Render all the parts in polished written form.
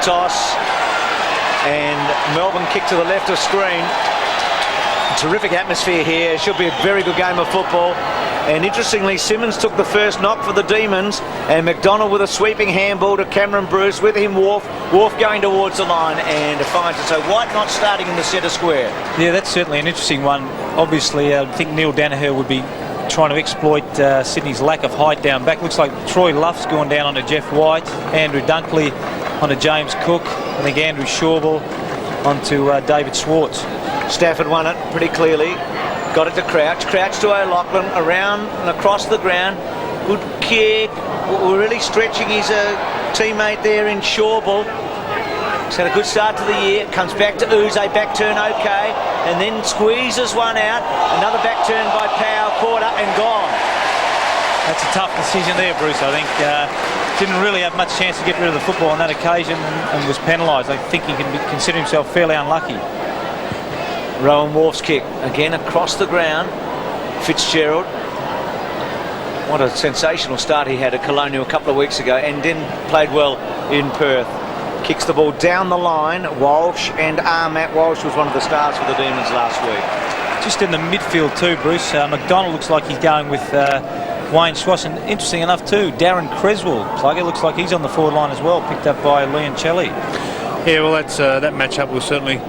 Toss, and Melbourne kick to the left of screen. Terrific atmosphere here. Should be a very good game of football. And interestingly, Simmons took the first knock for the Demons, and McDonald with a sweeping handball to Cameron Bruce. With him, Wharf going towards the line and finds it. So White not starting in the centre square. Yeah, that's certainly an interesting one. Obviously, I think Neil Danaher would be trying to exploit Sydney's lack of height down back. Looks like Troy Luff's gone down onto Jeff White, Andrew Dunkley onto James Cook, I think Andrew Shawville onto David Swartz. Stafford won it pretty clearly. Got it to Crouch. Crouch to O'Loughlin. Around and across the ground. Good kick. We're really stretching his teammate there in Shawville. He's had a good start to the year. Comes back to Uze. Back turn okay. And then squeezes one out. Another back turn by Powell. Caught up and gone. That's a tough decision there, Bruce. I think didn't really have much chance to get rid of the football on that occasion and was penalised. I think he can consider himself fairly unlucky. Rowan Wharf's kick again across the ground. Fitzgerald, what a sensational start he had at Colonial a couple of weeks ago, and then played well in Perth. Kicks the ball down the line. Walsh and Matt Walsh was one of the stars for the Demons last week. Just in the midfield too, Bruce. McDonald looks like he's going with Wayne Schwass, and interesting enough too, Darren Creswell. Plugger looks like he's on the forward line as well, picked up by Leoncelli. Yeah, well, that's that matchup was certainly.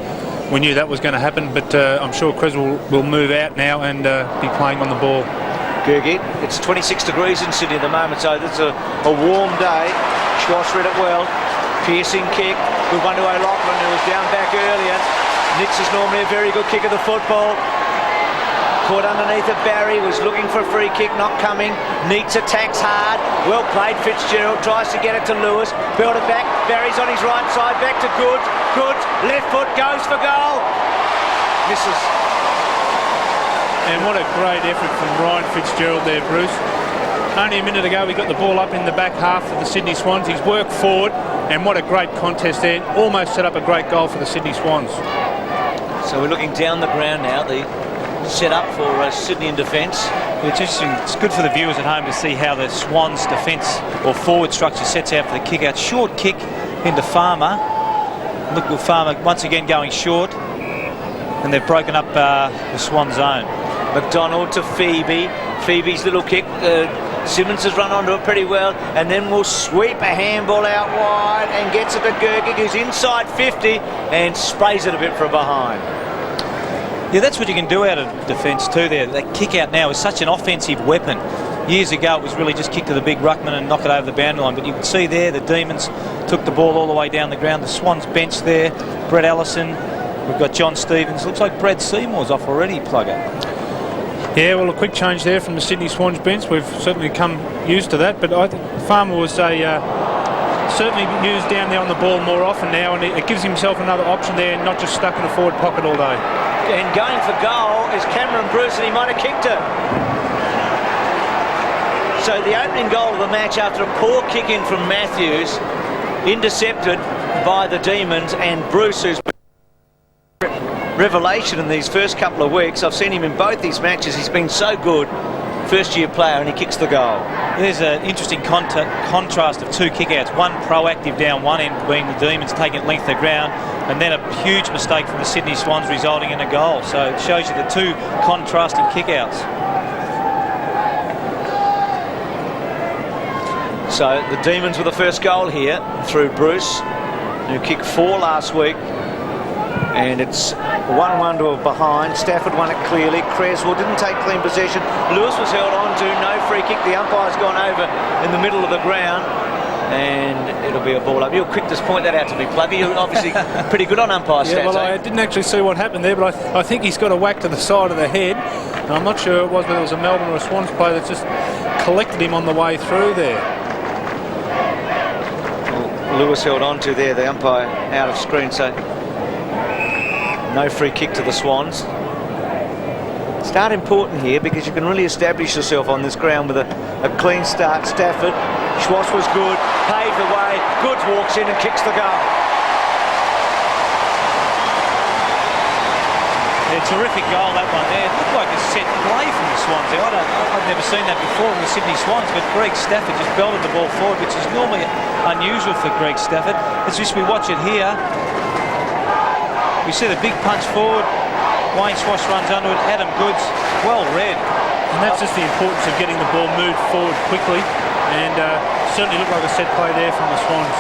We knew that was going to happen, but I'm sure Creswell will move out now and be playing on the ball. Gergie, it's 26 degrees in Sydney at the moment, so it's a warm day. Schwass read it well. Piercing kick. Good one to O'Loughlin, who was down back earlier. Nix is normally a very good kick of the football. Caught underneath it, Barry was looking for a free kick, not coming. Neats attacks hard. Well played, Fitzgerald tries to get it to Lewis. Build it back. Barry's on his right side. Back to Good. Good. Left foot goes for goal. Misses. And what a great effort from Ryan Fitzgerald there, Bruce. Only a minute ago we got the ball up in the back half of the Sydney Swans. He's worked forward, and what a great contest there. Almost set up a great goal for the Sydney Swans. So we're looking down the ground now. The set up for Sydney in defence. It's interesting. It's good for the viewers at home to see how the Swans defence or forward structure sets out for the kick out. Short kick into Farmer. Look at Farmer once again going short, and they've broken up the Swan zone. McDonald to Phoebe. Phoebe's little kick. Simmons has run onto it pretty well, and then will sweep a handball out wide and gets it to Gergic, who's inside 50 and sprays it a bit from behind. Yeah, that's what you can do out of defence too there. That kick out now is such an offensive weapon. Years ago it was really just kick to the big ruckman and knock it over the boundary line, but you can see there the Demons took the ball all the way down the ground. The Swans bench there, Brett Allison, we've got John Stevens. Looks like Brad Seymour's off already, Plugger. Yeah, well, a quick change there from the Sydney Swans bench. We've certainly come used to that, but I think Farmer was certainly used down there on the ball more often now, and it gives himself another option there, and not just stuck in a forward pocket all day. And going for goal is Cameron Bruce, and he might have kicked it. So the opening goal of the match, after a poor kick in from Matthews, intercepted by the Demons, and Bruce, who's revelation in these first couple of weeks. I've seen him in both these matches. He's been so good. First year player, and he kicks the goal. There's an interesting contrast of two kickouts. One proactive down one end, being the Demons taking it length of ground, and then a huge mistake from the Sydney Swans resulting in a goal. So it shows you the two contrasting kickouts. So the Demons with the first goal here through Bruce, who kicked 4 last week. And it's 1-1 to a behind. Stafford won it clearly. Creswell didn't take clean possession. Lewis was held on to. No free kick. The umpire's gone over in the middle of the ground. And it'll be a ball up. You're quick to point that out to me, Pluggy. You're obviously pretty good on umpire stats. Yeah, well, I didn't actually see what happened there, but I think he's got a whack to the side of the head. And I'm not sure it was whether it was a Melbourne or a Swans player that just collected him on the way through there. Well, Lewis held on to there. The umpire out of screen, so no free kick to the Swans. Start important here because you can really establish yourself on this ground with a clean start. Stafford, Schwass was good, paved the way. Goods walks in and kicks the goal. Yeah, terrific goal, that one there. It looked like a set play from the Swans there. I've never seen that before in the Sydney Swans, but Greg Stafford just belted the ball forward, which is normally unusual for Greg Stafford. It's just we watch it here. We see the big punch forward. Wayne Swash runs under it. Adam Goods, well read. And that's just the importance of getting the ball moved forward quickly, and certainly looked like a set play there from the Swans.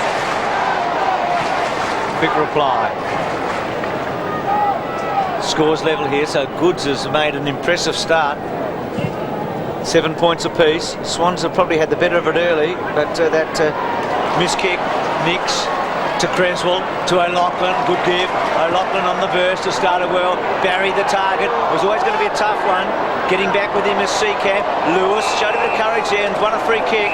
Quick reply. Scores level here, so Goods has made an impressive start. 7 points apiece. Swans have probably had the better of it early, but that miss kick, Nix to Creswell, to O'Loughlin, good give. O'Loughlin on the burst, has started well. Barry the target, was always going to be a tough one. Getting back with him is Seacamp. Lewis showed a bit of courage there and won a free kick.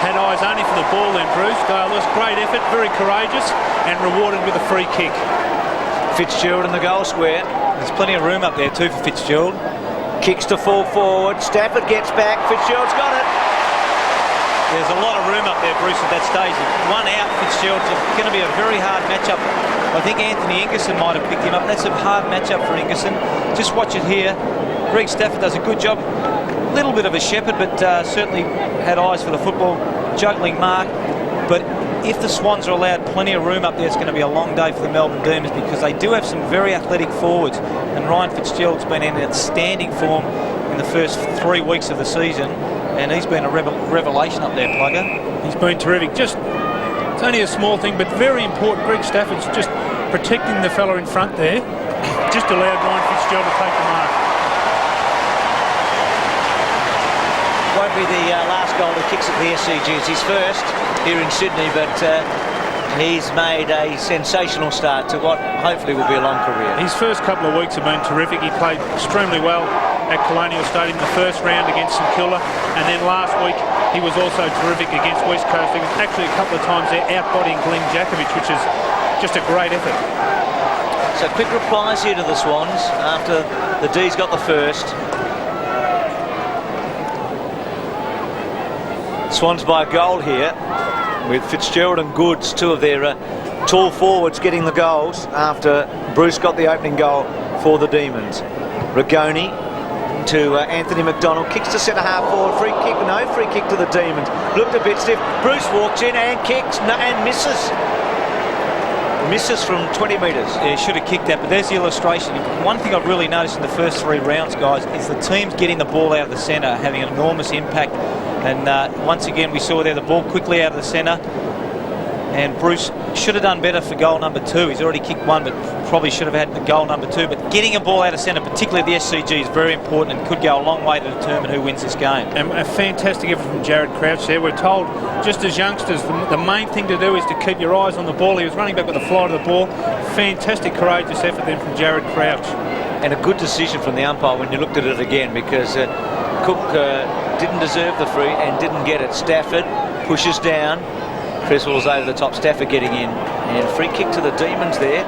Had eyes only for the ball then, Bruce. Lewis, great effort, very courageous, and rewarded with a free kick. Fitzgerald in the goal square. There's plenty of room up there too for Fitzgerald. Kicks to full forward. Stafford gets back. Fitzgerald's got it. There's a lot of room up there, Bruce, at that stage. One out, Fitzgerald's going to be a very hard matchup. I think Anthony Ingerson might have picked him up. That's a hard matchup for Ingerson. Just watch it here. Greg Stafford does a good job. A little bit of a shepherd, but certainly had eyes for the football. Juggling mark. But if the Swans are allowed plenty of room up there, it's going to be a long day for the Melbourne Demons, because they do have some very athletic forwards. And Ryan Fitzgerald's been in outstanding form in the first 3 weeks of the season. And he's been a revelation up there, Plugger. He's been terrific. It's only a small thing, but very important. Greg Stafford's just protecting the fella in front there. Just allowed Ryan Fitzgerald to take the mark. Won't be the last goal he kicks at the SCG. It's his first here in Sydney, but he's made a sensational start to what hopefully will be a long career. His first couple of weeks have been terrific. He played extremely well at Colonial Stadium the first round against St Kilda, and then last week he was also terrific against West Coast. He was actually a couple of times there outbodying Glenn Jakovic, which is just a great effort. So quick replies here to the Swans after the Dees got the first. Swans by a goal here, with Fitzgerald and Goods, two of their tall forwards, getting the goals after Bruce got the opening goal for the Demons. Rigoni to Anthony McDonald, kicks to centre half forward, free kick, no free kick to the Demons. Looked a bit stiff. Bruce walks in and kicks and misses. Misses from 20 metres. Yeah, he should have kicked that, but there's the illustration. One thing I've really noticed in the first 3 rounds, guys, is the teams getting the ball out of the centre, having an enormous impact. And once again, we saw there the ball quickly out of the centre. And Bruce should have done better for goal number 2. He's already kicked 1, but probably should have had the goal number 2. But getting a ball out of centre, particularly the SCG, is very important and could go a long way to determine who wins this game. And a fantastic effort from Jared Crouch there. We're told, just as youngsters, the main thing to do is to keep your eyes on the ball. He was running back with the flight of the ball. Fantastic, courageous effort then from Jared Crouch. And a good decision from the umpire when you looked at it again, because Cook didn't deserve the free and didn't get it. Stafford pushes down. Creswell's over the top, Stafford getting in, and free kick to the Demons there.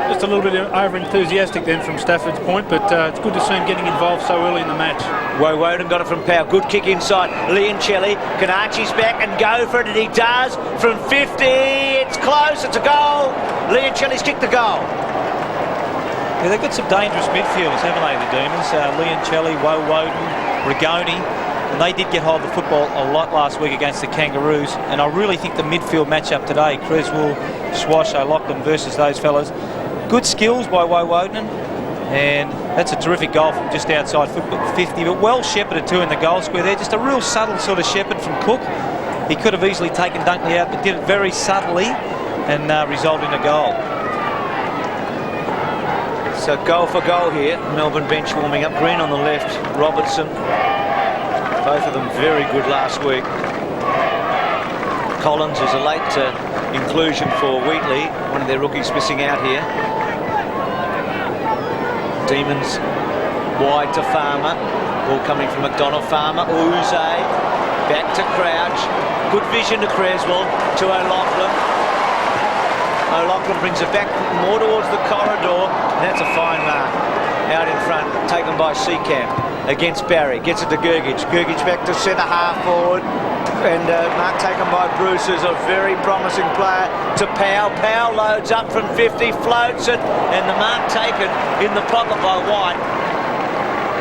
Just a little bit over-enthusiastic then from Stafford's point, but it's good to see him getting involved so early in the match. Woden got it from Powell, good kick inside. Leoncelli, can Archie's back and go for it, and he does from 50. It's close, it's a goal. Leoncelli's kicked the goal. Yeah, they've got some dangerous midfielders, haven't they, the Demons? Leoncelli, Woden, Rigoni. And they did get hold of the football a lot last week against the Kangaroos. And I really think the midfield matchup today, Creswell, Swash, O'Loughlin versus those fellas, good skills by Woden. And that's a terrific goal from just outside 50, but well shepherded too in the goal square there. Just a real subtle sort of shepherd from Cook. He could have easily taken Dunkley out, but did it very subtly and resulted in a goal. So goal for goal here. Melbourne bench warming up. Green on the left, Robertson. Both of them very good last week. Collins was a late inclusion for Wheatley, one of their rookies missing out here. Demons wide to Farmer. Ball coming from McDonald. Farmer, Uze, back to Crouch. Good vision to Creswell, to O'Loughlin. O'Loughlin brings it back more towards the corridor, and that's a fine mark. Out in front, taken by Seacamp against Barry. Gets it to Gergich. Gergich back to centre half forward. And mark taken by Bruce, who's a very promising player, to Powell. Powell loads up from 50, floats it, and the mark taken in the pocket by White.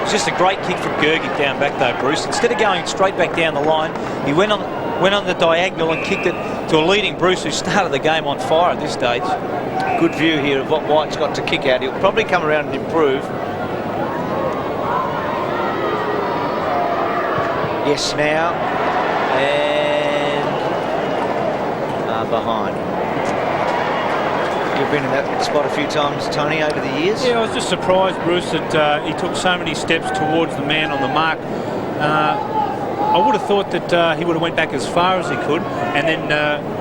It's just a great kick from Gergic down back though, Bruce. Instead of going straight back down the line, he went on the diagonal and kicked it to a leading Bruce, who started the game on fire at this stage. Good view here of what White's got to kick out. He'll probably come around and improve. Yes, now. And behind. You've been in that spot a few times, Tony, over the years. Yeah, I was just surprised, Bruce, that he took so many steps towards the man on the mark. I would have thought that he would have went back as far as he could, and then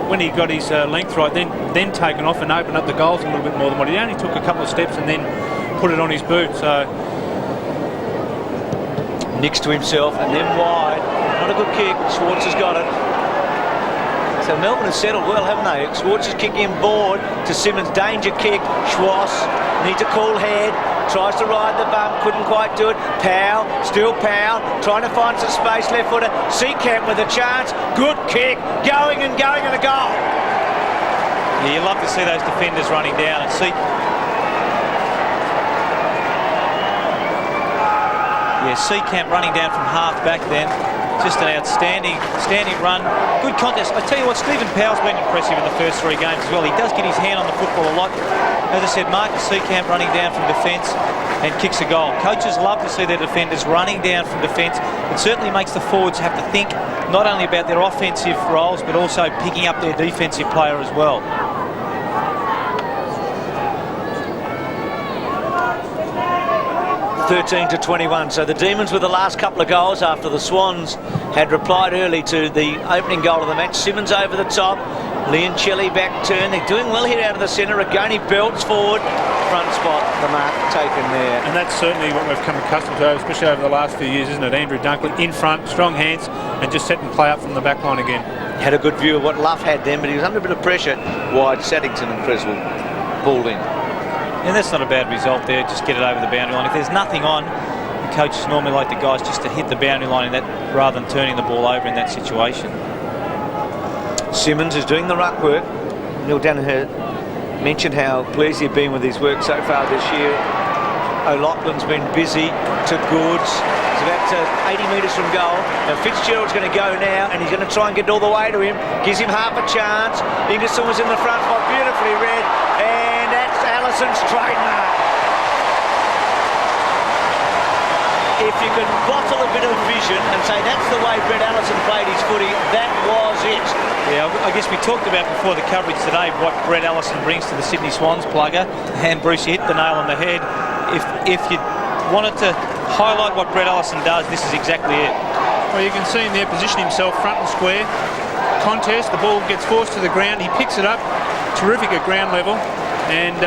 when he got his length right, then taken off and opened up the goals a little bit more than what he only took a couple of steps and then put it on his boot. So Nicks to himself and then wide. Not a good kick. Schwartz has got it. So Melbourne has settled well, haven't they? Schwartz is kicking board to Simmons. Danger kick. Schwartz needs a cool head. Tries to ride the bump. Couldn't quite do it. Powell. Still Powell. Trying to find some space. Left footer. Seacamp with a chance. Good kick. Going and a goal. Yeah, you love to see those defenders running down and see. Yeah, Seacamp running down from half back then. Just an outstanding run. Good contest. I tell you what, Stephen Powell's been impressive in the first 3 games as well. He does get his hand on the football a lot. As I said, Marcus Seacamp running down from defence and kicks a goal. Coaches love to see their defenders running down from defence. It certainly makes the forwards have to think not only about their offensive roles but also picking up their defensive player as well. (13-21). So the Demons with the last couple of goals after the Swans had replied early to the opening goal of the match. Simmons over the top. Leoncelli back turn. They're doing well here out of the centre. Rigoni belts forward. Front spot, the mark taken there. And that's certainly what we've come accustomed to, especially over the last few years, isn't it? Andrew Dunkley in front, strong hands, and just set and play up from the back line again. Had a good view of what Luff had then, but he was under a bit of pressure. Wide, Saddington and Creswell pulled in. And that's not a bad result there, just get it over the boundary line. If there's nothing on, the coaches normally like the guys just to hit the boundary line in that, rather than turning the ball over in that situation. Simmons is doing the ruck work. Neil Danaher mentioned how pleased he'd been with his work so far this year. O'Loughlin's been busy to Goods. He's about 80 metres from goal. Now Fitzgerald's going to go now, and he's going to try and get all the way to him. Gives him half a chance. Ingerson was in the front spot, beautifully read, and that's Allison's trademark. If you can bottle a bit of vision and say that's the way Brett Allison played his footy, that was it. Yeah, I guess we talked about before the coverage today what Brett Allison brings to the Sydney Swans, Plugger, and Bruce, you hit the nail on the head. If you wanted to highlight what Brett Allison does, this is exactly it. Well, you can see him there position himself front and square. Contest, the ball gets forced to the ground, he picks it up, terrific at ground level, and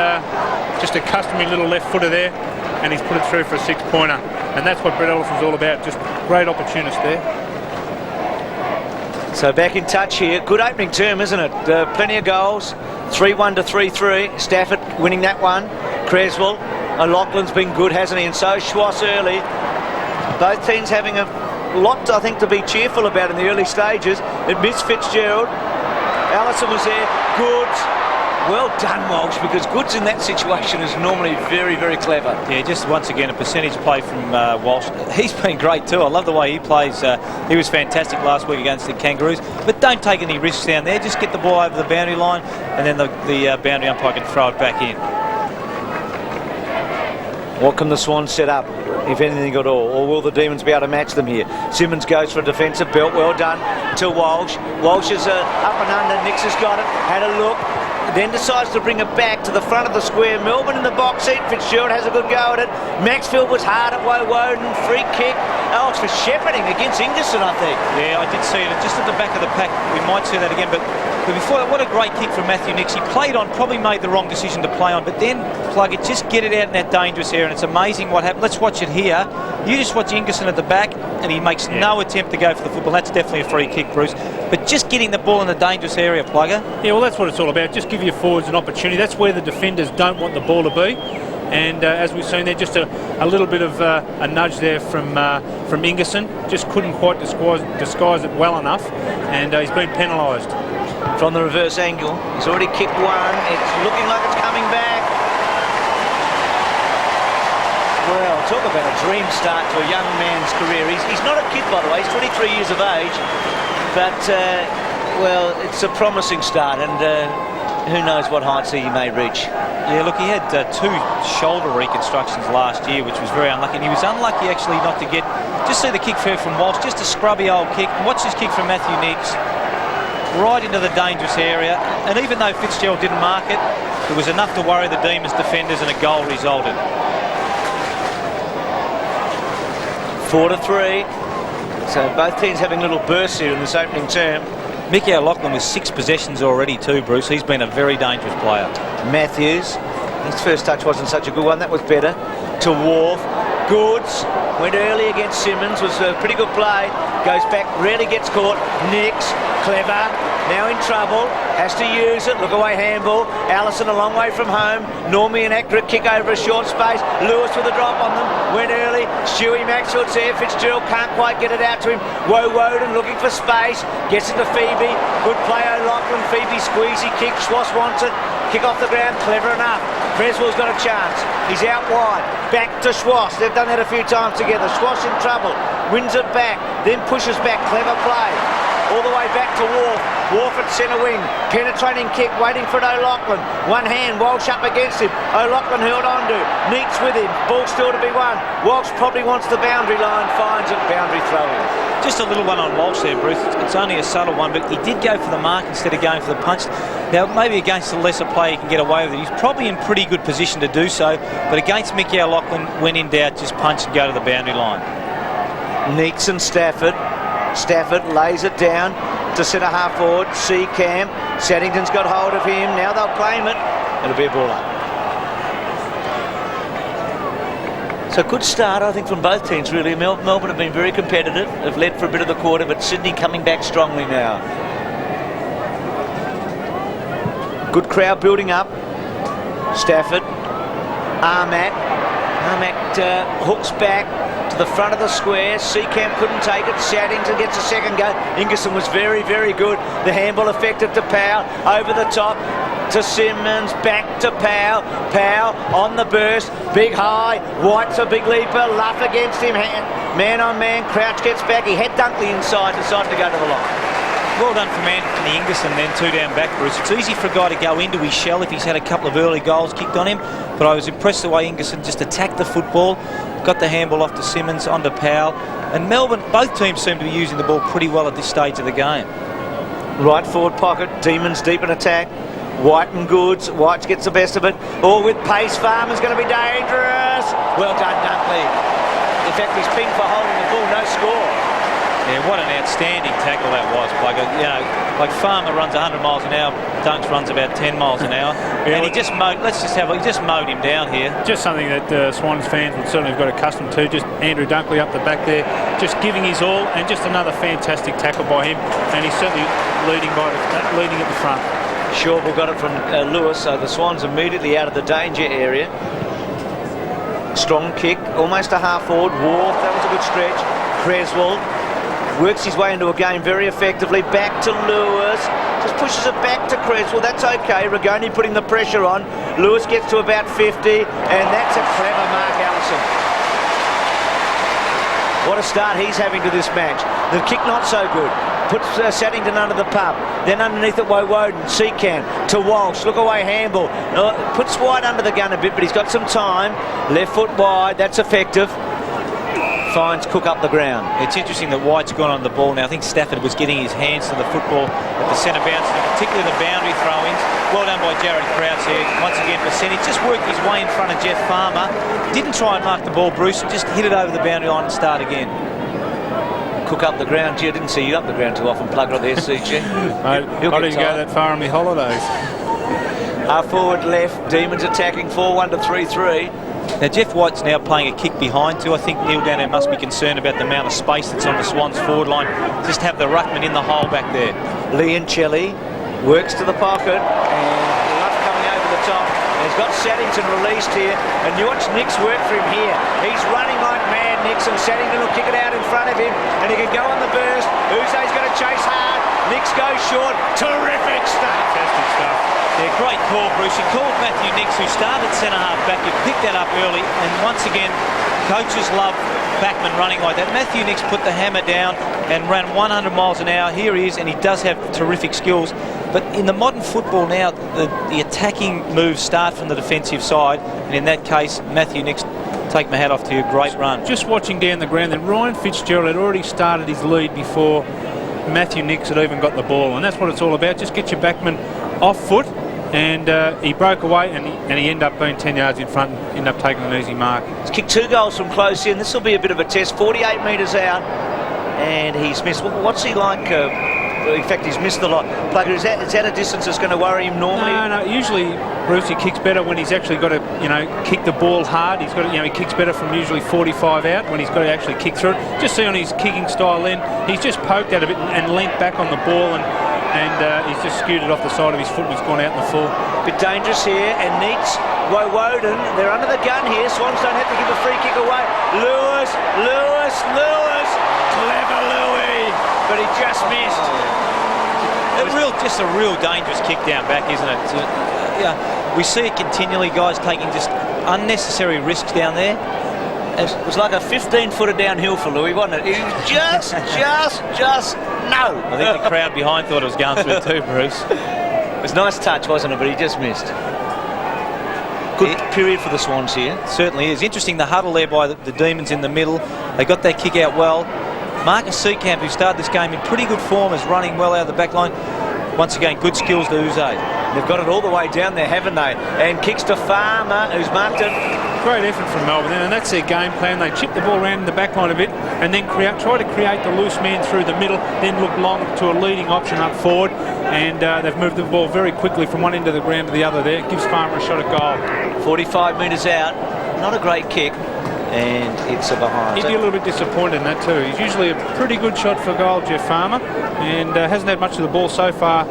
just a customary little left footer there, and he's put it through for a 6-pointer. And that's what Brett Allison's all about, just great opportunist there. So back in touch here. Good opening term, isn't it? Plenty of goals. 3-1 to 3-3. Stafford winning that one. Creswell. O'Loughlin's been good, hasn't he? And so Schwartz early. Both teams having a lot, I think, to be cheerful about in the early stages. It missed Fitzgerald. Allison was there. Goods. Well done, Walsh, because Goods in that situation is normally very, very clever. Yeah, just once again a percentage play from Walsh. He's been great too. I love the way he plays. He was fantastic last week against the Kangaroos. But don't take any risks down there. Just get the ball over the boundary line, and then the boundary umpire can throw it back in. What can the Swans set up, if anything at all? Or will the Demons be able to match them here? Simmons goes for a defensive belt. Well done to Walsh. Walsh is up and under. Nicks has got it. Had a look. Then decides to bring it back to the front of the square. Melbourne in the box seat. Fitzgerald has a good go at it. Maxfield was hard at Woden. Free kick. Oh, it's for shepherding against Ingerson, I think. Yeah, I did see it. Just at the back of the pack. We might see that again. But before that, what a great kick from Matthew Nicks. He played on, probably made the wrong decision to play on. But then, plug it, just get it out in that dangerous area. And it's amazing what happened. Let's watch it here. You just watch Ingerson at the back, and he makes no attempt to go for the football. That's definitely a free kick, Bruce. But just getting the ball in the dangerous area, Plugger. Yeah, well, that's what it's all about. Just give your forwards an opportunity. That's where the defenders don't want the ball to be. And as we've seen there, just a little bit of a nudge there from Ingerson. Just couldn't quite disguise it well enough, and he's been penalised. From the reverse angle, he's already kicked one. It's looking like it's coming back. Well, talk about a dream start to a young man's career. He's not a kid, by the way. He's 23 years of age, but well, it's a promising start, and who knows what heights he may reach. Yeah, look, he had 2 shoulder reconstructions last year, which was very unlucky. And he was unlucky actually not to get, just see the kick fair from Walsh, just a scrubby old kick. Watch this kick from Matthew Nicks, right into the dangerous area. And even though Fitzgerald didn't mark it, it was enough to worry the Demons defenders, and a goal resulted. 4-3. So both teams having little bursts here in this opening term. Mickey O'Loughlin with 6 possessions already too, Bruce. He's been a very dangerous player. Matthews, his first touch wasn't such a good one. That was better. To Wharf. Goods went early against Simmons, was a pretty good play. Goes back, rarely gets caught. Nicks, clever, now in trouble, has to use it. Look away handball. Allison a long way from home. Normie an accurate kick over a short space. Lewis with a drop on them. Went early. Stewie Maxwell's there. Fitzgerald can't quite get it out to him. Woden looking for space. Gets into Phoebe. Good play O'Loughlin. Phoebe squeezy kick. Schwass wants it. Kick off the ground. Clever enough. Creswell's got a chance. He's out wide. Back to Schwass. They've done that a few times together. Schwass in trouble. Wins it back. Then pushes back. Clever play. All the way back to Wharf. Wharf at centre wing. Penetrating kick, waiting for O'Loughlin. One hand, Walsh up against him. O'Loughlin held on to. Neats with him. Ball still to be won. Walsh probably wants the boundary line. Finds it. Boundary throw-in. Just a little one on Walsh there, Bruce. It's only a subtle one, but he did go for the mark instead of going for the punch. Now, maybe against a lesser player he can get away with it. He's probably in pretty good position to do so, but against Mickey O'Loughlin, when in doubt, just punch and go to the boundary line. Neats and Stafford. Stafford lays it down to centre half forward. Seacamp. Saddington's got hold of him. Now they'll claim it. It'll be a ball up. So good start, I think, from both teams, really. Melbourne have been very competitive, have led for a bit of the quarter, but Sydney coming back strongly now. Good crowd building up. Stafford. Armat hooks back to the front of the square. Seacamp couldn't take it. Saddington gets a second go. Ingerson was very, very good. The handball effective to Powell. Over the top to Simmons. Back to Powell. Powell on the burst. Big high. White's a big leaper. Luff against him. Man on man. Crouch gets back. He had Dunkley inside. Decided to go to the line. Well done from Anthony Ingerson then, 2 down back, Bruce. It's easy for a guy to go into his shell if he's had a couple of early goals kicked on him, but I was impressed the way Ingerson just attacked the football, got the handball off to Simmons, onto Powell, and Melbourne, both teams seem to be using the ball pretty well at this stage of the game. Right forward pocket, Demons deep in attack. White and Goods. White gets the best of it. All with pace. Farmer's going to be dangerous. Well done, Dunkley. In fact, he's pinged for holding the ball. No score. Yeah, what an outstanding tackle that was, Plugger. You know, like Farmer runs 100 miles an hour, Dunks runs about 10 miles an hour, and he just mowed. He just mowed him down here. Just something that Swans fans would certainly have got accustomed to. Just Andrew Dunkley up the back there, just giving his all, and just another fantastic tackle by him. And he's certainly leading at the front. Shawble got it from Lewis, so the Swans immediately out of the danger area. Strong kick, almost a half forward. Wharf, that was a good stretch. Creswell works his way into a game very effectively. Back to Lewis. Just pushes it back to Creswell. That's okay. Rigoni putting the pressure on. Lewis gets to about 50, and that's a clever mark, Allison. What a start he's having to this match. The kick not so good. Puts Saddington under the pump. Then underneath it, Woden. Seacamp to Walsh. Look away, handball. Puts White under the gun a bit, but he's got some time. Left foot wide. That's effective. Finds Cook up the ground. It's interesting that White's gone on the ball now. I think Stafford was getting his hands to the football at the centre bounce, particularly the boundary throw-ins. Well done by Jared Krause here. Once again, percentage. Just worked his way in front of Jeff Farmer. Didn't try and mark the ball, Bruce. Just hit it over the boundary line and start again. Cook up the ground. Gee, I didn't see you up the ground too often, Plugger, there, CG. I didn't go that far on my holidays. Half forward left. Demons attacking 4-1 to 3-3. Now, Jeff White's now playing a kick behind too. I think Neil Downer must be concerned about the amount of space that's on the Swans forward line. Just have the ruckman in the hole back there. Leoncelli works to the pocket, and Luff coming over the top. He's got Saddington released here, and you watch Nick's work for him here. He's running like mad, Nick's, and Saddington will kick it out in front of him, and he can go on the burst. Uze's going to chase hard. Nick's goes short. Terrific stuff. Fantastic stuff. Yeah, great call, Bruce. You called Matthew Nicks, who started centre-half back. You picked that up early, and once again, coaches love backmen running like that. Matthew Nicks put the hammer down and ran 100 miles an hour. Here he is, and he does have terrific skills. But in the modern football now, the attacking moves start from the defensive side, and in that case, Matthew Nicks, take my hat off to you. Great run. Just watching down the ground, then Ryan Fitzgerald had already started his lead before Matthew Nicks had even got the ball, and that's what it's all about. Just get your backman off foot, and he broke away, and he ended up being 10 yards in front and ended up taking an easy mark. He's kicked 2 goals from close in. This will be a bit of a test. 48 metres out, and he's missed. What's he like? In fact, he's missed a lot. Plugger, is that a distance that's going to worry him normally? No. Usually, Bruce, he kicks better when he's actually got to, kick the ball hard. He's got to, he kicks better from usually 45 out when he's got to actually kick through it. Just see on his kicking style then, he's just poked out a bit and leant back on the ball, and he's just skewed it off the side of his foot and he's gone out in the full. Bit dangerous here, and needs Woden. They're under the gun here. Swans don't have to give a free kick away. Lewis. Clever Louis, but he just missed. Just a real dangerous kick down back, isn't it? We see it continually, guys taking just unnecessary risks down there. It was like a 15-footer downhill for Louis, wasn't it? He just no. I think the crowd behind thought it was going through too, Bruce. It was a nice touch, wasn't it? But he just missed. Good period for the Swans here. Certainly is. Interesting, the huddle there by the Demons in the middle. They got that kick out well. Marcus Seekamp, who started this game in pretty good form, is running well out of the back line. Once again, good skills to Uze. They've got it all the way down there, haven't they? And kicks to Farmer, who's marked it. Great effort from Melbourne, and that's their game plan. They chip the ball around in the back line a bit, and then try to create the loose man through the middle, then look long to a leading option up forward, and they've moved the ball very quickly from one end of the ground to the other there. It gives Farmer a shot at goal. 45 metres out, not a great kick, and it's a behind. He'd be a little bit disappointed in that too. He's usually a pretty good shot for goal, Jeff Farmer, and hasn't had much of the ball so far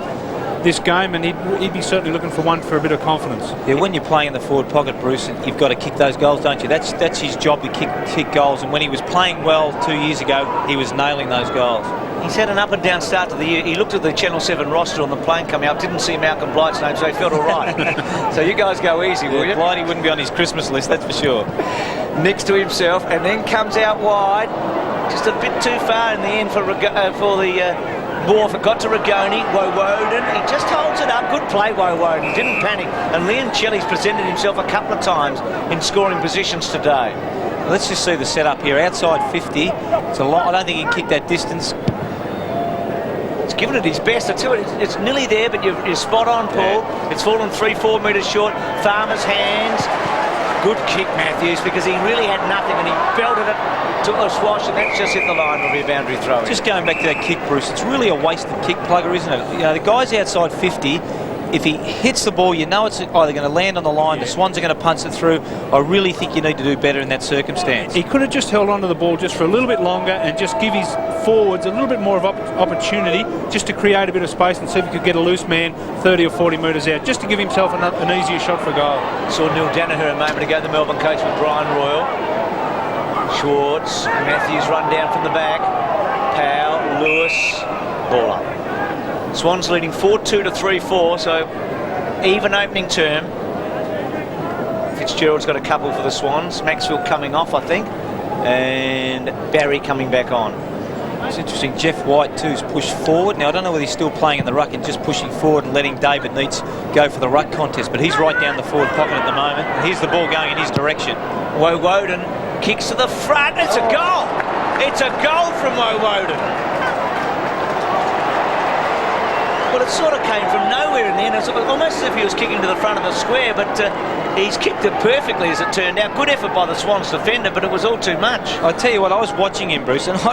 this game, and he'd be certainly looking for one for a bit of confidence. Yeah, when you're playing in the forward pocket, Bruce, you've got to kick those goals, don't you? That's his job, to kick goals, and when he was playing well 2 years ago, he was nailing those goals. He's had an up and down start to the year. He looked at the Channel 7 roster on the plane coming up, didn't see Malcolm Blight's name, so he felt all right. So you guys go easy, will you? Blighty wouldn't be on his Christmas list, that's for sure. Next to himself, and then comes out wide, just a bit too far in the end for the Borth. It got to Rigoni. Woden, he just holds it up. Good play, Woden. Didn't panic. And Liam Chelly's presented himself a couple of times in scoring positions today. Let's just see the setup here. Outside 50. It's a lot. I don't think he can kick that distance. He's given it his best. I tell you, it's nearly there, but you're spot on, Paul. Yeah. It's fallen 3-4 metres short. Farmer's hands. Good kick, Matthews, because he really had nothing, and he belted it to a swash, and that's just hit the line. It'll be a boundary throw. Just going back to that kick, Bruce, it's really a wasted kick, Plugger, isn't it? The guy's outside 50. If he hits the ball, you know it's either going to land on the line, the Swans are going to punch it through. I really think you need to do better in that circumstance. He could have just held on to the ball just for a little bit longer and just give his forwards a little bit more of opportunity just to create a bit of space and see if he could get a loose man 30 or 40 metres out, just to give himself an easier shot for goal. Saw Neil Danaher a moment ago, the Melbourne coach, with Brian Royal. Schwartz, Matthews run down from the back. Powell, Lewis, ball up. Swans leading 4-2 to 3-4, so even opening term. Fitzgerald's got a couple for the Swans. Maxfield coming off, I think, and Barry coming back on. It's interesting, Jeff White too's pushed forward. Now I don't know whether he's still playing in the ruck and just pushing forward and letting David Neitz go for the ruck contest, but he's right down the forward pocket at the moment. And here's the ball going in his direction. Woden kicks to the front. It's a goal. It's a goal from Woden. Well, it sort of came from nowhere in the end. It's almost as if he was kicking to the front of the square, but he's kicked it perfectly as it turned out. Good effort by the Swans defender, but it was all too much. I tell you what, I was watching him, Bruce, and I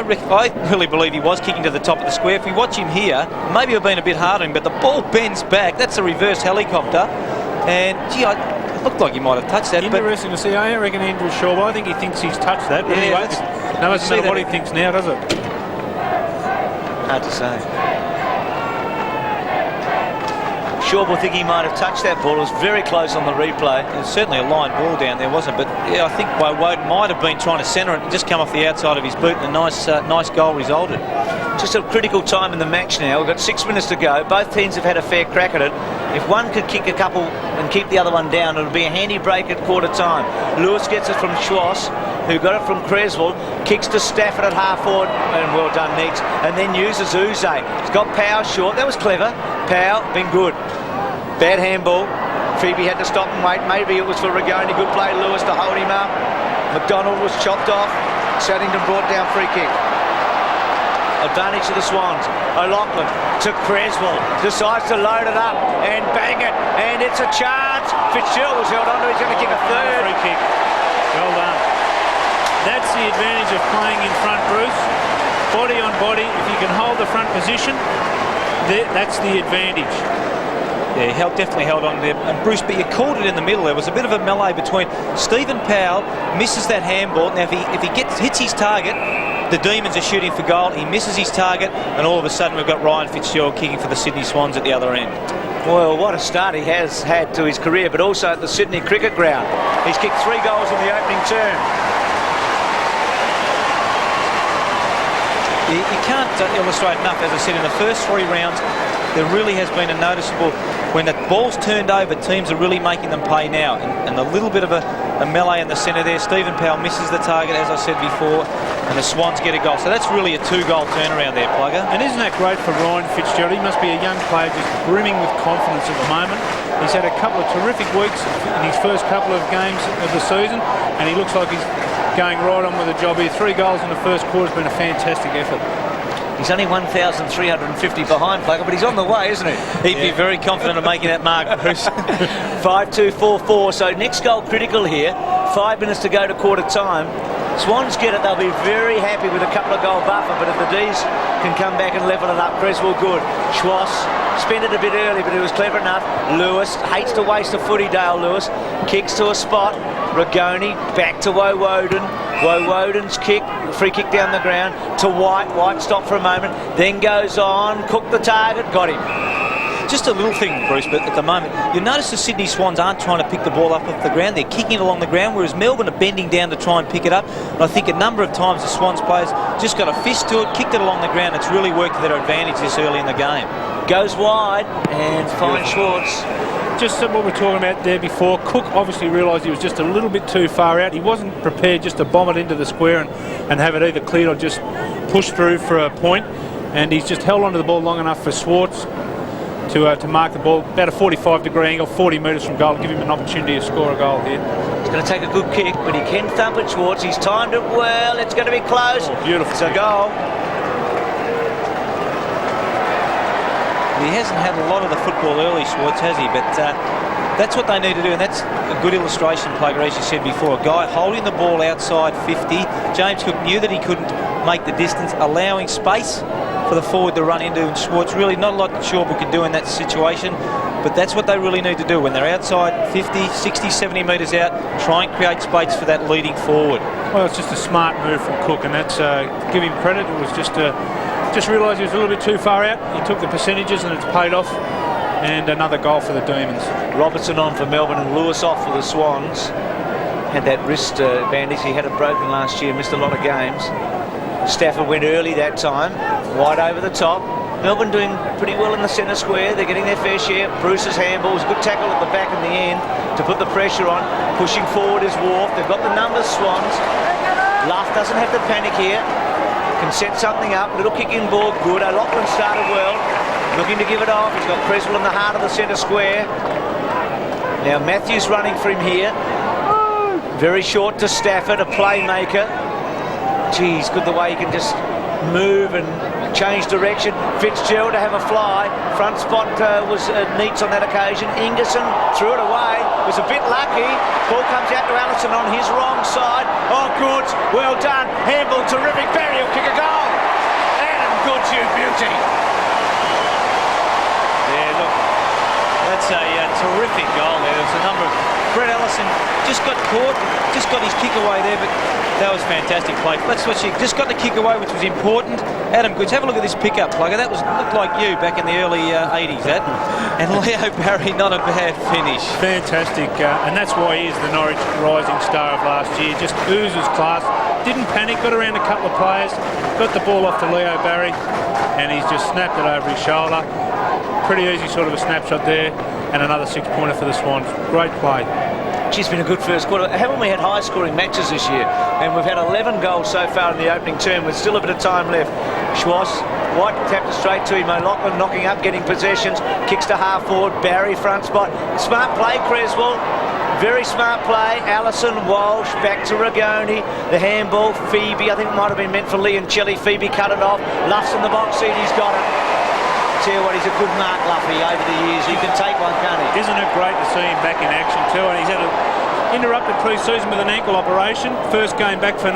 really believe he was kicking to the top of the square. If we watch him here, maybe I've been a bit hard on him, but the ball bends back. That's a reverse helicopter, and gee, it looked like he might have touched that. Interesting to see. I reckon Andrew Shaw, but I think he thinks he's touched that. But anyway, no, doesn't matter what he thinks now, does it? Hard to say. Shawbull think he might have touched that ball. It was very close on the replay. It was certainly a line ball down there, wasn't it? But yeah, I think Woden might have been trying to centre it and just come off the outside of his boot, and a nice goal resulted. Just a critical time in the match now. We've got 6 minutes to go. Both teams have had a fair crack at it. If one could kick a couple and keep the other one down, it'll be a handy break at quarter time. Lewis gets it from Schwass, who got it from Creswell, kicks to Stafford at half forward, and well done, Nicks, and then uses Uze. He's got Powell short. That was clever. Powell, been good. Bad handball. Phoebe had to stop and wait. Maybe it was for Rigoni. Good play, Lewis, to hold him up. McDonald was chopped off. Saddington brought down free kick. Advantage to the Swans. O'Loughlin to Creswell. Decides to load it up and bang it. And it's a chance. Fitzgerald was held on to. He's going to kick a third. Free kick. Well done. That's the advantage of playing in front, Bruce. Body on body. If you can hold the front position, that's the advantage. Yeah, he definitely held on there. And Bruce, but you called it in the middle. There was a bit of a melee between Stephen Powell, misses that handball. Now, if he hits his target, the Demons are shooting for goal. He misses his target, and all of a sudden we've got Ryan Fitzgerald kicking for the Sydney Swans at the other end. Well, what a start he has had to his career, but also at the Sydney Cricket Ground. He's kicked 3 goals in the opening term. You can't illustrate enough, as I said, in the first 3 rounds, there really has been a noticeable, when the ball's turned over, teams are really making them pay now. And a little bit of a melee in the centre there. Stephen Powell misses the target, as I said before, and the Swans get a goal. So that's really a 2-goal turnaround there, Plugger. And isn't that great for Ryan Fitzgerald? He must be a young player just brimming with confidence at the moment. He's had a couple of terrific weeks in his first couple of games of the season, and he looks like he's going right on with the job here. 3 goals in the first quarter has been a fantastic effort. He's only 1,350 behind, Plugger, but he's on the way, isn't he? He'd be very confident of making that mark, Bruce. 5-2-4-4. So next goal critical here. 5 minutes to go to quarter time. Swans get it. They'll be very happy with a couple of goal buffer, but if the Dees can come back and level it up, Creswell good. Schwass spent it a bit early, but he was clever enough. Lewis hates to waste a footy, Dale Lewis. Kicks to a spot. Rigoni back to Woden. Woden's kick, free kick down the ground to White. White stopped for a moment, then goes on, cooked the target, got him. Just a little thing, Bruce, but at the moment, you notice the Sydney Swans aren't trying to pick the ball up off the ground. They're kicking it along the ground, whereas Melbourne are bending down to try and pick it up. And I think a number of times the Swans players just got a fist to it, kicked it along the ground. It's really worked to their advantage this early in the game. Goes wide and finds Schwartz. Just what we were talking about there before, Cook obviously realised he was just a little bit too far out. He wasn't prepared just to bomb it into the square and have it either cleared or just pushed through for a point. And he's just held onto the ball long enough for Schwartz to mark the ball. About a 45-degree angle, 40 metres from goal, to give him an opportunity to score a goal here. He's going to take a good kick, but he can thump it, Schwartz. He's timed it well. It's going to be close. Oh, beautiful. It's a goal. He hasn't had a lot of the football early, Schwartz, has he? But that's what they need to do, and that's a good illustration, Plugger, as you said before. A guy holding the ball outside 50. James Cook knew that he couldn't make the distance, allowing space for the forward to run into, and Schwartz really not a lot that Shawbull could do in that situation, but that's what they really need to do. When they're outside 50, 60, 70 metres out, try and create space for that leading forward. Well, it's just a smart move from Cook, and that's, give him credit, it was just realised he was a little bit too far out. He took the percentages and it's paid off. And another goal for the Demons. Robertson on for Melbourne and Lewis off for the Swans. Had that wrist bandage. He had it broken last year, missed a lot of games. Stafford went early that time. Wide over the top. Melbourne doing pretty well in the centre square. They're getting their fair share. Bruce's handball was a good tackle at the back in the end to put the pressure on. Pushing forward is Wharf. They've got the numbers, Swans. Luff doesn't have to panic here. Can set something up. Little kicking ball, good. O'Loughlin started well. Looking to give it off. He's got Creswell in the heart of the centre square. Now Matthews running for him here. Very short to Stafford, a playmaker. Geez, good the way he can just move and change direction. Fitzgerald to have a fly. Front spot was Neats on that occasion. Ingerson threw it away. Was a bit lucky. Ball comes out to Allison on his wrong side. Oh, Goods, well done. Handball, terrific. Barry will kick a goal. Adam Goods, you beauty. Yeah, look, that's a terrific goal there. There was a number of... Brett Ellison just got caught, just got his kick away there, but that was fantastic play. Let's watch it. Just got the kick away, which was important. Adam Goods, have a look at this pickup, Plugger. That looked like you back in the early 80s, that. And Leo Barry, not a bad finish. Fantastic, and that's why he is the Norwich rising star of last year. Just oozes class. Didn't panic, got around a couple of players, got the ball off to Leo Barry, and he's just snapped it over his shoulder. Pretty easy sort of a snapshot there, and another 6-pointer for the Swans. Great play. It's been a good first quarter. Haven't we had high-scoring matches this year? And we've had 11 goals so far in the opening term with still a bit of time left. Schwartz, White tapped it straight to him. O'Loughlin knocking up, getting possessions. Kicks to half forward. Barry front spot. Smart play, Creswell. Very smart play. Allison, Walsh, back to Rigoni. The handball, Phoebe. I think it might have been meant for Lee and Chilly. Phoebe cut it off. Luff's in the box seat. He's got it. Tell you what, he's a good mark, Luffy, over the years. You can take one, can't he? Isn't it great to see him back in action too? And he's had an interrupted pre-season with an ankle operation. First game back for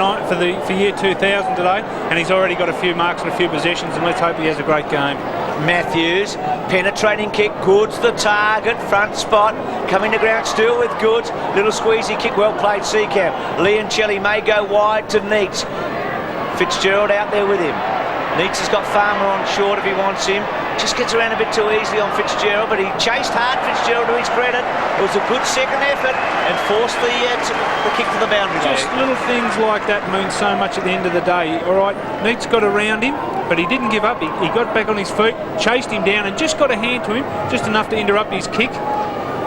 year 2000 today, and he's already got a few marks and a few possessions, and let's hope he has a great game. Matthews, penetrating kick, Goods the target, front spot, coming to ground still with Goods. Little squeezy kick, well played, Seacamp. Leoncelli may go wide to Neitz. Fitzgerald out there with him. Neitz has got Farmer on short if he wants him. Just gets around a bit too easily on Fitzgerald, but he chased hard, Fitzgerald, to his credit. It was a good second effort and forced the kick to the boundary. Just little things like that mean so much at the end of the day. All right, Neitz got around him, but he didn't give up. He got back on his feet, chased him down, and just got a hand to him, just enough to interrupt his kick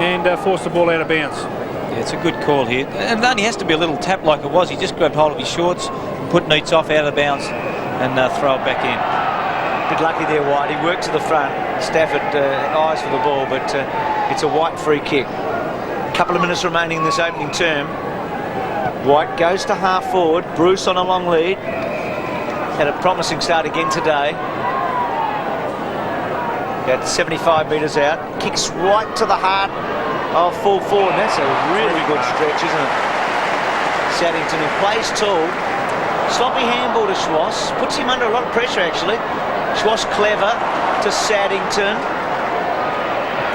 and force the ball out of bounds. Yeah, it's a good call here. And it only has to be a little tap like it was. He just grabbed hold of his shorts, put Neitz off out of bounds, and throw it back in. Bit lucky there, White. He worked to the front. Stafford eyes for the ball, but it's a White free kick. A couple of minutes remaining in this opening term. White goes to half forward. Bruce on a long lead. Had a promising start again today. Got 75 metres out. Kicks right to the heart of full forward. That's a really good stretch, isn't it? Saddington, who plays tall. Sloppy handball to Schwartz. Puts him under a lot of pressure, actually. Schwartz clever to Saddington.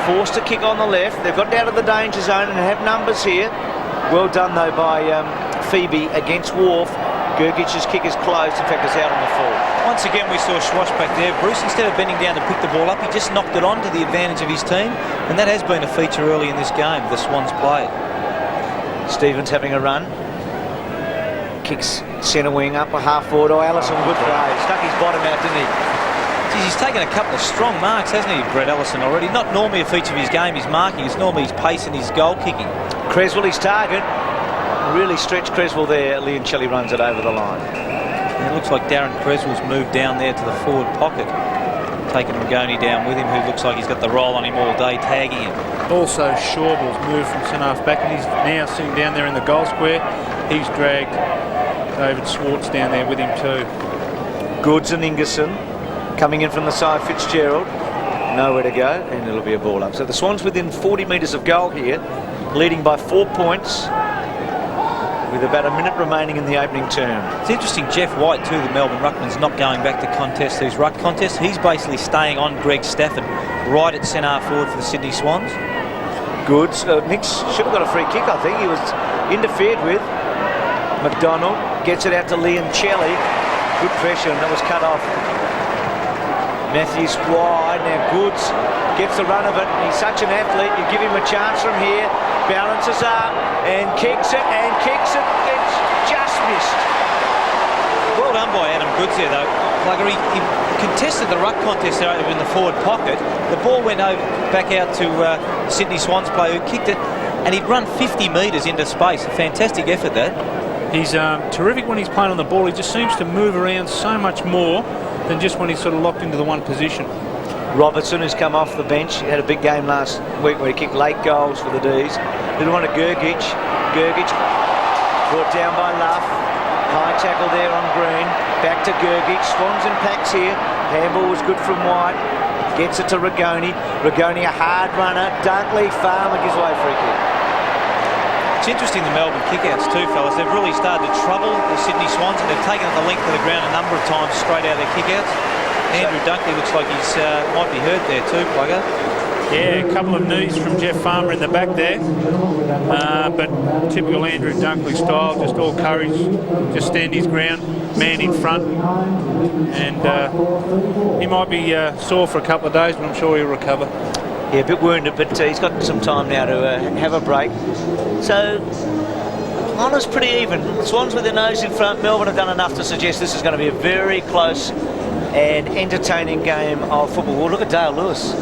Forced to kick on the left. They've got down to the danger zone and have numbers here. Well done, though, by Phoebe against Wharf. Gergich's kick is closed. In fact, it's out on the full. Once again, we saw Schwartz back there. Bruce, instead of bending down to pick the ball up, he just knocked it on to the advantage of his team. And that has been a feature early in this game, the Swans play. Stevens having a run. Kicks centre wing up a half forward. Oh, Allison, good play. Stuck his bottom out, didn't he? Geez, he's taken a couple of strong marks, hasn't he, Brett Ellison, already? Not normally a feature of his game, his marking. It's normally his pace and his goal kicking. Creswell, his target. Really stretched Creswell there. Leoncelli runs it over the line. And it looks like Darren Creswell's moved down there to the forward pocket. Taking Rigoni down with him, who looks like he's got the roll on him all day, tagging him. Also, Shawble's moved from centre-half back, and he's now sitting down there in the goal square. He's dragged David Schwartz down there with him too. Goods and Ingerson coming in from the side. Fitzgerald nowhere to go, and it'll be a ball up. So the Swans within 40 metres of goal here, leading by 4 points with about a minute remaining in the opening term. It's interesting, Jeff White too, the Melbourne ruckman's not going back to contest these ruck contests. He's basically staying on Greg Stafford right at centre forward for the Sydney Swans. Goods, Nix should have got a free kick, I think. He was interfered with. McDonald gets it out to Leoncelli. Good pressure, and that was cut off. Matthews wide. Now Goods gets the run of it. He's such an athlete. You give him a chance from here. Balances up and kicks it and kicks it. It's just missed. Well done by Adam Goods there, though. Plugger, he contested the ruck contest there in the forward pocket. The ball went over back out to Sydney Swans player, who kicked it, and he'd run 50 metres into space. A fantastic effort there. He's terrific when he's playing on the ball. He just seems to move around so much more than just when he's sort of locked into the one position. Robertson, who's come off the bench, had a big game last week where he kicked late goals for the Dees. Little one to Gergich. Gergich brought down by Luff. High tackle there on Green. Back to Gergich. Swans and packs here. Handball was good from White. Gets it to Rigoni. Rigoni, a hard runner. Dunkley, Farmer gives away a free kick. It's interesting, the Melbourne kickouts too, fellas. They've really started to trouble the Sydney Swans, and they've taken the length of the ground a number of times straight out of their kickouts. Andrew Dunkley looks like he's might be hurt there too, Plugger. Yeah, a couple of knees from Jeff Farmer in the back there. But typical Andrew Dunkley style, just all courage, just stand his ground, man in front. And he might be sore for a couple of days, but I'm sure he'll recover. Yeah, a bit wounded, but he's got some time now to have a break. So, honour's pretty even. Swans with their nose in front. Melbourne have done enough to suggest this is going to be a very close and entertaining game of football. Well, look at Dale Lewis.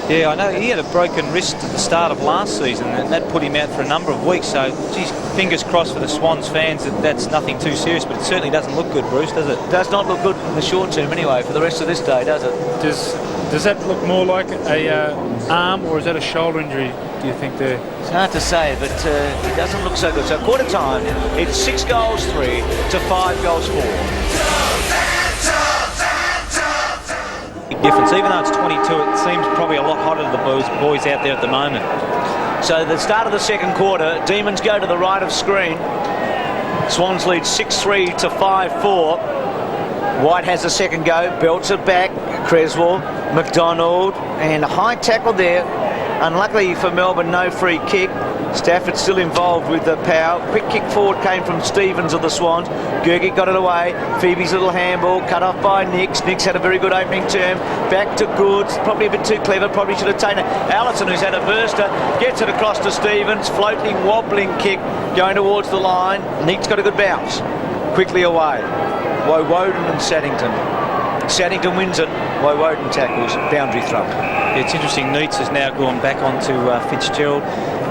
Yeah, I know. He had a broken wrist at the start of last season, and that put him out for a number of weeks. So, geez, fingers crossed for the Swans fans that that's nothing too serious, but it certainly doesn't look good, Bruce, does it? Does not look good in the short term anyway for the rest of this day, does it? Does that look more like a arm, or is that a shoulder injury, do you think there? It's hard to say, but it doesn't look so good. So quarter time, it's 6 goals 3 to 5 goals 4. Big difference. Even though it's 22, it seems probably a lot hotter to the boys out there at the moment. So the start of the second quarter, Demons go to the right of screen. Swans lead 6-3 to 5-4. White has a second go, belts it back. Creswell, McDonald, and a high tackle there. Unluckily for Melbourne, no free kick. Stafford still involved with the power. Quick kick forward came from Stevens of the Swans. Gergie got it away. Phoebe's little handball cut off by Nix. Nix had a very good opening term. Back to Goods. Probably a bit too clever. Probably should have taken it. Allison, who's had a burster, gets it across to Stevens. Floating, wobbling kick going towards the line. Nix got a good bounce. Quickly away. Woden and Saddington. Saddington wins it. Woden tackles. Boundary throw. It's interesting. Neitz has now gone back onto Fitzgerald.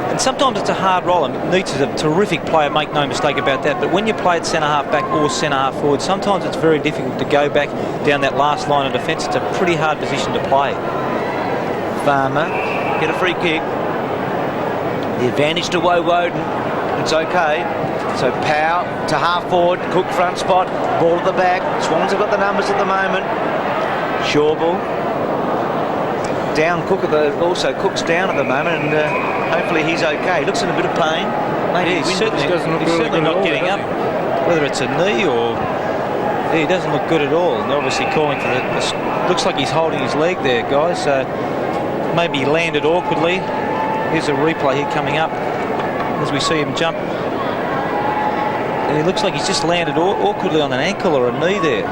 And sometimes it's a hard role. I mean, Neitz is a terrific player, make no mistake about that. But when you play at centre-half back or centre-half forward, sometimes it's very difficult to go back down that last line of defence. It's a pretty hard position to play. Farmer, get a free kick. The advantage to Woden. It's okay. So Powell to half forward, Cook front spot, ball at the back. Swans have got the numbers at the moment. Shawball. Down Cook also Cook's down at the moment, and hopefully he's okay. He looks in a bit of pain. Maybe he's certainly not getting up. Whether it's a knee or he doesn't look good at all. And they're obviously calling for the looks like he's holding his leg there, guys. So maybe he landed awkwardly. Here's a replay here coming up as we see him jump. And it looks like he's just landed awkwardly on an ankle or a knee there.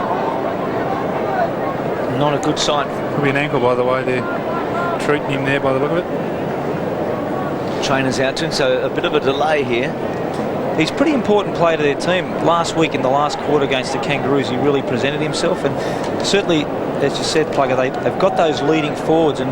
Not a good sign. Could be an ankle, by the way. They're treating him there by the look of it. Trainer's out to him, so a bit of a delay here. He's a pretty important player to their team. Last week in the last quarter against the Kangaroos, he really presented himself. And certainly, as you said, Plugger, they've got those leading forwards, and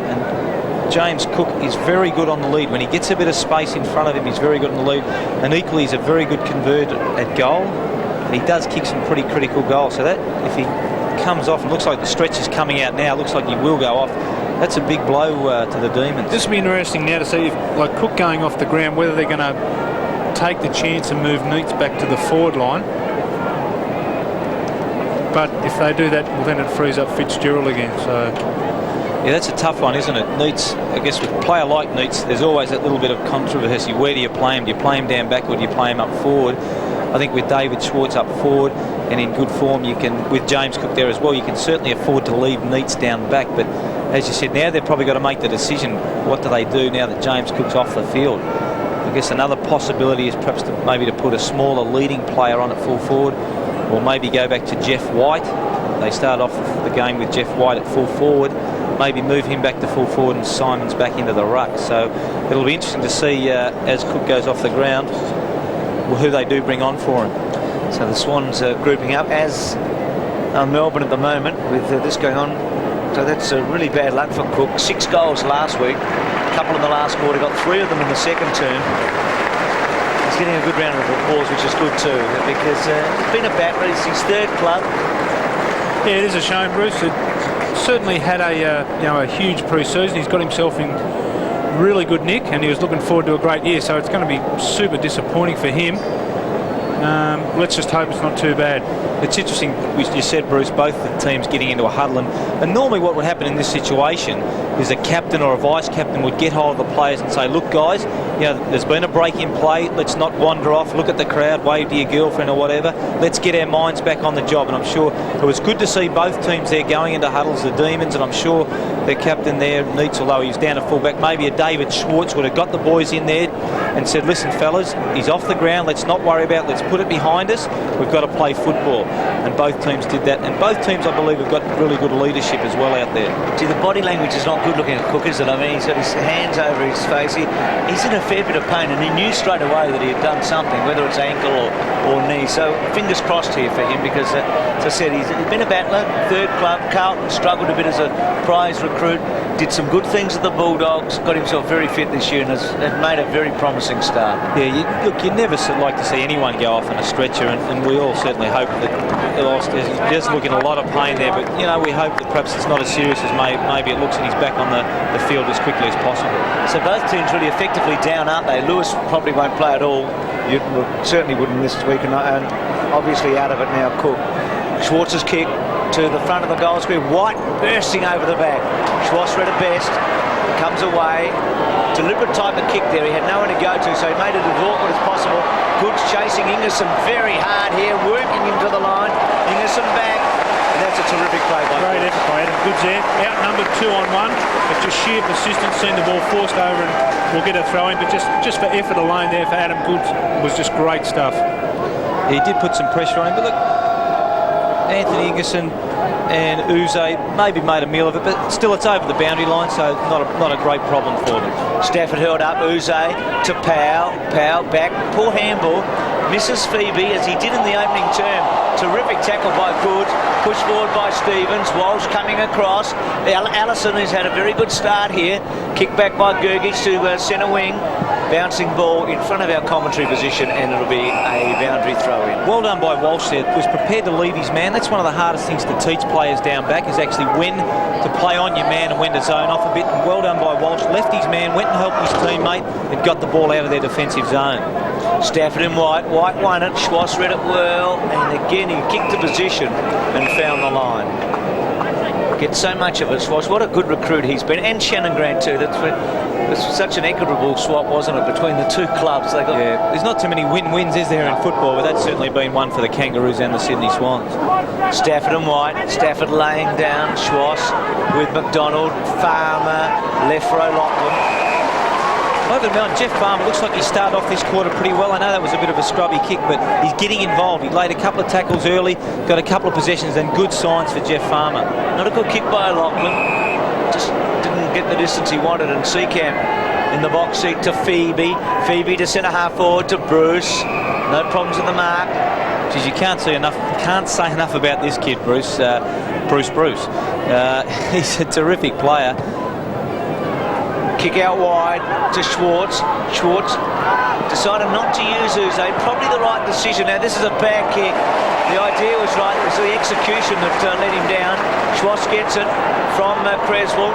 James Cook is very good on the lead. When he gets a bit of space in front of him, he's very good on the lead. And equally, he's a very good converter at goal. And he does kick some pretty critical goals. So that, if he comes off, and looks like the stretch is coming out now, looks like he will go off. That's a big blow to the Demons. This will be interesting now to see if, like Cook going off the ground, whether they're going to take the chance and move Neitz back to the forward line. But if they do that, well, then it frees up Fitzgerald again. So yeah, that's a tough one, isn't it? Neitz, I guess with a player like Neitz, there's always that little bit of controversy. Where do you play him? Do you play him down back or do you play him up forward? I think with David Schwartz up forward and in good form, you can, with James Cook there as well, you can certainly afford to leave Neitz down back. But as you said, now they've probably got to make the decision. What do they do now that James Cook's off the field? I guess another possibility is perhaps maybe to put a smaller leading player on at full forward, or maybe go back to Jeff White. They start off the game with Jeff White at full forward. Maybe move him back to full forward and Simons back into the ruck. So it'll be interesting to see as Cook goes off the ground who they do bring on for him. So the Swans are grouping up, as are Melbourne at the moment with this going on. So that's really bad luck for Cook. 6 goals last week, a couple in the last quarter, got 3 of them in the second term. He's getting a good round of applause, which is good too, because it's been a battle. It's his 3rd club. Yeah, it is a shame, Bruce. It certainly had a huge pre-season. He's got himself in really good nick, and he was looking forward to a great year. So it's going to be super disappointing for him. Let's just hope it's not too bad. It's interesting, you said, Bruce, both the teams getting into a huddle, and normally what would happen in this situation is a captain or a vice-captain would get hold of the players and say, look guys, you know, there's been a break in play, let's not wander off, look at the crowd, wave to your girlfriend or whatever, let's get our minds back on the job. And I'm sure it was good to see both teams there going into huddles, the Demons, and I'm sure their captain there, Neitz, although he was down at fullback, maybe a David Schwartz would have got the boys in there and said, listen fellas, he's off the ground, let's not worry about it, let's put it behind us, we've got to play football. And both teams did that, and both teams, I believe, have got really good leadership as well out there. See, the body language is not good looking at Cook, is it? I mean, he's got his hands over his face. He's in a fair bit of pain, and he knew straight away that he had done something, whether it's ankle or knee. So fingers crossed here for him, because as I said, he's been a battler, third club. Carlton struggled a bit as a prize recruit, did some good things at the Bulldogs, got himself very fit this year, and has made a very promising start. Yeah, look, you never like to see anyone go off on a stretcher, and we all certainly hope that he's just looking a lot of pain there, but you know, we hope that perhaps it's not as serious as maybe it looks, and he's back on the field as quickly as possible. So both teams really effectively down, aren't they? Lewis probably won't play at all. You certainly wouldn't this week, and obviously out of it now, Cook. Schwartz's kick to the front of the goal square. White bursting over the back. Schwartz read it best. Comes away. Deliberate type of kick there. He had nowhere to go to, so he made it as awkward as possible. Goods chasing Ingerson very hard here, working him to the line. Ingerson back. And that's a terrific play by Great effort by Adam Goods there. Outnumbered 2-on-1, but just sheer persistence, seen the ball forced over, and we'll get a throw in. But just for effort alone there for Adam Goods was just great stuff. He did put some pressure on him, but look, Anthony Ingerson and Uze maybe made a meal of it, but still it's over the boundary line, so not a great problem for them. Stafford held up Uze to Powell. Powell back, poor handball, misses Phoebe as he did in the opening term. Terrific tackle by Good, pushed forward by Stevens. Walsh coming across. Allison, who's had a very good start here, kicked back by Gergic to centre wing. Bouncing ball in front of our commentary position, and it'll be a boundary throw-in. Well done by Walsh there. Was prepared to leave his man. That's one of the hardest things to teach players down back, is actually when to play on your man and when to zone off a bit. And well done by Walsh. Left his man, went and helped his teammate, and got the ball out of their defensive zone. Stafford and White. White won it. Schwartz read it well, and again he kicked the position and found the line. Get so much of it, Schwartz. What a good recruit he's been, and Shannon Grant too. It was such an equitable swap, wasn't it, between the two clubs? Yeah, there's not too many win-wins, is there, in football, but that's certainly been one for the Kangaroos and the Sydney Swans. Stafford and White. Stafford laying down. Schwartz with McDonald, Farmer, left row Lachlan. Over the mountain, Jeff Farmer looks like he started off this quarter pretty well. I know that was a bit of a scrubby kick, but he's getting involved. He laid a couple of tackles early, got a couple of possessions, and good signs for Jeff Farmer. Not a good kick by Lachlan. Just didn't get the distance he wanted, and Seacamp in the box seat to Phoebe. Phoebe to centre half forward to Bruce. No problems with the mark. Geez, you can't say enough about this kid, Bruce. Bruce. He's a terrific player. Kick out wide to Schwartz. Schwartz decided not to use Uze. Probably the right decision. Now this is a bad kick. The idea was right. It was the execution that let him down. Schwartz gets it from Creswell.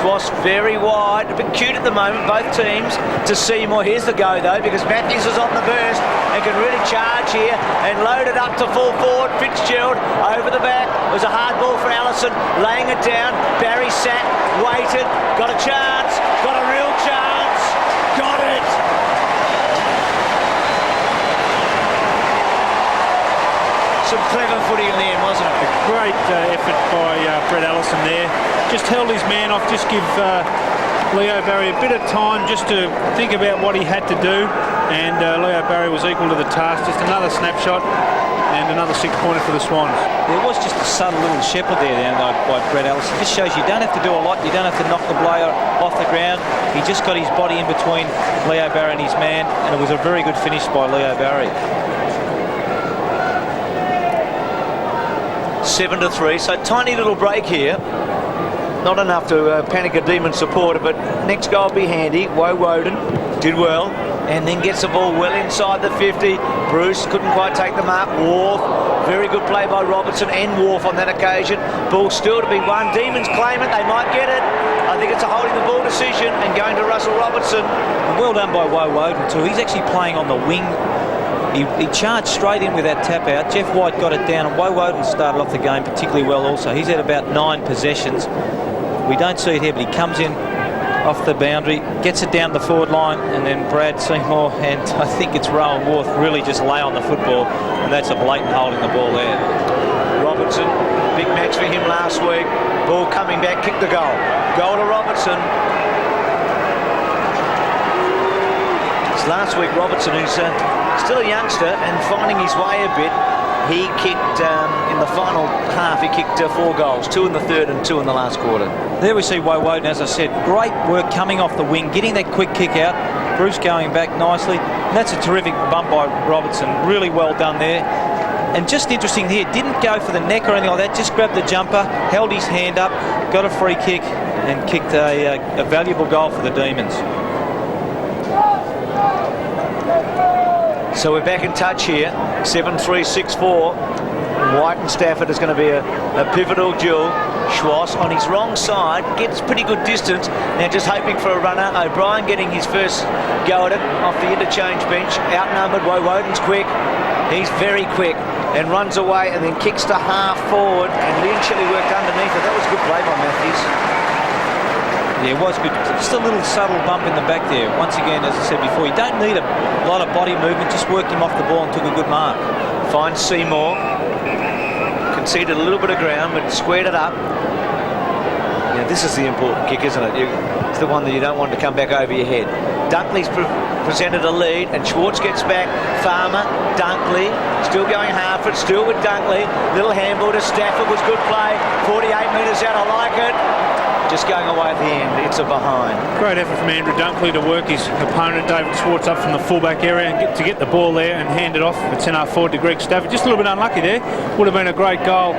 Schwartz very wide. A bit cute at the moment, both teams, to Seymour. Here's the go though, because Matthews is on the burst and can really charge here and load it up to full forward. Fitzgerald over the back. It was a hard ball for Allison, laying it down. Barry sat, waited, got a chance, got a real chance, got it. Some clever footy in the end, wasn't it? A great effort by Brett Allison there. Just held his man off, just give Leo Barry a bit of time just to think about what he had to do, and Leo Barry was equal to the task. Just another snapshot and another 6-pointer for the Swans. There was just a subtle little shepherd there by Brett Allison. Just shows you don't have to do a lot. You don't have to knock the player off the ground. He just got his body in between Leo Barry and his man, and it was a very good finish by Leo Barry. 7-3, so tiny little break here. Not enough to panic a Demon supporter, but next goal will be handy. Woden did well, and then gets the ball well inside the 50. Bruce couldn't quite take the mark. Wharf, very good play by Robertson and Wharf on that occasion. Ball still to be won. Demons claim it, they might get it. I think it's a holding the ball decision and going to Russell Robertson. And well done by Woden too. He's actually playing on the wing He charged straight in with that tap out. Jeff White got it down, and Woden started off the game particularly well also. He's had about 9 possessions. We don't see it here, but he comes in off the boundary, gets it down the forward line, and then Brad Seymour and I think it's Rowan Worth really just lay on the football, and that's a blatant holding the ball there. Robertson, big match for him last week. Ball coming back, kick the goal. Goal to Robertson. It's last week Robertson, who's still a youngster and finding his way a bit. He kicked, in the final half, he kicked 4 goals, 2 in the third and 2 in the last quarter. There we see Woden, as I said, great work coming off the wing, getting that quick kick out. Bruce going back nicely. And that's a terrific bump by Robertson. Really well done there. And just interesting here, didn't go for the neck or anything like that, just grabbed the jumper, held his hand up, got a free kick and kicked a valuable goal for the Demons. So we're back in touch here, 7-3-6-4. White and Stafford is going to be a pivotal duel. Schwartz on his wrong side, gets pretty good distance. Now just hoping for a runner. O'Brien getting his first go at it off the interchange bench. Outnumbered, Woden's quick. He's very quick and runs away and then kicks to half forward. And Lianchili worked underneath it. That was a good play by Matthews. Yeah, it was good. Just a little subtle bump in the back there. Once again, as I said before, you don't need a lot of body movement. Just worked him off the ball and took a good mark. Finds Seymour. Conceded a little bit of ground, but squared it up. Yeah, this is the important kick, isn't it? It's the one that you don't want to come back over your head. Dunkley's presented a lead, and Schwartz gets back. Farmer, Dunkley, still going half foot, still with Dunkley. Little handball to Stafford was good play. 48 metres out, I like it. Just going away at the end, it's a behind. Great effort from Andrew Dunkley to work his opponent David Schwartz up from the fullback area and get the ball there and hand it off. It's in our forward to Greg Stafford. Just a little bit unlucky there. Would have been a great goal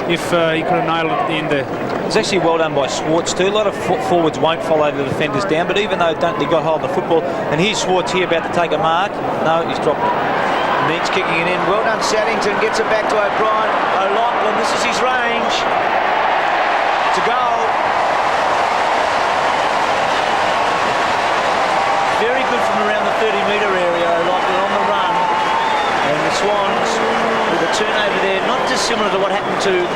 if he could have nailed it at the end there. It's actually well done by Schwartz too. A lot of forwards won't follow the defenders down, but even though Dunkley got hold of the football, and here's Schwartz here about to take a mark. No, he's dropped it. Needs kicking it in. Well done, Saddington. Gets it back to O'Brien. O'Loughlin, this is his range. It's a goal. Very good from around the 30-metre area, O'Loughlin on the run. And the Swans, with a turnover there, not dissimilar to what happened to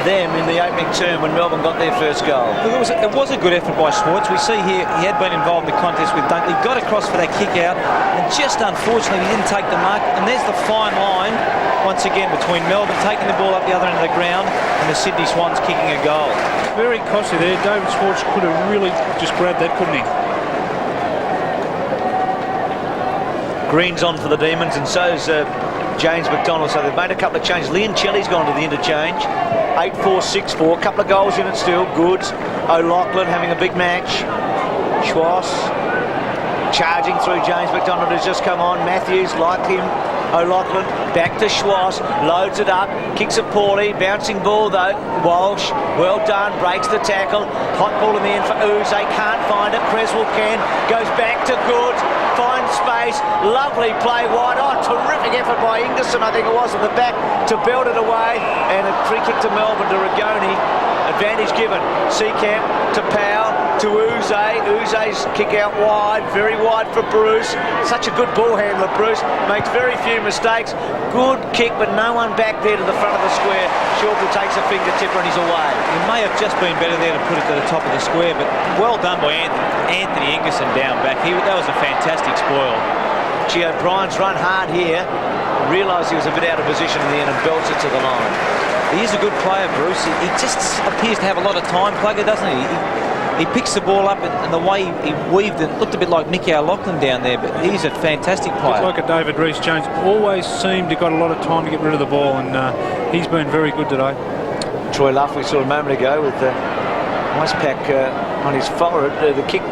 them in the opening term when Melbourne got their first goal. It was a good effort by Schwartz. We see here he had been involved in the contest with Dunkley, got across for that kick out, and just unfortunately he didn't take the mark. And there's the fine line once again between Melbourne taking the ball up the other end of the ground and the Sydney Swans kicking a goal. Very costly there. David Schwartz could have really just grabbed that, couldn't he? Green's on for the Demons, and so's James McDonald. So they've made a couple of changes. Lianchili's gone to the interchange. 8-4-6-4. Couple of goals in it still. Goods. O'Loughlin having a big match. Schwartz charging through. James McDonald has just come on. Matthews like him. O'Loughlin back to Schwartz, loads it up, kicks it poorly, bouncing ball though. Walsh, well done, breaks the tackle. Hot ball in the end for Uze, can't find it. Creswell can, goes back to Goods, finds space, lovely play wide. Oh, terrific effort by Ingerson, I think it was, at the back to belt it away, and a free kick to Melbourne to Rigoni. Advantage given. Seacamp to Powell to Uze. Uze's kick out wide, very wide for Bruce. Such a good ball handler, Bruce. Makes very few mistakes. Good kick, but no one back there to the front of the square. Shortwood takes a fingertip and he's away. It may have just been better there to put it to the top of the square, but well done by Anthony Ingerson down back. That was a fantastic spoil. Gee, O'Brien's run hard here. Realised he was a bit out of position in the end and belts it to the line. He is a good player, Bruce. He just appears to have a lot of time, Plugger, doesn't he? He picks the ball up, and the way he weaved it looked a bit like Nicky O'Loughlin down there, but he's a fantastic player. Looks like a David Rees-Jones. Always seemed to got a lot of time to get rid of the ball, and he's been very good today. Troy Luff, we saw a moment ago with the ice pack on his forehead. The kick,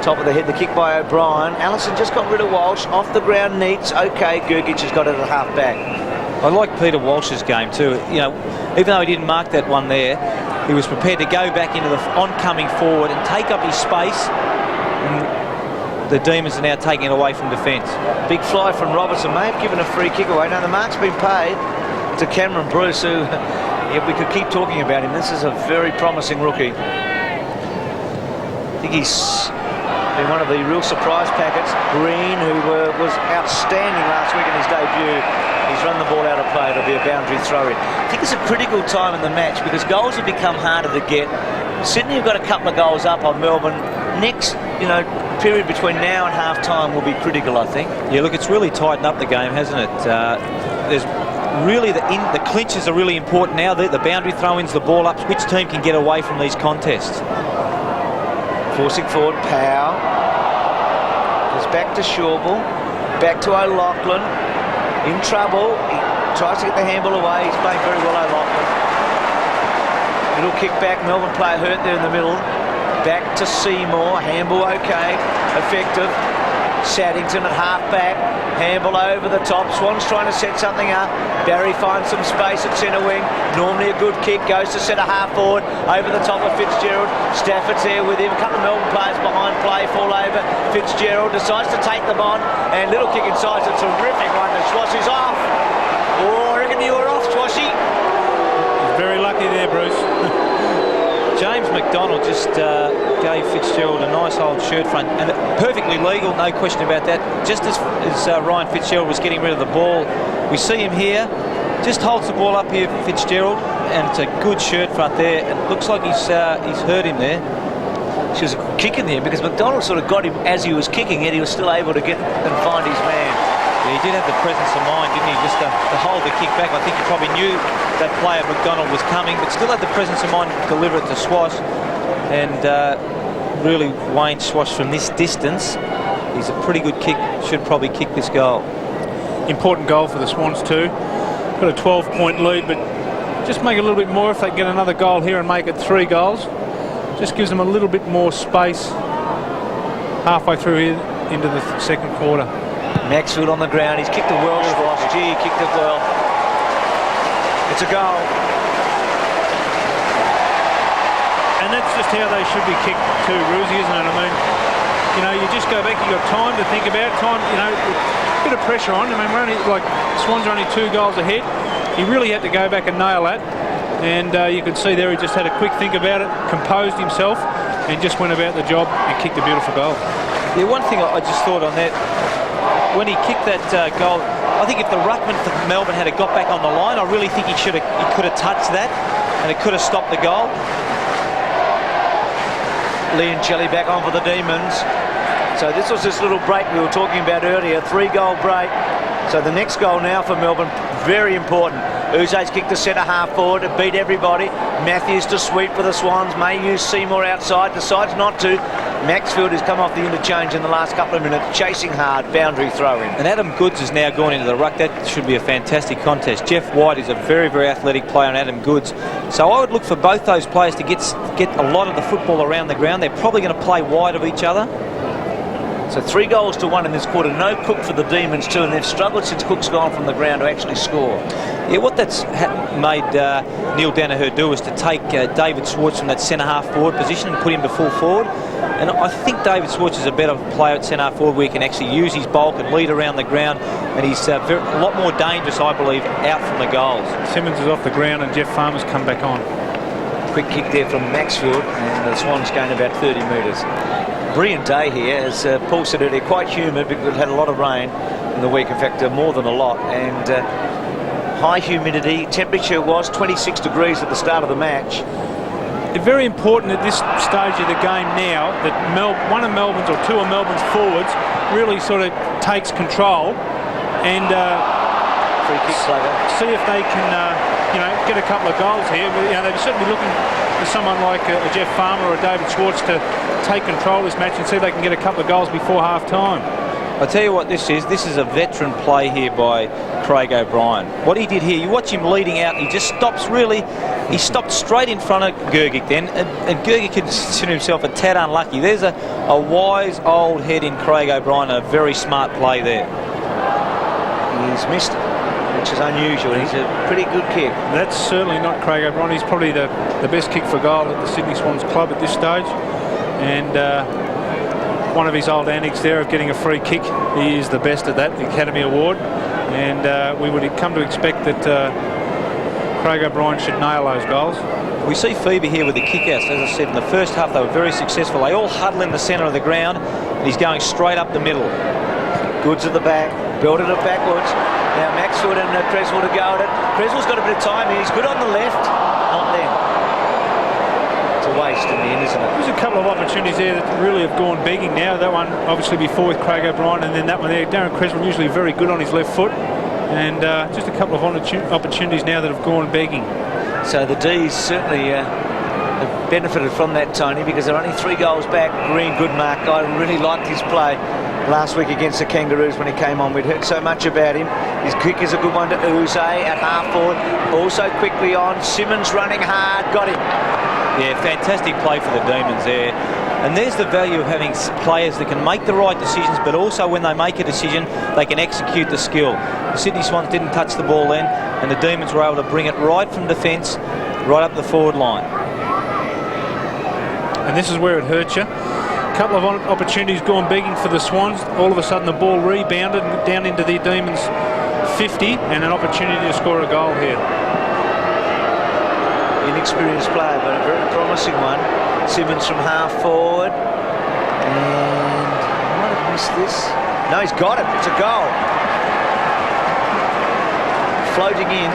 top of the head, the kick by O'Brien. Allison just got rid of Walsh. Off the ground, Neats. Okay, Gergic has got it at half back. I like Peter Walsh's game too. You know, even though he didn't mark that one there, he was prepared to go back into the oncoming forward and take up his space. And the Demons are now taking it away from defence. Big fly from Robertson. May have given a free kick away. Now the mark's been paid to Cameron Bruce, who, if we could keep talking about him, this is a very promising rookie. I think he's been one of the real surprise packets. Green, who was outstanding last week in his debut, he's run the ball out of play. It'll be a boundary throw-in. I think it's a critical time in the match because goals have become harder to get. Sydney have got a couple of goals up on Melbourne. Next, period between now and half-time will be critical, I think. Yeah, look, it's really tightened up the game, hasn't it? There's really the clinches are really important now. The boundary throw-ins, the ball ups. Which team can get away from these contests? Forcing forward, Powell. Goes back to Shawbull. Back to O'Loughlin. In trouble. He tries to get the handball away. He's playing very well, O'Loughlin. Little kick back. Melbourne player hurt there in the middle. Back to Seymour. Handball okay. Effective. Saddington at half-back. Handball over the top. Swans trying to set something up. Barry finds some space at centre wing. Normally a good kick. Goes to centre half forward. Over the top of Fitzgerald. Stafford's there with him. A couple of Melbourne players behind play. Fall over. Fitzgerald decides to take them on. And little kick inside. It's a terrific one. And Swassy's off. Oh, I reckon you were off, Swashy. He's very lucky there, Bruce. James McDonald just gave Fitzgerald a nice old shirt front, and perfectly legal, no question about that. Just as Ryan Fitzgerald was getting rid of the ball, we see him here, just holds the ball up here, Fitzgerald, and it's a good shirt front there. It looks like he's hurt him there. She was kicking there because McDonald sort of got him as he was kicking it. He was still able to get and find his man. Yeah, he did have the presence of mind, didn't he? Just to hold the kick back. I think he probably knew that player McDonald was coming, but still had the presence of mind to deliver it to Swash. And really, Wayne Swash from this distance, he's a pretty good kick. Should probably kick this goal. Important goal for the Swans too. Got a 12-point lead, but just make it a little bit more if they get another goal here and make it 3 goals. Just gives them a little bit more space halfway through here into the second quarter. Maxfield on the ground. He's kicked it well, Swash. Gee, he kicked it well. It's a goal. And that's just how they should be kicked too, Roosie, isn't it? I mean, you just go back, you've got time to think about it, a bit of pressure on. I mean, we're only, Swans are only 2 goals ahead. He really had to go back and nail that. And you could see there he just had a quick think about it, composed himself, and just went about the job and kicked a beautiful goal. Yeah, one thing I just thought on that, when he kicked that goal, I think if the ruckman for Melbourne had got back on the line, I really think he could have touched that, and it could have stopped the goal. Leoncelli back on for the Demons. So this was this little break we were talking about earlier, 3-goal break. So the next goal now for Melbourne, very important. Uze's kicked the centre half forward, it beat everybody. Matthews to sweep for the Swans, may use Seymour outside, decides not to. Maxfield has come off the interchange in the last couple of minutes, chasing hard, boundary throw-in. And Adam Goods has now gone into the ruck. That should be a fantastic contest. Jeff White is a very, very athletic player, and Adam Goods. So I would look for both those players to get a lot of the football around the ground. They're probably going to play wide of each other. So 3 goals to 1 in this quarter. No Cook for the Demons too, and they've struggled since Cook's gone from the ground to actually score. Yeah, what that's made Neil Danaher do is to take David Schwartz from that centre-half forward position and put him to full forward. And I think David Schwartz is a better player at centre-half forward where he can actually use his bulk and lead around the ground, and he's a lot more dangerous, I believe, out from the goals. Simmons is off the ground and Jeff Farmer's come back on. Quick kick there from Maxfield, and the Swans gained about 30 metres. Brilliant day here, as Paul said earlier, quite humid because we've had a lot of rain in the week, in fact more than a lot, and high humidity. Temperature was 26 degrees at the start of the match. It's very important at this stage of the game now that one of Melbourne's or 2 of Melbourne's forwards really sort of takes control and Free kick, see if they can get a couple of goals here. But, they're certainly looking for someone like a Jeff Farmer or a David Schwartz to take control of this match and see if they can get a couple of goals before half-time. I'll tell you what this is. This is a veteran play here by Craig O'Brien. What he did here, you watch him leading out, and he just stops really. He stopped straight in front of Gergic then, and Gergic considered himself a tad unlucky. There's a wise old head in Craig O'Brien, a very smart play there. He's missed it, which is unusual. He's a pretty good kick. That's certainly not Craig O'Brien. He's probably the best kick for goal at the Sydney Swans club at this stage. And one of his old antics there of getting a free kick, he is the best at that, the Academy Award. And we would come to expect that Craig O'Brien should nail those goals. We see Phoebe here with the kick-outs. As I said, in the first half, they were very successful. They all huddle in the centre of the ground, and he's going straight up the middle. Goods at the back, building it backwards. Now Maxfield and Creswell to go at it. Creswell's got a bit of time here. He's good on the left. Not then. It's a waste in the end, isn't it? There's a couple of opportunities there that really have gone begging now. That one obviously before with Craig O'Brien, and then that one there. Darren Creswell usually very good on his left foot. And just a couple of opportunities now that have gone begging. So the Dees certainly have benefited from that, Tony, because they're only 3 goals back. Green, good mark. I really liked his play last week against the Kangaroos when he came on. We'd heard so much about him. His kick is a good one to Uze at half forward. Also quickly on. Simmons running hard. Got him. Yeah, fantastic play for the Demons there. And there's the value of having players that can make the right decisions, but also when they make a decision, they can execute the skill. The Sydney Swans didn't touch the ball then, and the Demons were able to bring it right from defence, right up the forward line. And this is where it hurts you. A couple of opportunities gone begging for the Swans. All of a sudden the ball rebounded down into the Demons 50, and an opportunity to score a goal here. Inexperienced player, but a very promising one. Simmons from half forward, and I might have missed this. No, he's got it. It's a goal. Floating in.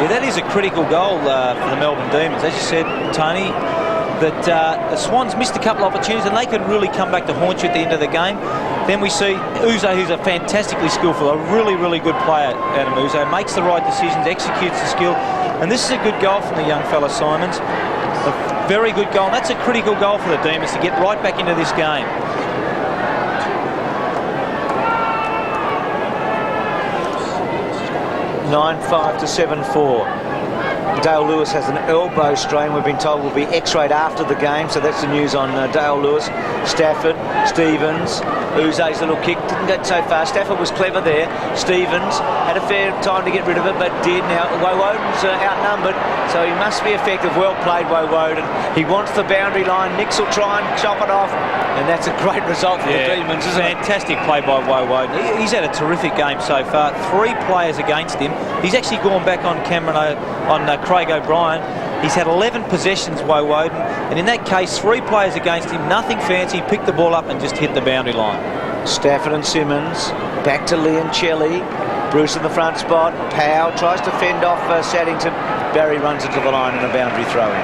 Yeah, that is a critical goal for the Melbourne Demons. As you said, Tony, that the Swans missed a couple of opportunities and they could really come back to haunt you at the end of the game. Then we see Uze, who's a fantastically skillful, a really, really good player, Adam Uze, makes the right decisions, executes the skill. And this is a good goal from the young fella, Simons. A very good goal. And that's a critical goal for the Demons to get right back into this game. 9-5 to 7-4. Dale Lewis has an elbow strain. We've been told will be x-rayed after the game, so that's the news on Dale Lewis. Stafford, Stevens, Uze's little kick didn't go so far. Stafford was clever there. Stevens had a fair time to get rid of it, but did. Now Woden's outnumbered, so he must be effective. Well played, Woden. He wants the boundary line. Nix will try and chop it off, and that's a great result for the Demons, isn't it? Fantastic play by Woden. He's had a terrific game so far. 3 players against him. He's actually gone back on Craig O'Brien. He's had 11 possessions, Woden, and in that case, 3 players against him, nothing fancy, picked the ball up and just hit the boundary line. Stafford and Simmons, back to Leoncelli, Bruce in the front spot, Powell tries to fend off Saddington, Barry runs into the line and a boundary throw-in.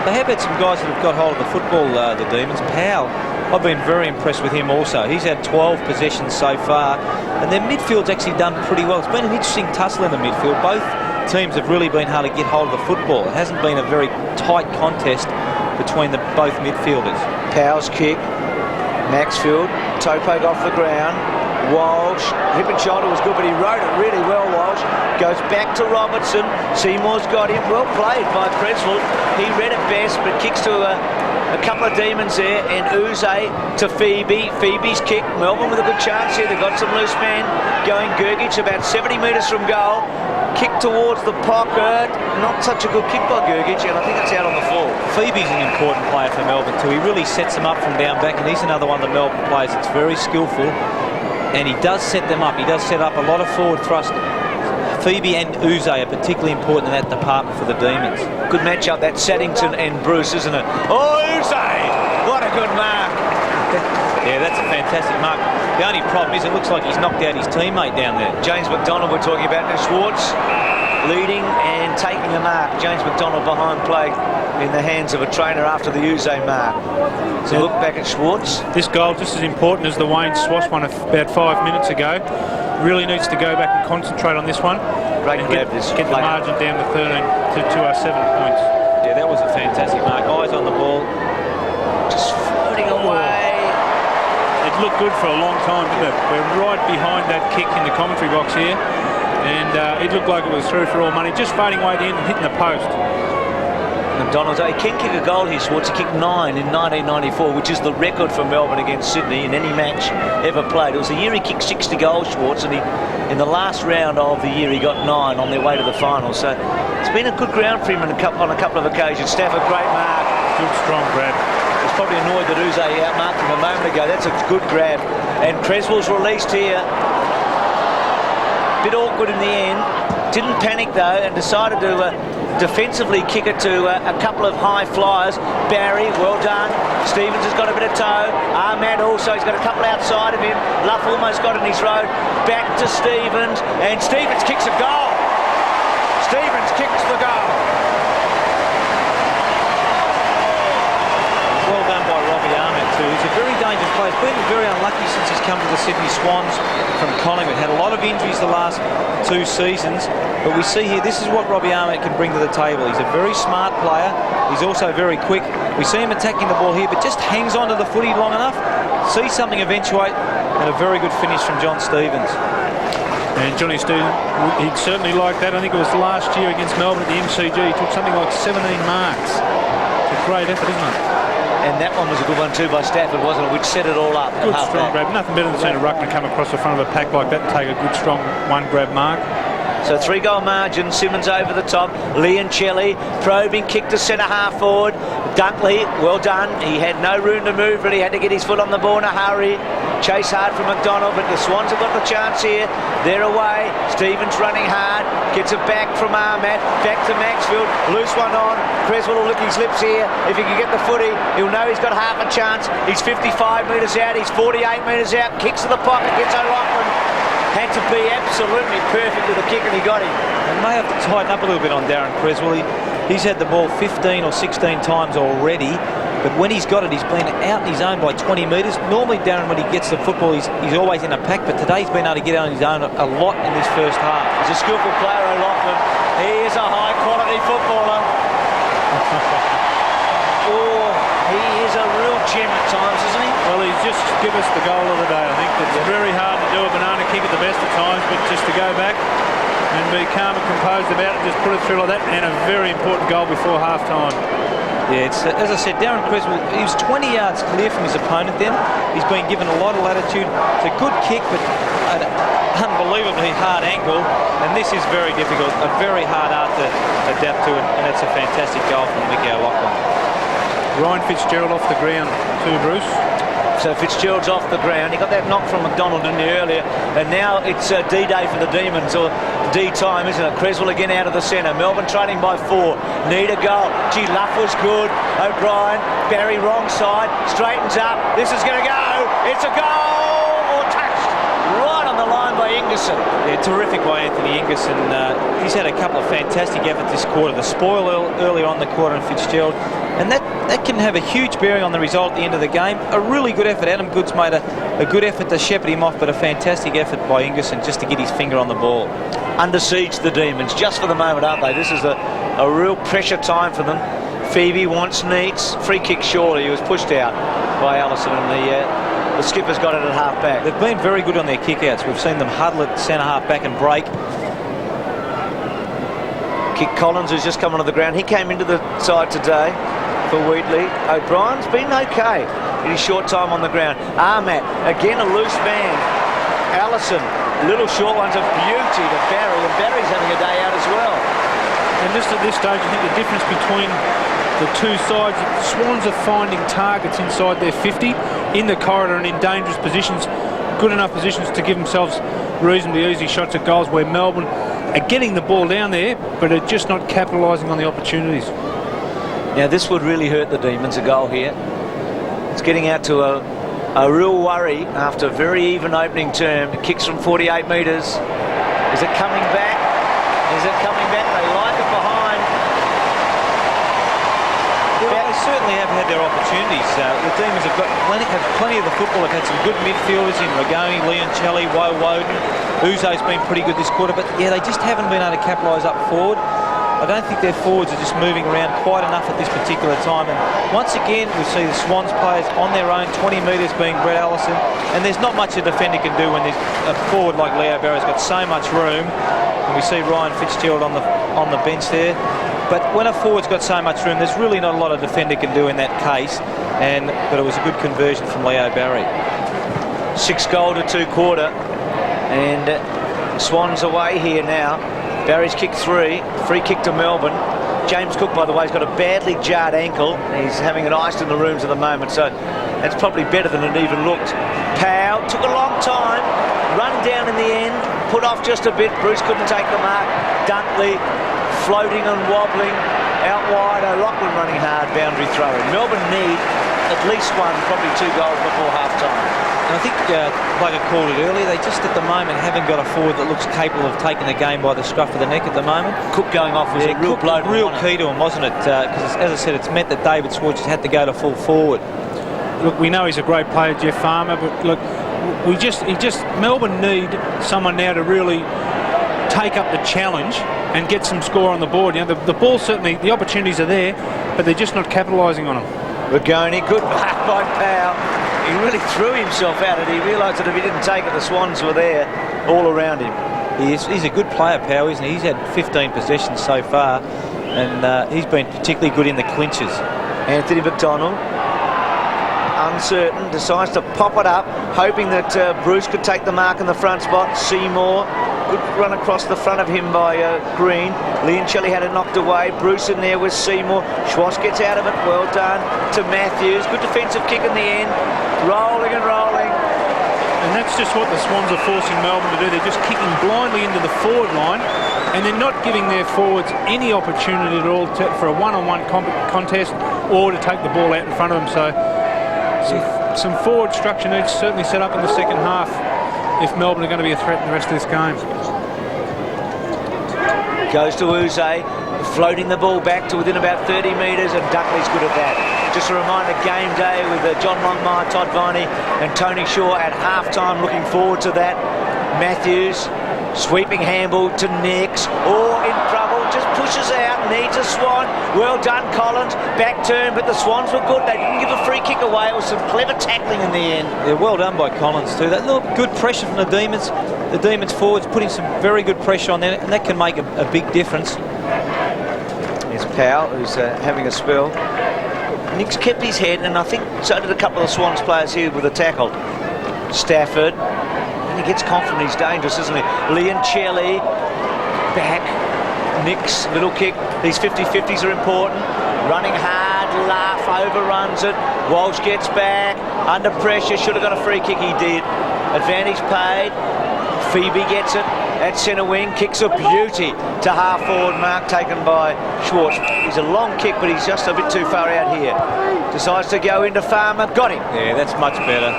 They have had some guys that have got hold of the football, the Demons. Powell, I've been very impressed with him also. He's had 12 possessions so far, and their midfield's actually done pretty well. It's been an interesting tussle in the midfield. Both teams have really been hard to get hold of the football. It hasn't been a very tight contest between both midfielders. Powell's kick, Maxfield, toe poke off the ground, Walsh, hip and shoulder was good, but he rode it really well, Walsh. Goes back to Robertson, Seymour's got him, well played by Creswell. He read it best, but kicks to a couple of Demons there, and Uze to Phoebe. Phoebe's kick, Melbourne with a good chance here. They've got some loose men going. Gergich about 70 metres from goal. Kick towards the pocket. Not such a good kick by Gergich, and I think it's out on the floor. Phoebe's an important player for Melbourne too. He really sets them up from down back, and he's another one of the Melbourne players that's very skillful, and he does set them up. He does set up a lot of forward thrust. Phoebe and Uze are particularly important in that department for the Demons. Good matchup, that Saddington and Bruce, isn't it? Oh, Uze! What a good mark. Yeah, that's a fantastic mark. The only problem is it looks like he's knocked out his teammate down there. James McDonald we're talking about now. Schwartz leading and taking a mark. James McDonald behind play in the hands of a trainer after the Uze mark. So look back at Schwartz. This goal just as important as the Wayne Swass one about 5 minutes ago. Really needs to go back and concentrate on this one. Great grab this. Get the margin down to 13 to 7 points. Yeah, that was a fantastic mark. Eyes on the ball. Just floating away. It looked good for a long time, didn't it? We're right behind that kick in the commentary box here, and it looked like it was through for all money. Just fading away at the end and hitting the post. McDonald's, he can kick a goal here, Schwartz. He kicked 9 in 1994, which is the record for Melbourne against Sydney in any match ever played. It was the year he kicked 60 goals, Schwartz, and in the last round of the year he got 9 on their way to the final. So it's been a good ground for him on a couple of occasions. Stafford, great mark. Good, strong grab. He's probably annoyed that Uze outmarked him a moment ago. That's a good grab. And Creswell's released here. Bit awkward in the end. Didn't panic though, and decided to defensively kick it to a couple of high flyers. Barry, well done. Stevens has got a bit of toe. Ahmad also, he's got a couple outside of him. Luff almost got in his road. Back to Stevens, and Stevens kicks a goal. Stevens kicks the goal. Well done by Robbie Ahmed too. He's a very dangerous player. He's been very unlucky since he's come to the Sydney Swans from Collingwood. Had a lot of injuries the last 2 seasons, but we see here, this is what Robbie Ahmed can bring to the table. He's a very smart player. He's also very quick. We see him attacking the ball here, but just hangs on to the footy long enough, sees something eventuate, and a very good finish from John Stevens. And Johnny Stevens, he'd certainly like that. I think it was last year against Melbourne at the MCG. He took something like 17 marks. It's a great effort, isn't it? And that one was a good one too by Stafford, wasn't it? Which set it all up. Good strong grab. Nothing better than seeing a ruckman come across the front of a pack like that and take a good strong one grab mark. So 3-goal margin. Simmons over the top. Leoncelli probing kick to centre half forward. Dunkley, well done. He had no room to move, but he had to get his foot on the ball in a hurry. Chase hard from McDonald, but the Swans have got the chance here. They're away. Stevens running hard. Gets it back from Ahmad. Back to Maxfield. Loose one on. Creswell will lick his lips here. If he can get the footy, he'll know he's got half a chance. He's 55 metres out. He's 48 metres out. Kicks to the pocket. Gets O'Loughlin. Had to be absolutely perfect with the kick, and he got him. And may have to tighten up a little bit on Darren Creswell. He's had the ball 15 or 16 times already, but when he's got it, he's been out in his own by 20 metres. Normally, Darren, when he gets the football, he's always in a pack, but today he's been able to get on his own a lot in this first half. He's a skillful player, O'Loughlin. He is a high-quality footballer. Oh, he is a real gem at times, isn't he? Well, he's just give us the goal of the day, I think. It's very hard to do a banana kick at the best of times, but just to go back and be calm and composed about it, just put it through like that, and a very important goal before half-time. Yeah, it's, as I said, Darren Creswell, he was 20 yards clear from his opponent then. He's been given a lot of latitude. It's a good kick, but an unbelievably hard angle, and this is very difficult, a very hard art to adapt to, and it's a fantastic goal from Mickey O'Loughlin. Ryan Fitzgerald off the ground too, Bruce. So Fitzgerald's off the ground. He got that knock from McDonald in the earlier, and now it's D-Day for the Demons, or D time, isn't it? Creswell again out of the centre. Melbourne trailing by 4. Need a goal. Gee, Luff was good. O'Brien, Barry wrong side, straightens up. This is going to go. It's a goal, or touched right on the line by Ingerson. Yeah, terrific by Anthony Ingerson. He's had a couple of fantastic efforts this quarter. The spoil earlier on the quarter and Fitzgerald, and that can have a huge bearing on the result at the end of the game. A really good effort. Adam Goods made a good effort to shepherd him off, but a fantastic effort by Ingerson just to get his finger on the ball. Under siege, the Demons, just for the moment, aren't they? This is a real pressure time for them. Phoebe wants Neats. Free kick surely. He was pushed out by Allison, and the skipper's got it at half back. They've been very good on their kick-outs. We've seen them huddle at centre half back and break. Kick Collins, who's just come onto the ground. He came into the side today for Wheatley. O'Brien's been okay in his short time on the ground. Ahmad, again a loose man. Allison, little short ones, a beauty to Barry, and Barry's having a day out as well. And just at this stage, I think the difference between the two sides, the Swans are finding targets inside their 50, in the corridor and in dangerous positions, good enough positions to give themselves reasonably easy shots at goals, where Melbourne are getting the ball down there, but are just not capitalising on the opportunities. Now this would really hurt the Demons, a goal here. It's getting out to a real worry after a very even opening term. It kicks from 48 metres. Is it coming back? Is it coming back? They like it behind. Well, they certainly have had their opportunities. The Demons have got plenty of the football. They've had some good midfielders in Regoni, Leoncelli, Woden. Uzo's been pretty good this quarter, but yeah, they just haven't been able to capitalise up forward. I don't think their forwards are just moving around quite enough at this particular time. And once again, we see the Swans players on their own, 20 metres being Brett Allison, and there's not much a defender can do when there's a forward like Leo Barrow's got so much room. And we see Ryan Fitzgerald on the bench there. But when a forward's got so much room, there's really not a lot a defender can do in that case. But it was a good conversion from Leo Barry. 6 goal to 2 quarter, and Swans away here now. Barry's kicked 3, free kick to Melbourne. James Cook, by the way, has got a badly jarred ankle. He's having it iced in the rooms at the moment, so that's probably better than it even looked. Powell took a long time, run down in the end. put off just a bit. Bruce couldn't take the mark. Dunkley floating and wobbling out wide. O'Loughlin running hard, boundary throwing. Melbourne need at least one, probably 2 goals before half-time. And I think Plugger called it earlier. They just at the moment haven't got a forward that looks capable of taking the game by the scruff of the neck at the moment. Cook going off was a real blow. Real key to him, wasn't it? Because as I said, it's meant that David Schwartz has had to go to full forward. Look, we know he's a great player, Jeff Farmer, but look, Melbourne need someone now to really take up the challenge and get some score on the board. You know, the ball certainly, the opportunities are there, but they're just not capitalising on them. Rigoni, good back by Powell. He really threw himself out, and he realised that if he didn't take it, the Swans were there all around him. He's a good player, Powell, isn't he? He's had 15 possessions so far, and he's been particularly good in the clinches. Anthony McDonald, uncertain, decides to pop it up, hoping that Bruce could take the mark in the front spot. Seymour, good run across the front of him by Green. Leoncelli had it knocked away. Bruce in there with Seymour. Schwartz gets out of it. Well done to Matthews. Good defensive kick in the end. Rolling and rolling. And that's just what the Swans are forcing Melbourne to do. They're just kicking blindly into the forward line, and they're not giving their forwards any opportunity at all for a one-on-one contest or to take the ball out in front of them. So some forward structure needs certainly set up in the second half if Melbourne are going to be a threat in the rest of this game. Goes to Uze, floating the ball back to within about 30 metres, and Dunkley's good at that. Just a reminder, game day with John Longmire, Todd Viney and Tony Shaw at half-time. Looking forward to that. Matthews, sweeping handball to Nix. In trouble, just pushes out, needs a Swan. Well done, Collins. Back turn, but the Swans were good. They didn't give a free kick away. It was some clever tackling in the end. Yeah, well done by Collins too. That little good pressure from the Demons. The Demons forwards putting some very good pressure on them, and that can make a big difference. Here's Powell, who's having a spell. Nick's kept his head, and I think so did a couple of Swans players here with a tackle. Stafford, and he gets confident. He's dangerous, isn't he? Leoncelli, back. Nick's little kick. These 50-50s are important. Running hard, laugh, overruns it. Walsh gets back, under pressure, should have got a free kick, he did. Advantage paid. Phoebe gets it at centre wing, kicks a beauty to half forward mark taken by Schwartz. He's a long kick, but he's just a bit too far out here. Decides to go into Farmer, got him. Yeah, that's much better.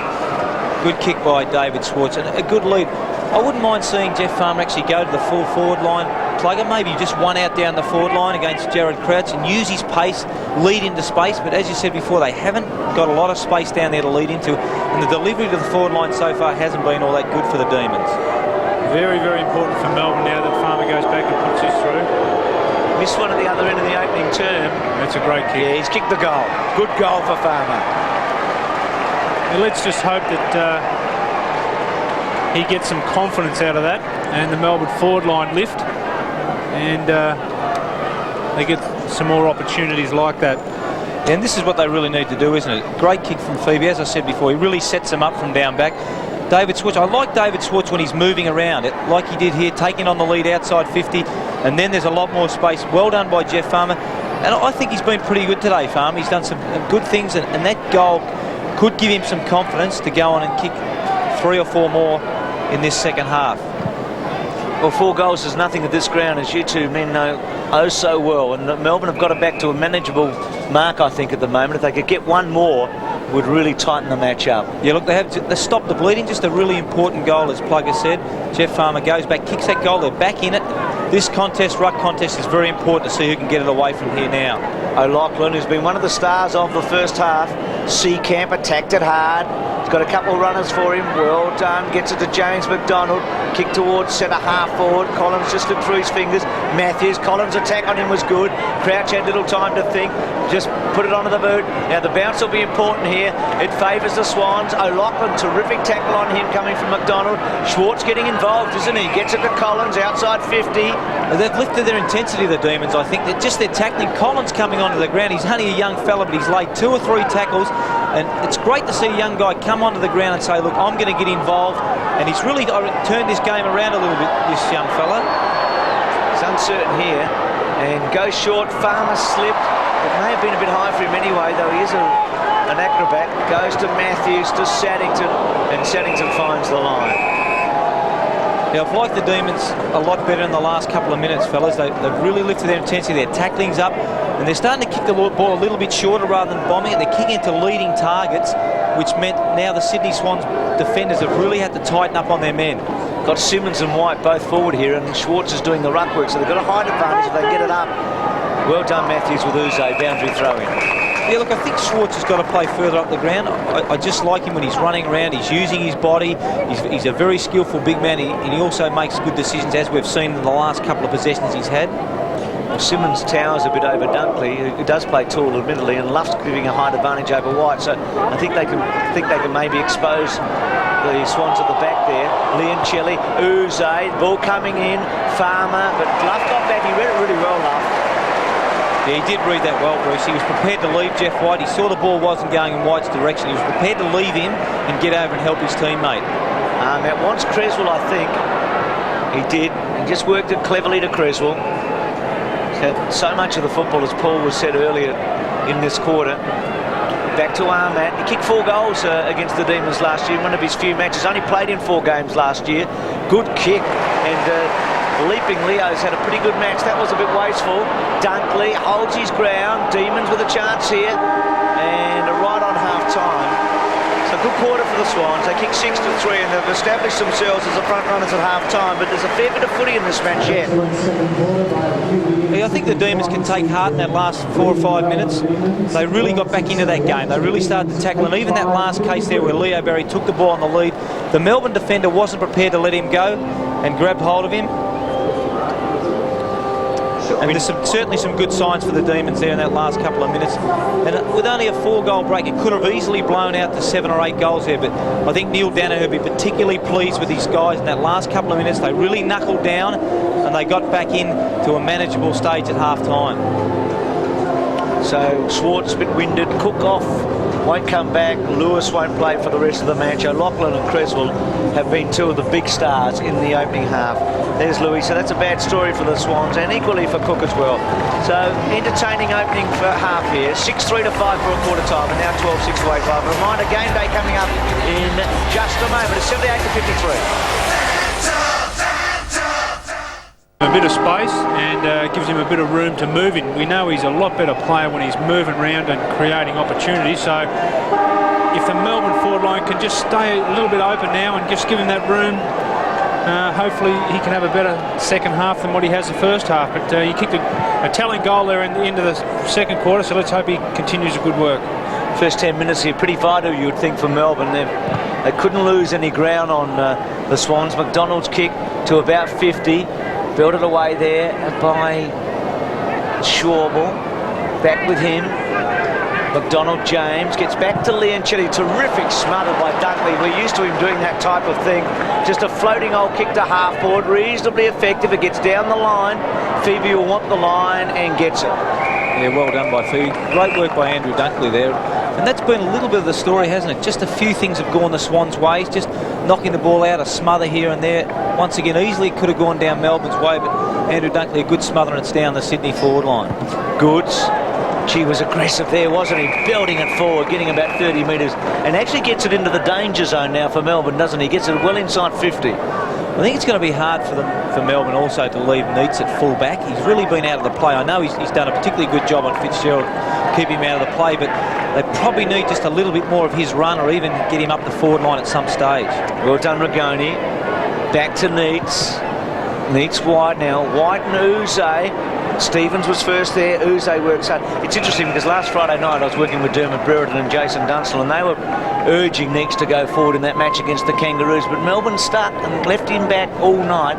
Good kick by David Schwartz, and a good lead. I wouldn't mind seeing Jeff Farmer actually go to the full forward line. Plugger, maybe just one out down the forward line against Jared Crouch and use his pace, lead into space, but as you said before, they haven't got a lot of space down there to lead into, and the delivery to the forward line so far hasn't been all that good for the Demons. Very, very important for Melbourne now that Farmer goes back and puts this through. Missed one at the other end of the opening term. That's a great kick. Yeah, he's kicked the goal. Good goal for Farmer. And let's just hope that he gets some confidence out of that, and the Melbourne forward line lift, and they get some more opportunities like that. And this is what they really need to do, isn't it? Great kick from Phoebe, as I said before. He really sets them up from down back. David Schwartz, I like David Schwartz when he's moving around it, like he did here, taking on the lead outside 50, and then there's a lot more space. Well done by Jeff Farmer, and I think he's been pretty good today, Farmer. He's done some good things, and that goal could give him some confidence to go on and kick 3 or 4 more in this second half. Well, 4 goals is nothing at this ground, as you two men know oh so well, and Melbourne have got it back to a manageable mark, I think, at the moment. If they could get one more, would really tighten the match up. Yeah, look, they stopped the bleeding. Just a really important goal, as Plugger said. Jeff Farmer goes back, kicks that goal. They're back in it. This contest, ruck contest, is very important to see who can get it away from here now. O'Loughlin, who's been one of the stars of the first half. Seacamp attacked it hard. He's got a couple of runners for him. Well done. Gets it to James McDonald. Kick towards centre half forward. Collins just slipped through his fingers. Matthews, Collins' attack on him was good. Crouch had little time to think. Just put it onto the boot. Now the bounce will be important here. It favours the Swans. O'Loughlin, terrific tackle on him coming from McDonald. Schwartz getting involved, isn't he? Gets it to Collins outside 50. They've lifted their intensity, the Demons, I think. They're just their tackling. Collins coming onto the ground. He's only a young fella, but he's laid 2 or 3 tackles. And it's great to see a young guy come onto the ground and say, look, I'm going to get involved. And he's really turned this game around a little bit, this young fella. He's uncertain here and goes short. Farmer slipped. It may have been a bit high for him anyway, though he is an acrobat. Goes to Matthews, to Saddington, and Saddington finds the line. Yeah, I've liked the Demons a lot better in the last couple of minutes, fellas. They've really lifted their intensity, their tackling's up, and they're starting to kick the ball a little bit shorter rather than bombing it. They're kicking into leading targets, which meant now the Sydney Swans defenders have really had to tighten up on their men. Got Simmons and White both forward here, and Schwartz is doing the ruck work, so they've got a height advantage if they get it up. Well done, Matthews, with Uze, boundary throw-in. Yeah, look, I think Schwartz has got to play further up the ground. I just like him when he's running around. He's using his body. He's a very skillful big man, and he also makes good decisions, as we've seen in the last couple of possessions he's had. Well, Simmons towers a bit over Dunkley, who does play tall, admittedly, and Luft's giving a height advantage over White. So I think they can maybe expose the Swans at the back there. Leoncelli, Uze, ball coming in, Farmer, but Luft got back. He read it really well, Luft. Yeah, he did read that well, Bruce. He was prepared to leave Jeff White. He saw the ball wasn't going in White's direction. He was prepared to leave him and get over and help his teammate. At once Creswell, I think, he did. He just worked it cleverly to Creswell. He's had so much of the football, as Paul was said earlier in this quarter. Back to Armat. He kicked 4 goals against the Demons last year in one of his few matches. Only played in 4 games last year. Good kick, and Leaping Leo's had a pretty good match. That was a bit wasteful. Dunkley holds his ground. Demons with a chance here. And right on half-time. So good quarter for the Swans. They kick 6-3 and they've established themselves as the front runners at half-time. But there's a fair bit of footy in this match yet. Yeah, I think the Demons can take heart in that last 4 or 5 minutes. They really got back into that game. They really started to tackle. And even that last case there where Leo Berry took the ball on the lead, the Melbourne defender wasn't prepared to let him go and grabbed hold of him. And there's certainly some good signs for the Demons there in that last couple of minutes. And with only a 4-goal break, it could have easily blown out to 7 or 8 goals there. But I think Neil Danaher would be particularly pleased with these guys in that last couple of minutes. They really knuckled down and they got back in to a manageable stage at half-time. So Schwartz a bit winded, Cook off, won't come back. Lewis won't play for the rest of the match. O'Loughlin and Creswell have been 2 of the big stars in the opening half. There's Louis, so that's a bad story for the Swans and equally for Cook as well. So entertaining opening for half here. 6-3 to 5 for a quarter time, and now 12-6 to 8-5. A reminder, game day coming up in just a moment. It's 78 to 53. A bit of space and gives him a bit of room to move in. We know he's a lot better player when he's moving around and creating opportunities. So if the Melbourne forward line can just stay a little bit open now and just give him that room, hopefully he can have a better second half than what he has the first half. But he kicked a telling goal there in the end of the second quarter, so let's hope he continues the good work. First 10 minutes here, pretty vital, you would think, for Melbourne. They couldn't lose any ground on the Swans. McDonald's kick to about 50. Belted away there by Schwabel. Back with him. McDonald James gets back to Leoncelli. Terrific smother by Dunkley. We're used to him doing that type of thing. Just a floating old kick to half forward. Reasonably effective. It gets down the line. Phoebe will want the line and gets it. Yeah, well done by Phoebe. Great work by Andrew Dunkley there. And that's been a little bit of the story, hasn't it? Just a few things have gone the Swans' ways. Just knocking the ball out, a smother here and there. Once again, easily could have gone down Melbourne's way, but Andrew Dunkley, a good smother, and it's down the Sydney forward line. Goods. She was aggressive there, wasn't he? Belting it forward, getting about 30 metres. And actually gets it into the danger zone now for Melbourne, doesn't he? Gets it well inside 50. I think it's going to be hard for Melbourne also to leave Neitz at full back. He's really been out of the play. I know he's done a particularly good job on Fitzgerald, keep him out of the play, but they probably need just a little bit more of his run or even get him up the forward line at some stage. Well done, Rigoni. Back to Neitz. Neitz White now. White and Uze. Stevens was first there. Uze works hard. It's interesting because last Friday night I was working with Dermot Brereton and Jason Dunstall, and they were urging Neitz to go forward in that match against the Kangaroos, but Melbourne stuck and left him back all night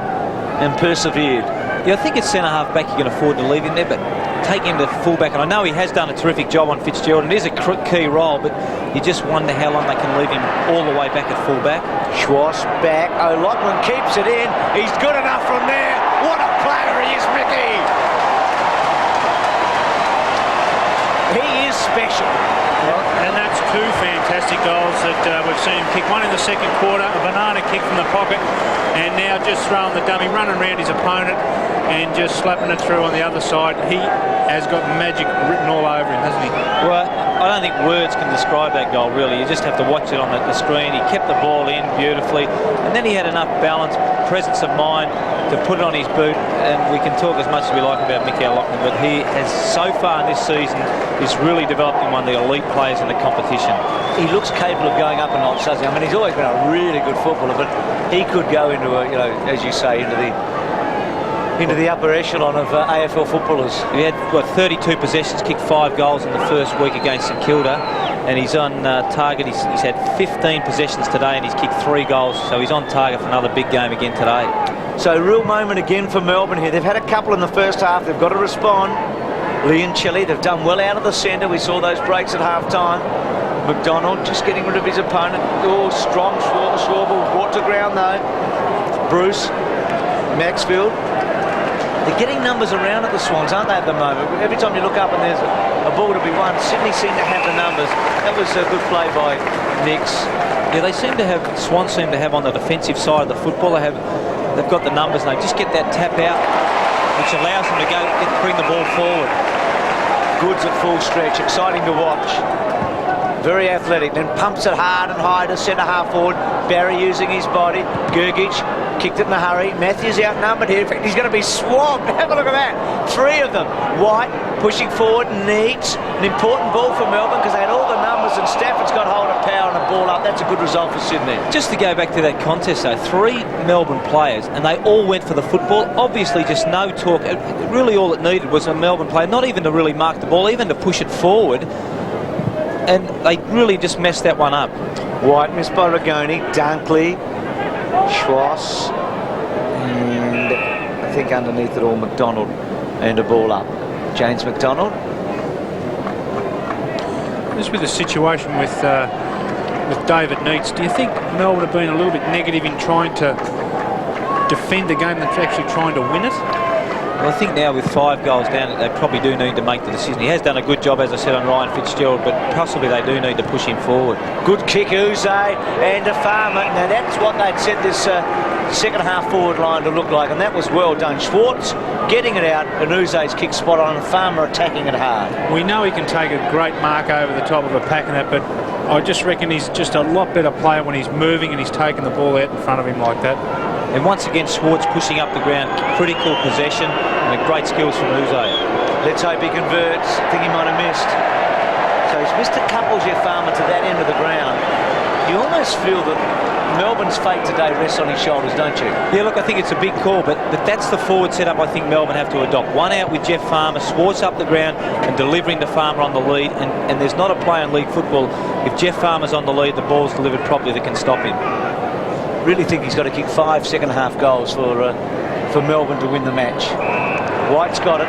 and persevered. Yeah, I think it's centre-half back you can afford to leave him there, but take him to full-back. And I know he has done a terrific job on Fitzgerald, and it is a key role, but you just wonder how long they can leave him all the way back at full-back. Schwartz back. O'Loughlin keeps it in. He's good enough from there. What a player he is, Mickey. He is special. And that's two fantastic goals that we've seen him kick. One in the second quarter, a banana kick from the pocket, and now just throwing the dummy, running around his opponent and just slapping it through on the other side. He has got magic written all over him, hasn't he? Well, I don't think words can describe that goal, really. You just have to watch it on the screen. He kept the ball in beautifully, and then he had enough balance, presence of mind to put it on his boot. And we can talk as much as we like about Mickey O'Loughlin, but he has so far in this season is really developed in one of the elite players in the competition. He looks capable of going up a notch, doesn't he? I mean, he's always been a really good footballer, but he could go into a, you know, as you say, into the upper echelon of AFL footballers. He had, what, 32 possessions, kicked 5 goals in the first week against St Kilda, and he's on target. He's had 15 possessions today, and he's kicked 3 goals, so he's on target for another big game again today. So real moment again for Melbourne here. They've had a couple in the first half. They've got to respond. Lee and Chile, they've done well out of the centre. We saw those breaks at half-time. McDonald just getting rid of his opponent. Oh, strong Schwabel brought to ground though. Bruce, Maxfield. They're getting numbers around at the Swans, aren't they, at the moment? Every time you look up and there's a ball to be won, Sydney seem to have the numbers. That was a good play by Nix. Yeah, Swans seem to have on the defensive side of the football. They've got the numbers, and they just get that tap out, which allows them to bring the ball forward. Goods at full stretch, exciting to watch. Very athletic, then pumps it hard and high to centre half forward. Barry using his body. Gergich kicked it in a hurry. Matthews outnumbered here. In fact, he's going to be swamped. Have a look at that. 3 of them. White pushing forward, needs an important ball for Melbourne because they had all the numbers, and Stafford's got hold of power and a ball up. That's a good result for Sydney. Just to go back to that contest though, 3 Melbourne players, and they all went for the football. Obviously just no talk. Really all it needed was a Melbourne player, not even to really mark the ball, even to push it forward. And they really just messed that one up. White missed by Rigoni, Dunkley, Schwass, and I think underneath it all McDonald, and a ball up. James McDonald. Just with the situation with David Neitz, do you think Melbourne have been a little bit negative in trying to defend a game that's actually trying to win it? Well, I think now with 5 goals down, they probably do need to make the decision. He has done a good job, as I said, on Ryan Fitzgerald, but possibly they do need to push him forward. Good kick, Uze, and a Farmer. Now that's what they'd set this second half forward line to look like, and that was well done. Schwartz getting it out, and Uze's kick spot on, and Farmer attacking it hard. We know he can take a great mark over the top of a pack and that, but I just reckon he's just a lot better player when he's moving and he's taking the ball out in front of him like that. And once again, Schwartz pushing up the ground, critical possession, and a great skills from Uze. Let's hope he converts. I think he might have missed. So he's missed a couple, Jeff Farmer, to that end of the ground. You almost feel that Melbourne's fate today rests on his shoulders, don't you? Yeah, look, I think it's a big call, but that's the forward setup I think Melbourne have to adopt. One out with Jeff Farmer, Schwartz up the ground and delivering to Farmer on the lead, and there's not a play in league football. If Jeff Farmer's on the lead, the ball's delivered properly that can stop him. Really think he's got to kick 5 second half goals for Melbourne to win the match. White's got it.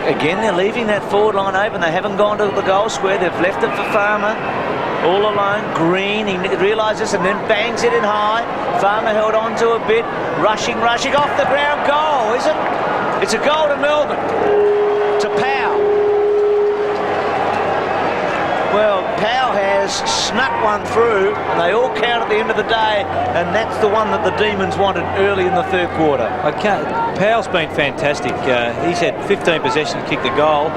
Again, they're leaving that forward line open. They haven't gone to the goal square. They've left it for Farmer. All alone. Green, he realises and then bangs it in high. Farmer held on to a bit. Rushing off the ground. Goal, is it? It's a goal to Melbourne. To Powell. Well, Powell has snuck one through, and they all count at the end of the day, and that's the one that the Demons wanted early in the third quarter. Powell's been fantastic. He's had 15 possessions, kicked the goal,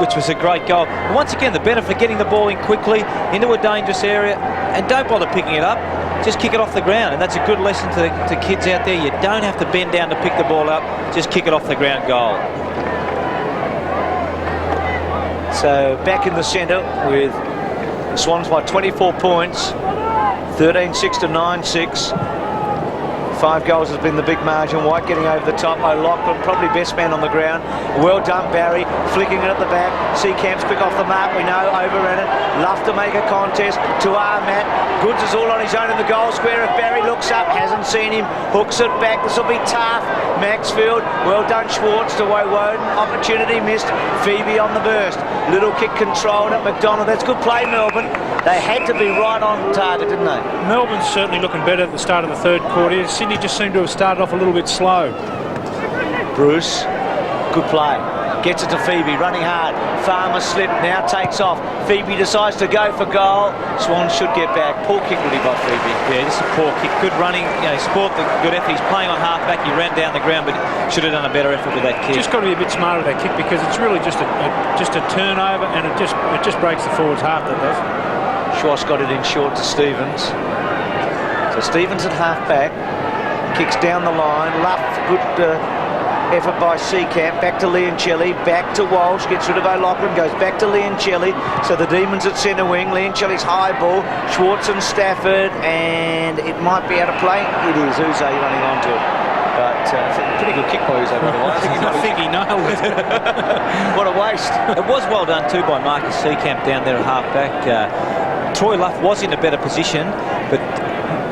which was a great goal. And once again, the benefit of getting the ball in quickly into a dangerous area, and don't bother picking it up, just kick it off the ground. And that's a good lesson to kids out there. You don't have to bend down to pick the ball up, just kick it off the ground. Goal. So back in the centre with Swans by 24 points, 13-6 to 9-6. 5 goals has been the big margin. White getting over the top. O'Loughlin, probably best man on the ground. Well done, Barry. Flicking it at the back. Seacamp's quick off the mark. We know, overran it. Love to make a contest. To Matt. Goods is all on his own in the goal square. If Barry looks up, hasn't seen him. Hooks it back. This will be tough. Maxfield. Well done, Schwartz to Woden. Opportunity missed. Phoebe on the burst. Little kick controlled at McDonald. That's good play, Melbourne. They had to be right on target, didn't they? Melbourne's certainly looking better at the start of the third quarter. Sydney just seemed to have started off a little bit slow. Bruce, good play. Gets it to Phoebe, running hard. Farmer slipped, now takes off. Phoebe decides to go for goal. Swans should get back. Poor kick really by Phoebe. Yeah, just a poor kick. Good running. You know, sport the good effort. He's playing on half-back. He ran down the ground, but should have done a better effort with that kick. Just got to be a bit smarter with that kick, because it's really just a turnover, and it just breaks the forward's half, that does. Schwartz got it in short to Stevens. So Stevens at half-back. Kicks down the line. Luff, good effort by Seacamp. Back to Leoncelli. Back to Walsh. Gets rid of O'Loughlin. Goes back to Leoncelli. So the Demons at centre wing. Leoncelli's high ball. Schwartz and Stafford. And it might be out of play. It is. Uze running onto it. But pretty good kick by Uze, by the way. I think he nailed it. What a waste. It was well done too by Marcus Seacamp down there at half-back. Troy Luff was in a better position, but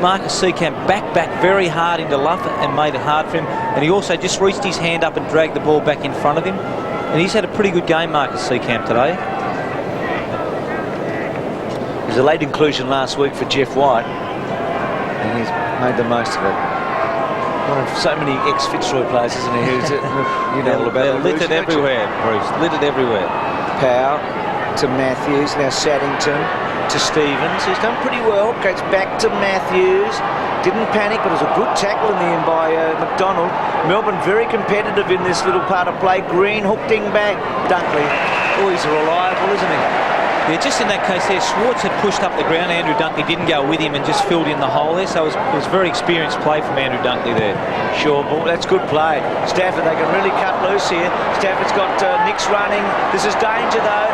Marcus Seacamp back very hard into Luff and made it hard for him, and he also just reached his hand up and dragged the ball back in front of him, and he's had a pretty good game, Marcus Seacamp, today. There's a late inclusion last week for Jeff White, and he's made the most of it. One of so many ex-Fitzroy players, isn't he? You know all about They're littered everywhere, Bruce, littered everywhere. Powell to Matthews, now Saddington to Stevens, who's done pretty well. Goes back to Matthews. Didn't panic, but it was a good tackle in the end by McDonald. Melbourne very competitive in this little part of play. Green hooked him back. Dunkley, oh, he's reliable, isn't he? Yeah, just in that case there, Schwartz had pushed up the ground. Andrew Dunkley didn't go with him and just filled in the hole there, so it was very experienced play from Andrew Dunkley there. Sure, ball. That's good play. Stafford, they can really cut loose here. Stafford's got Nicks running. This is danger, though.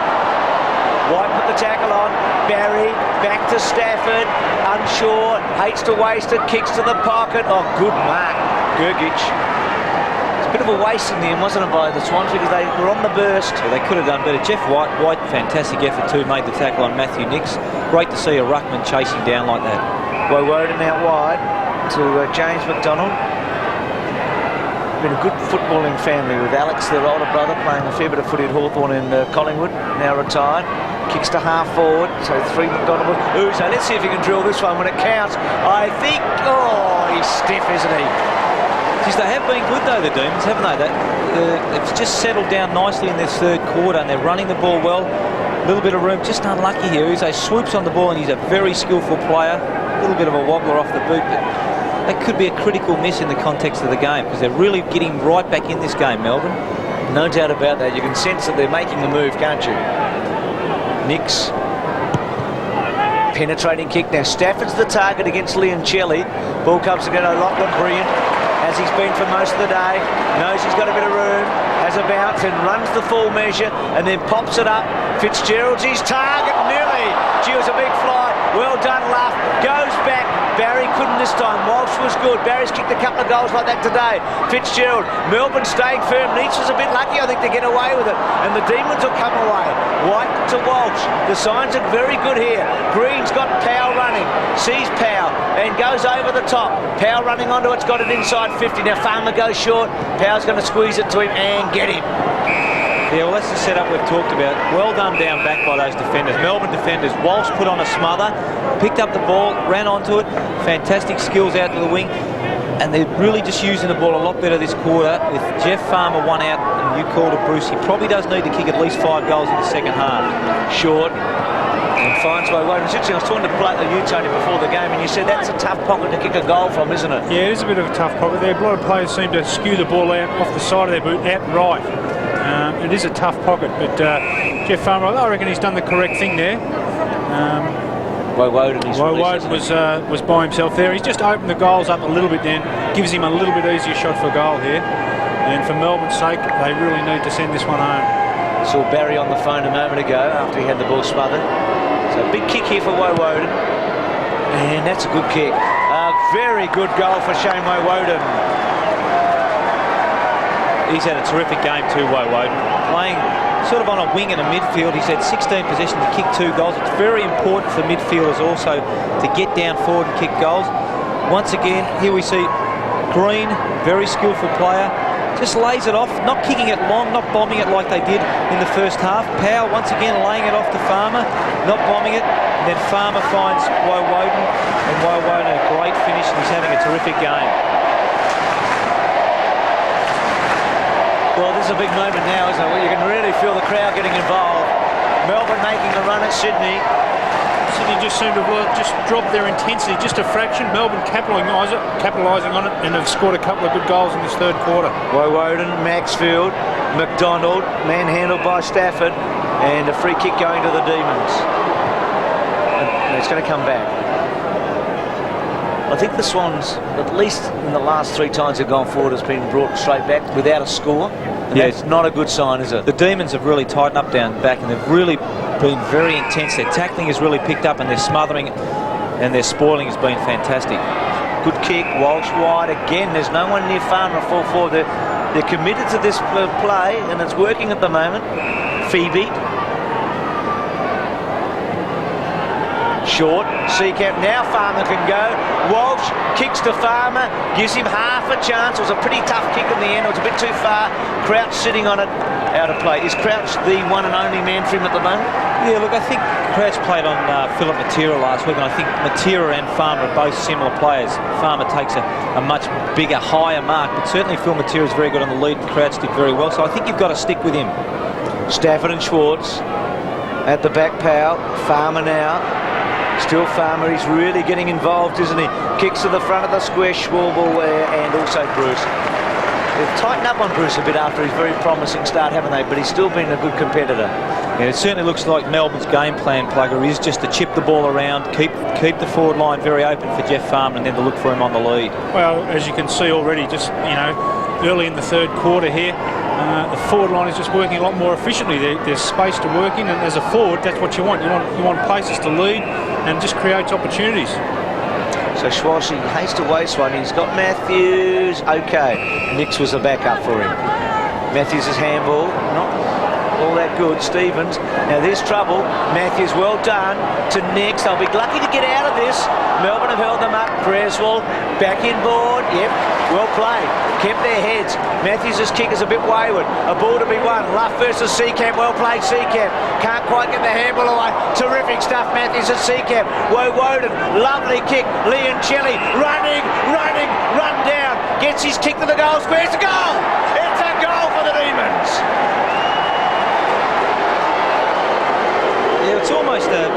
White put the tackle on. Barry, back to Stafford. Unsure, hates to waste it, kicks to the pocket. Oh, good mark. Gergich. It's a bit of a waste in the end, wasn't it, by the Swans, because they were on the burst. Yeah, they could have done better. Jeff White, fantastic effort too, made the tackle on Matthew Nicks. Great to see a ruckman chasing down like that. Woden out wide to James McDonald. Been a good footballing family with Alex, their older brother, playing a fair bit of footy at Hawthorn in Collingwood, now retired. Kicks to half forward, so 3 McDonald. Ooh, so let's see if he can drill this one when it counts. I think, oh, he's stiff, isn't he? Geez, they have been good though, the Demons, haven't they? They've just settled down nicely in this third quarter, and they're running the ball well. A little bit of room, just unlucky here. Uze swoops on the ball, and he's a very skillful player. A little bit of a wobbler off the boot, but that could be a critical miss in the context of the game, because they're really getting right back in this game, Melbourne. No doubt about that. You can sense that they're making the move, can't you? Nicks. Penetrating kick. Now Stafford's the target against Leoncelli. Ball comes to get O'Loughlin, brilliant, as he's been for most of the day. Knows he's got a bit of room. Has a bounce and runs the full measure and then pops it up. Fitzgerald's his target, nearly. Gee, it was a big fly. Well done, Luff. Goes back. Barry couldn't this time. Walsh was good. Barry's kicked a couple of goals like that today. Fitzgerald. Melbourne staying firm. Leach was a bit lucky, I think, to get away with it. And the Demons will come away. White to Walsh. The signs are very good here. Green's got Powell running. Sees Powell and goes over the top. Powell running onto it's got it inside 50. Now Farmer goes short. Powell's going to squeeze it to him and get him. Yeah, well, that's the setup we've talked about. Well done down back by those defenders. Melbourne defenders. Walsh put on a smother, picked up the ball, ran onto it. Fantastic skills out to the wing. And they're really just using the ball a lot better this quarter. With Jeff Farmer one out, and you called it, Bruce, he probably does need to kick at least 5 goals in the second half. Short. And finds way Woden. I was talking to you, Tony, before the game, and you said that's a tough pocket to kick a goal from, isn't it? Yeah, it is a bit of a tough pocket there. A lot of players seem to skew the ball out off the side of their boot, out right. It is a tough pocket, but Jeff Farmer, I reckon he's done the correct thing there. Woden was by himself there. He's just opened the goals up a little bit then, gives him a little bit easier shot for goal here. And for Melbourne's sake, they really need to send this one home. Saw Barry on the phone a moment ago after he had the ball smothered. So big kick here for Woden. And that's a good kick. A very good goal for Shane Woden. He's had a terrific game too, Woden. Playing sort of on a wing in a midfield. He's had 16 possessions to kick 2 goals. It's very important for midfielders also to get down forward and kick goals. Once again, here we see Green, very skillful player. Just lays it off, not kicking it long, not bombing it like they did in the first half. Powell once again laying it off to Farmer, not bombing it. And then Farmer finds Woden, and Woden a great finish, and he's having a terrific game. Well, this is a big moment now, isn't it? Well, you can really feel the crowd getting involved. Melbourne making a run at Sydney. Sydney just seemed to have just dropped their intensity just a fraction. Melbourne capitalising on it and have scored a couple of good goals in this third quarter. Woden, Maxfield, McDonald, manhandled by Stafford, and a free kick going to the Demons. And it's going to come back. I think the Swans, at least in the last 3 times they've gone forward, has been brought straight back without a score. And Yeah. that's not a good sign, is it? The Demons have really tightened up down back, and they've really been very intense. Their tackling has really picked up, and their smothering and their spoiling has been fantastic. Good kick, Walsh wide again. There's no one near Farmer to fall forward. They're committed to this play, and it's working at the moment. Phoebe. Short, Seacamp, now Farmer can go. Walsh kicks to Farmer, gives him half a chance. It was a pretty tough kick in the end, it was a bit too far. Crouch sitting on it, out of play. Is Crouch the one and only man for him at the moment? Yeah, look, I think Crouch played on Philip Matera last week, and I think Matera and Farmer are both similar players. Farmer takes a much bigger, higher mark, but certainly Phil Matera is very good on the lead, and Crouch did very well, so I think you've got to stick with him. Stafford and Schwartz at the back, Powell. Farmer now. Still Farmer, he's really getting involved, isn't he? Kicks to the front of the square, Schwalbe and also Bruce. They've tightened up on Bruce a bit after his very promising start, haven't they? But he's still been a good competitor. Yeah, it certainly looks like Melbourne's game plan, Plugger, is just to chip the ball around, keep the forward line very open for Jeff Farmer, and then to look for him on the lead. Well, as you can see already, just, early in the third quarter here, the forward line is just working a lot more efficiently. There's space to work in, and as a forward, that's what you want. You want places to lead, and just creates opportunities. So Schwartz, he hates to waste one. He's got Matthews. Okay, Nix was the backup for him. Matthews' handball, not all that good. Stevens, now there's trouble. Matthews, well done to Nix. They'll be lucky to get out of this. Melbourne have held them up. Creswell back in board. Yep, well played. Kept their heads. Matthews' kick is a bit wayward. A ball to be won. Luff versus Seacamp. Well played, Seacamp. Can't quite get the handball away. Terrific stuff, Matthews and Seacamp. Woden, lovely kick. Leoncelli running, run down. Gets his kick to the goal square. It's a goal! It's a goal for the Demons. Yeah, it's almost a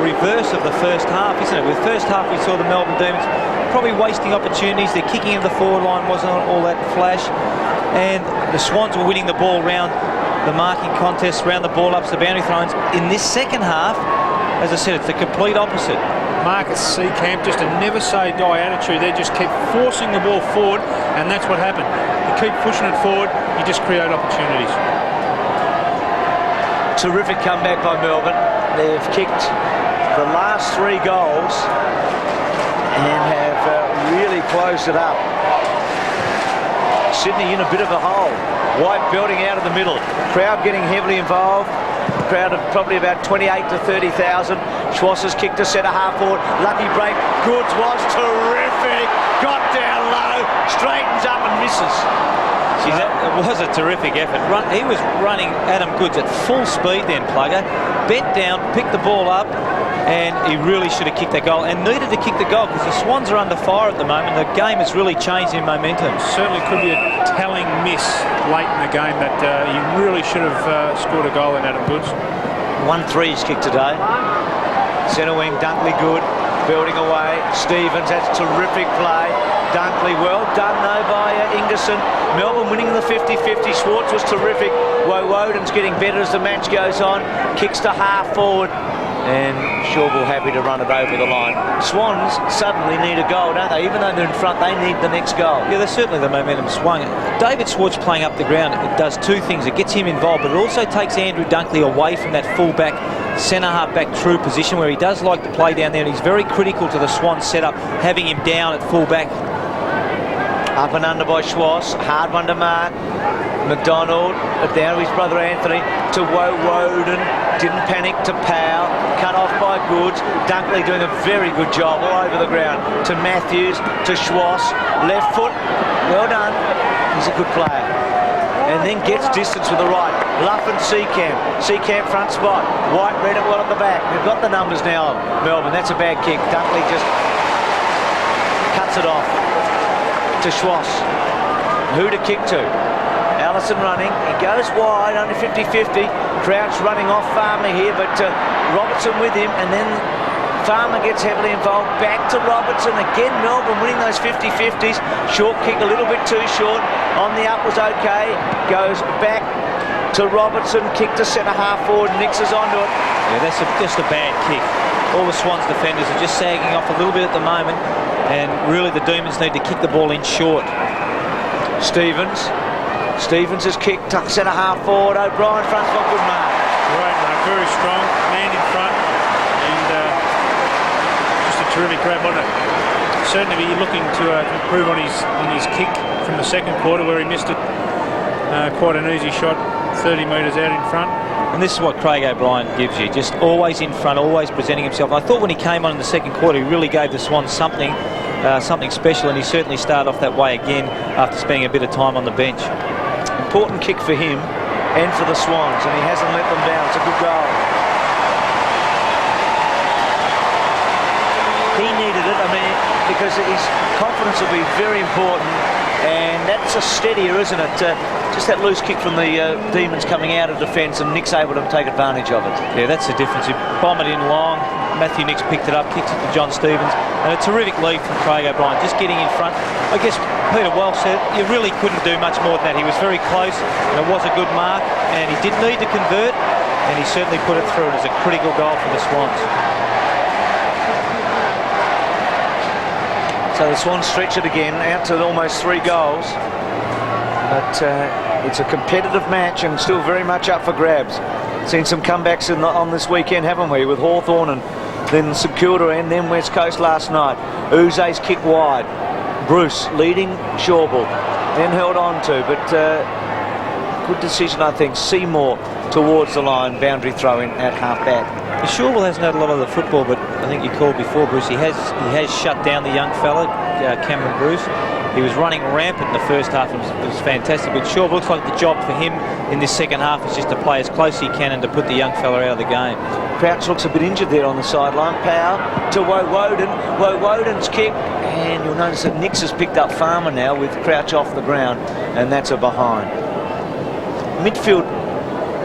reverse of the first half, isn't it? With the first half, we saw the Melbourne Demons probably wasting opportunities. Their kicking in the forward line wasn't all that flash, and the Swans were winning the ball round the marking contest, round the ball ups, the boundary throws. In this second half, as I said, it's the complete opposite. Marcus Seacamp, just a never-say-die attitude. They just keep forcing the ball forward, and that's what happened. You keep pushing it forward, you just create opportunities. Terrific comeback by Melbourne. They've kicked the last 3 goals and have really closed it up. Sydney in a bit of a hole. White belting out of the middle. Crowd getting heavily involved. Crowd of probably about 28 to 30,000. Schwartz has kicked a centre half forward. Lucky break. Goods was terrific. Got down low. Straightens up and misses. Geez, it was a terrific effort. He was running Adam Goods at full speed then, Plugger. Bent down, picked the ball up, and he really should have kicked that goal, and needed to kick the goal because the Swans are under fire at the moment. The game has really changed in momentum. Certainly could be a telling miss late in the game that he really should have scored a goal in Adam Goods. 1-3 is kicked today. Centre wing, Dunkley good. Building away. Stevens, that's terrific play. Dunkley, well done though by Ingerson. Melbourne winning the 50-50. Schwartz was terrific. Woden's getting better as the match goes on. Kicks to half forward. And Schwalbe happy to run it over the line. Swans suddenly need a goal, don't they? Even though they're in front, they need the next goal. Yeah, there's certainly the momentum swung. David Schwartz playing up the ground, it does 2 things. It gets him involved, but it also takes Andrew Dunkley away from that full-back, centre-half-back true position where he does like to play down there, and he's very critical to the Swans setup, having him down at full-back. Up and under by Schwartz. Hard one to mark. McDonald, down to his brother Anthony, to Woden. Didn't panic to Powell. Cut off by Goods. Dunkley doing a very good job all over the ground. To Matthews, to Schwartz. Left foot. Well done. He's a good player. And then gets distance with the right. Luff and Seacamp. Seacamp front spot. White read it well at the back. They've got the numbers now, Melbourne. That's a bad kick. Dunkley just cuts it off. To Schwartz. Who to kick to? Allison running. He goes wide, only 50-50. Crouch running off Farmer here, but Robertson with him, and then Farmer gets heavily involved. Back to Robertson. Again, Melbourne winning those 50-50s. Short kick a little bit too short. On the up was okay. Goes back to Robertson. Kick to centre half forward. Nix is onto it. Yeah, that's just a bad kick. All the Swans defenders are just sagging off a little bit at the moment, and really the Demons need to kick the ball in short. Stevens has kicked to centre half forward. O'Brien front's got good mark. Great mark, very strong. Man in front, and just a terrific grab on it. Certainly be looking to improve on his kick from the second quarter, where he missed it. Quite an easy shot, 30 metres out in front. And this is what Craig O'Brien gives you, just always in front, always presenting himself. I thought when he came on in the second quarter, he really gave the Swans something special, and he certainly started off that way again after spending a bit of time on the bench. Important kick for him and for the Swans, and he hasn't let them down. It's a good goal. He needed it, I mean, because his confidence will be very important, and that's a steadier, isn't it? Just that loose kick from the Demons coming out of defence, and Nick's able to take advantage of it. Yeah, that's the difference. You bomb it in long, Matthew Nix picked it up, kicks it to John Stevens, and a terrific lead from Craig O'Brien, just getting in front. I guess Peter Welsh said you really couldn't do much more than that. He was very close, and it was a good mark, and he did need to convert, and he certainly put it through. It was a critical goal for the Swans. So the Swans stretch it again, out to almost 3 goals. But it's a competitive match and still very much up for grabs. Seen some comebacks on this weekend, haven't we? With Hawthorn and then St Kilda and then West Coast last night. Uze's kick wide. Bruce leading Shawbull. Then held on to, but good decision, I think. Seymour towards the line, boundary throw in at half back. Shawbull hasn't had a lot of the football, but I think you called before, Bruce. He has shut down the young fella, Cameron Bruce. He was running rampant in the first half, and it was fantastic. But Shawbull looks like the job for him in this second half is just to play as close as he can and to put the young fella out of the game. Crouch looks a bit injured there on the sideline. Power to Woden. Woden's kick, and you'll notice that Nix has picked up Farmer now with Crouch off the ground, and that's a behind. Midfield,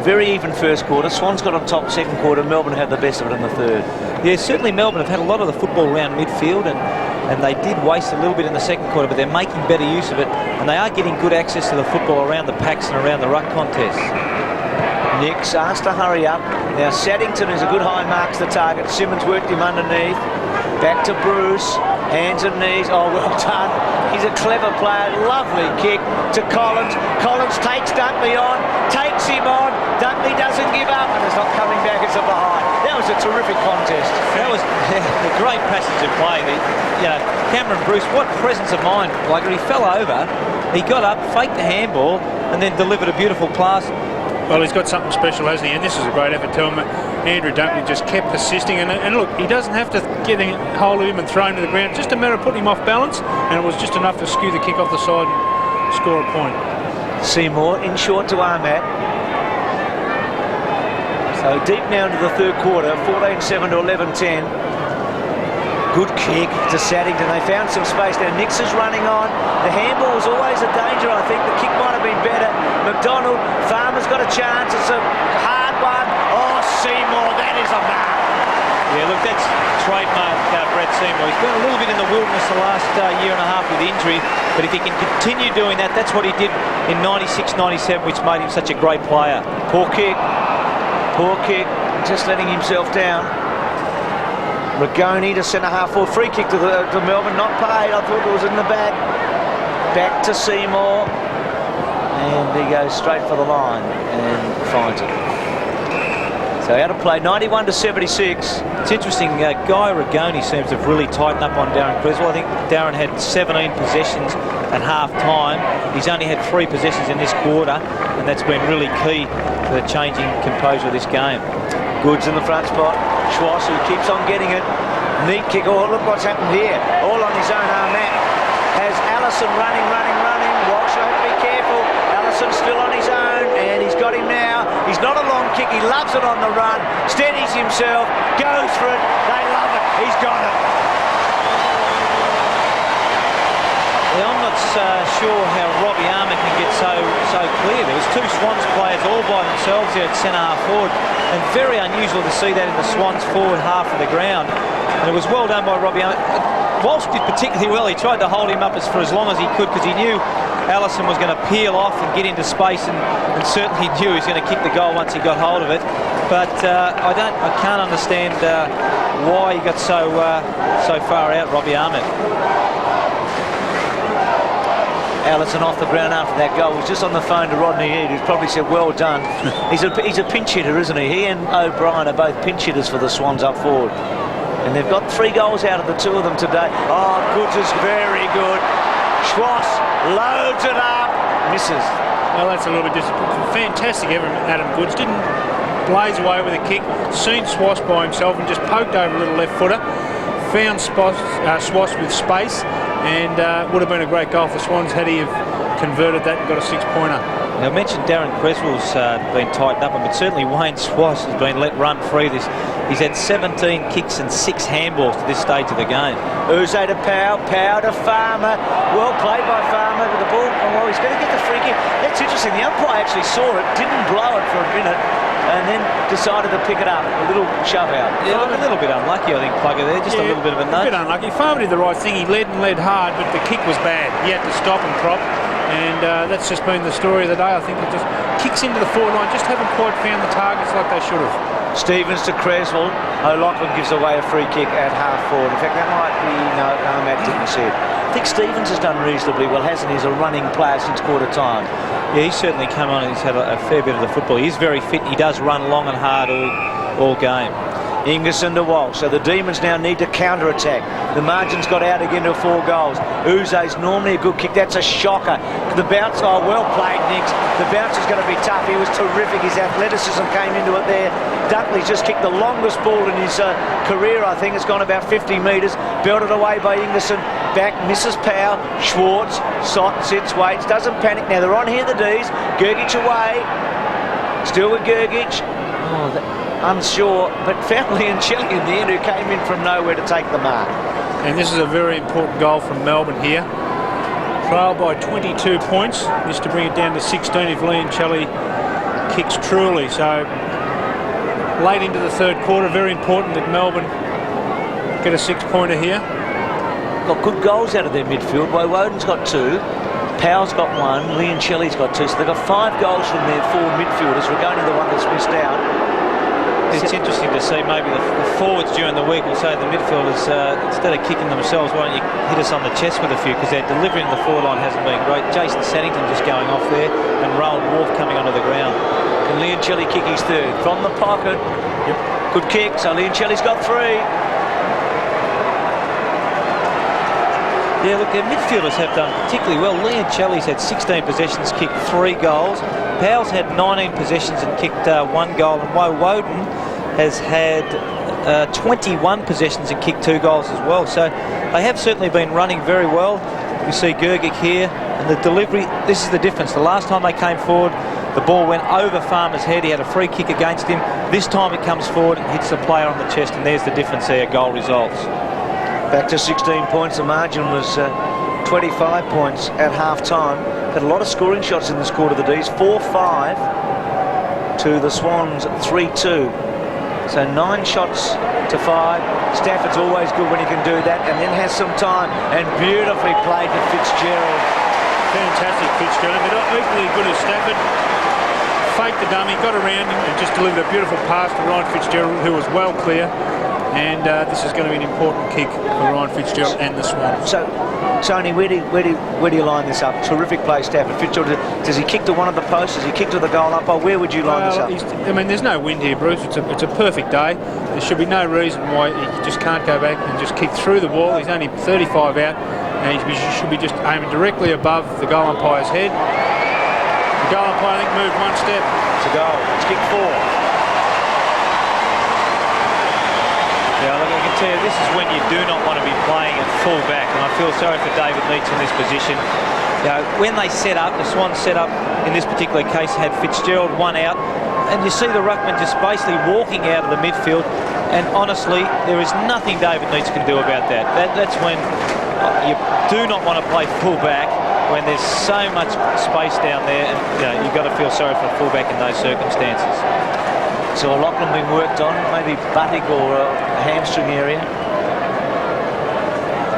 very even first quarter. Swans got on top second quarter. Melbourne had the best of it in the third. Yeah, certainly Melbourne have had a lot of the football around midfield, and they did waste a little bit in the second quarter, but they're making better use of it, and they are getting good access to the football around the packs and around the ruck contest. Nix asked to hurry up. Now Saddington is a good high mark to the target. Simmons worked him underneath. Back to Bruce. Hands and knees. Oh, well done. He's a clever player. Lovely kick to Collins. Collins takes Dunkley on. Takes him on. Dunkley doesn't give up, and it's not coming back. It's a behind. That was a terrific contest. That was a great passage of play. Cameron Bruce, what presence of mind. Like, he fell over, he got up, faked the handball, and then delivered a beautiful pass. Well, he's got something special, hasn't he? And this is a great effort to him. Andrew Dunkley just kept persisting. And look, he doesn't have to get hold of him and throw him to the ground. Just a matter of putting him off balance, and it was just enough to skew the kick off the side and score a point. Seymour in short to Ahmat. So deep now into the third quarter, 14-7 to 11-10. Good kick to Saddington. They found some space there. Nix is running on. The handball was always a danger, I think. The kick might have been better. McDonald, Farmer's got a chance. It's a hard one. Oh, Seymour, that is a mark. Yeah, look, that's trademark Brad Seymour. He's been a little bit in the wilderness the last year and a half with injury, but if he can continue doing that, that's what he did in 96-97, which made him such a great player. Poor kick, just letting himself down. Rigoni to centre half forward, free kick to Melbourne, not paid. I thought it was in the back. Back to Seymour, and he goes straight for the line and finds it. So out of play, 91-76. It's interesting, Guy Rigoni seems to have really tightened up on Darren Creswell. I think Darren had 17 possessions at half-time. He's only had 3 possessions in this quarter, and that's been really key for the changing composure of this game. Goods in the front spot. Schwartz, who keeps on getting it. Neat kick. Oh, look what's happened here. All on his own arm. Matt has Allison running. Walsh, have to be careful. Allison still on his own, and he's got him now. He's not a long kick. He loves it on the run. Steadies himself. Goes for it. They love it. He's got it. Yeah, I'm not sure how Robbie Armour can get so clear. There was 2 Swans players all by themselves there at centre half forward, and very unusual to see that in the Swans forward half of the ground. And it was well done by Robbie. Walsh did particularly well. He tried to hold him up for as long as he could, because he knew Allison was going to peel off and get into space, and certainly knew he was going to kick the goal once he got hold of it. But I can't understand why he got so far out, Robbie Ahmed. Allison off the ground after that goal was just on the phone to Rodney Eade, who's probably said, well done. He's a pinch hitter, isn't he? He and O'Brien are both pinch hitters for the Swans up forward. And they've got 3 goals out of the 2 of them today. Oh, Goods is very good. Schwass loads it up. Misses. Well, that's a little bit disappointing. Fantastic effort, Adam Goods. Didn't blaze away with a kick. Seen Swass by himself and just poked over a little left footer. Found Swass with space, and would have been a great goal for Swans had he have converted that and got a 6-pointer. Now, I mentioned Darren Creswell's been tightened up, but certainly Wayne Swass has been let run free. He's had 17 kicks and 6 handballs to this stage of the game. Uze to Powell, Powell to Farmer. Well played by Farmer with the ball. Oh, well, he's going to get the free kick. That's interesting. The umpire actually saw it, didn't blow it for a minute, and then decided to pick it up. A little shove out. Yeah, a little bit unlucky, I think, Plugger there. Just a little bit of a nudge. A bit unlucky. Farmer did the right thing. He led and led hard, but the kick was bad. He had to stop and prop. And that's just been the story of the day. I think it just kicks into the forward line, just haven't quite found the targets like they should have. Stevens to Creswell. O'Loughlin gives away a free kick at half forward. In fact, that might be, no, Matt didn't see it. I think Stevens has done reasonably well, hasn't he? He's a running player since quarter time. Yeah, he's certainly come on and he's had a fair bit of the football. He's very fit. He does run long and hard all game. Ingerson to Walsh. So the Demons now need to counter-attack. The margin's got out again to 4 goals. Uze's normally a good kick. That's a shocker. The bounce, oh, well played, Nix. The bounce is going to be tough. He was terrific. His athleticism came into it there. Dunkley's just kicked the longest ball in his career, I think. It's gone about 50 metres. Belted away by Ingerson. Back, misses Powell. Schwartz, sits, waits, doesn't panic. Now they're on here, the Dees. Gergich away. Still with Gergich. Oh, unsure, but found Leoncelli in the end, who came in from nowhere to take the mark. And this is a very important goal from Melbourne here. Trailed by 22 points. This to bring it down to 16 if Leoncelli kicks truly. So late into the 3rd quarter, very important that Melbourne get a 6-pointer here. Got good goals out of their midfield. Woden's got 2. Powell's got 1. Leoncelli's got 2. So they've got 5 goals from their 4 midfielders. We're going to the one that's missed out. It's interesting to see maybe the forwards during the week will say the midfielders, instead of kicking themselves, why don't you hit us on the chest with a few, because their delivery in the forward line hasn't been great. Jason Saddington just going off there, and Rowan Wharf coming onto the ground. Can Leoncelli kick his 3rd? From the pocket. Yep. Good kick, so Leoncelli's got 3. Yeah, look, their midfielders have done particularly well. Leoncelli's had 16 possessions, kicked 3 goals. Powell's had 19 possessions and kicked 1 goal. And Woden has had 21 possessions and kicked 2 goals as well. So they have certainly been running very well. You see Gergic here, and the delivery, this is the difference. The last time they came forward, the ball went over Farmer's head. He had a free kick against him. This time it comes forward and hits the player on the chest, and there's the difference there, goal results. Back to 16 points. The margin was 25 points at half-time. Had a lot of scoring shots in this quarter, the Dees. 4-5 to the Swans, 3-2. So 9 shots to 5. Stafford's always good when he can do that, and then has some time, and beautifully played to Fitzgerald. Fantastic Fitzgerald, but equally good as Stafford. Faked the dummy, got around him, and just delivered a beautiful pass to Ryan Fitzgerald, who was well clear. And this is going to be an important kick for Ryan Fitzgerald and the Swans. So, Tony, where do you line this up? Terrific play, Stafford. Fitzgerald, does he kick to one of the posts? Does he kick to the goal umpire? Where would you line this up? I mean, there's no wind here, Bruce. It's a perfect day. There should be no reason why he just can't go back and just kick through the wall. He's only 35 out, and he should be just aiming directly above the goal umpire's head. The goal umpire, I think, moved 1 step. It's a goal. It's kick 4. Yeah, look, I can tell you, this is when you do not want to be playing at full back, and I feel sorry for David Leach in this position. You know, when they set up, the Swans set up, in this particular case, had Fitzgerald 1 out, and you see the ruckman just basically walking out of the midfield, and honestly, there is nothing David Leach can do about that. That's when you do not want to play full back, when there's so much space down there, and you've got to feel sorry for the fullback in those circumstances. So Lachlan being worked on, maybe buttock or a hamstring area.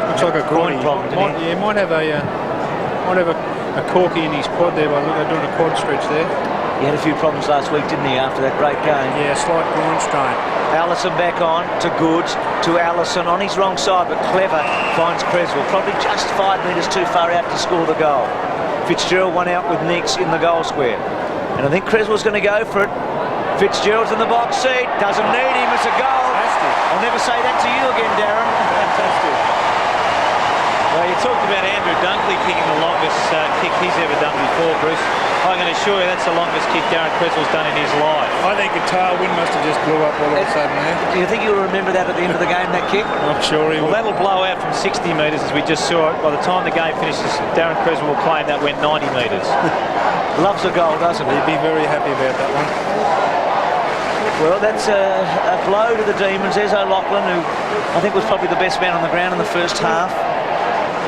Looks like a groin problem. He might have a corky in his quad there by doing a quad stretch there. He had a few problems last week, didn't he, after that great game? Yeah, slight groin strain. Allison back on to Goods, to Allison on his wrong side, but Clever finds Creswell, probably just 5 metres too far out to score the goal. Fitzgerald won out with Nix in the goal square. And I think Creswell's going to go for it. Fitzgerald's in the box seat, doesn't need him, it's a goal. Fantastic. I'll never say that to you again, Darren. Fantastic. Well, you talked about Andrew Dunkley kicking the longest kick he's ever done before, Bruce. I can assure you that's the longest kick Darren Creswell's done in his life. I think a tailwind must have just blew up all of a sudden there. Do you think you'll remember that at the end of the game, that kick? I'm sure he will. Well, that'll blow out from 60 metres as we just saw it. By the time the game finishes, Darren Creswell will claim that went 90 metres. Loves a goal, doesn't he? He'd be very happy about that one. Well, that's a blow to the Demons. There's O'Loughlin, who I think was probably the best man on the ground in the first half.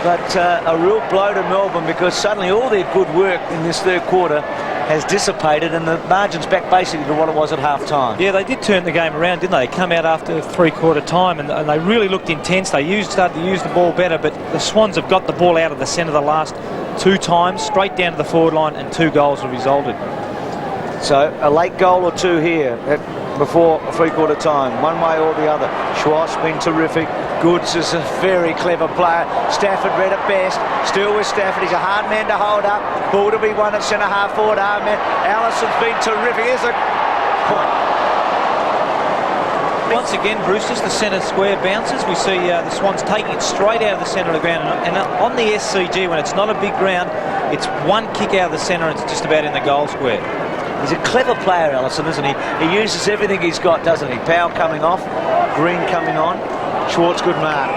But a real blow to Melbourne, because suddenly all their good work in this third quarter has dissipated and the margin's back basically to what it was at half-time. Yeah, they did turn the game around, didn't they? They come out after three-quarter time and they really looked intense. They started to use the ball better, but the Swans have got the ball out of the centre the last 2 times, straight down to the forward line, and 2 goals have resulted. So a late goal or 2 here before three-quarter time, one way or the other. Schwartz been terrific. Goods is a very clever player. Stafford read it best. Still with Stafford. He's a hard man to hold up. Ball to be won at centre-half forward. Hard man. Allison's been terrific. Here's a point. Once again, Bruce, just the centre square bounces. We see the Swans taking it straight out of the centre of the ground. And on the SCG, when it's not a big ground, it's one kick out of the centre and it's just about in the goal square. He's a clever player, Allison, isn't he? He uses everything he's got, doesn't he? Powell coming off, Green coming on, Schwartz, good mark.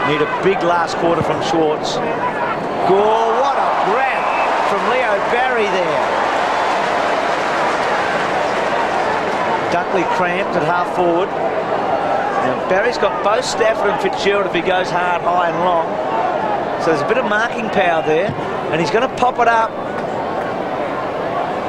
Need a big last quarter from Schwartz. Oh, what a grab from Leo Barry there. Dunkley cramped at half forward. Now, Barry's got both Stafford and Fitzgerald if he goes hard, high and long. So there's a bit of marking power there, and he's going to pop it up.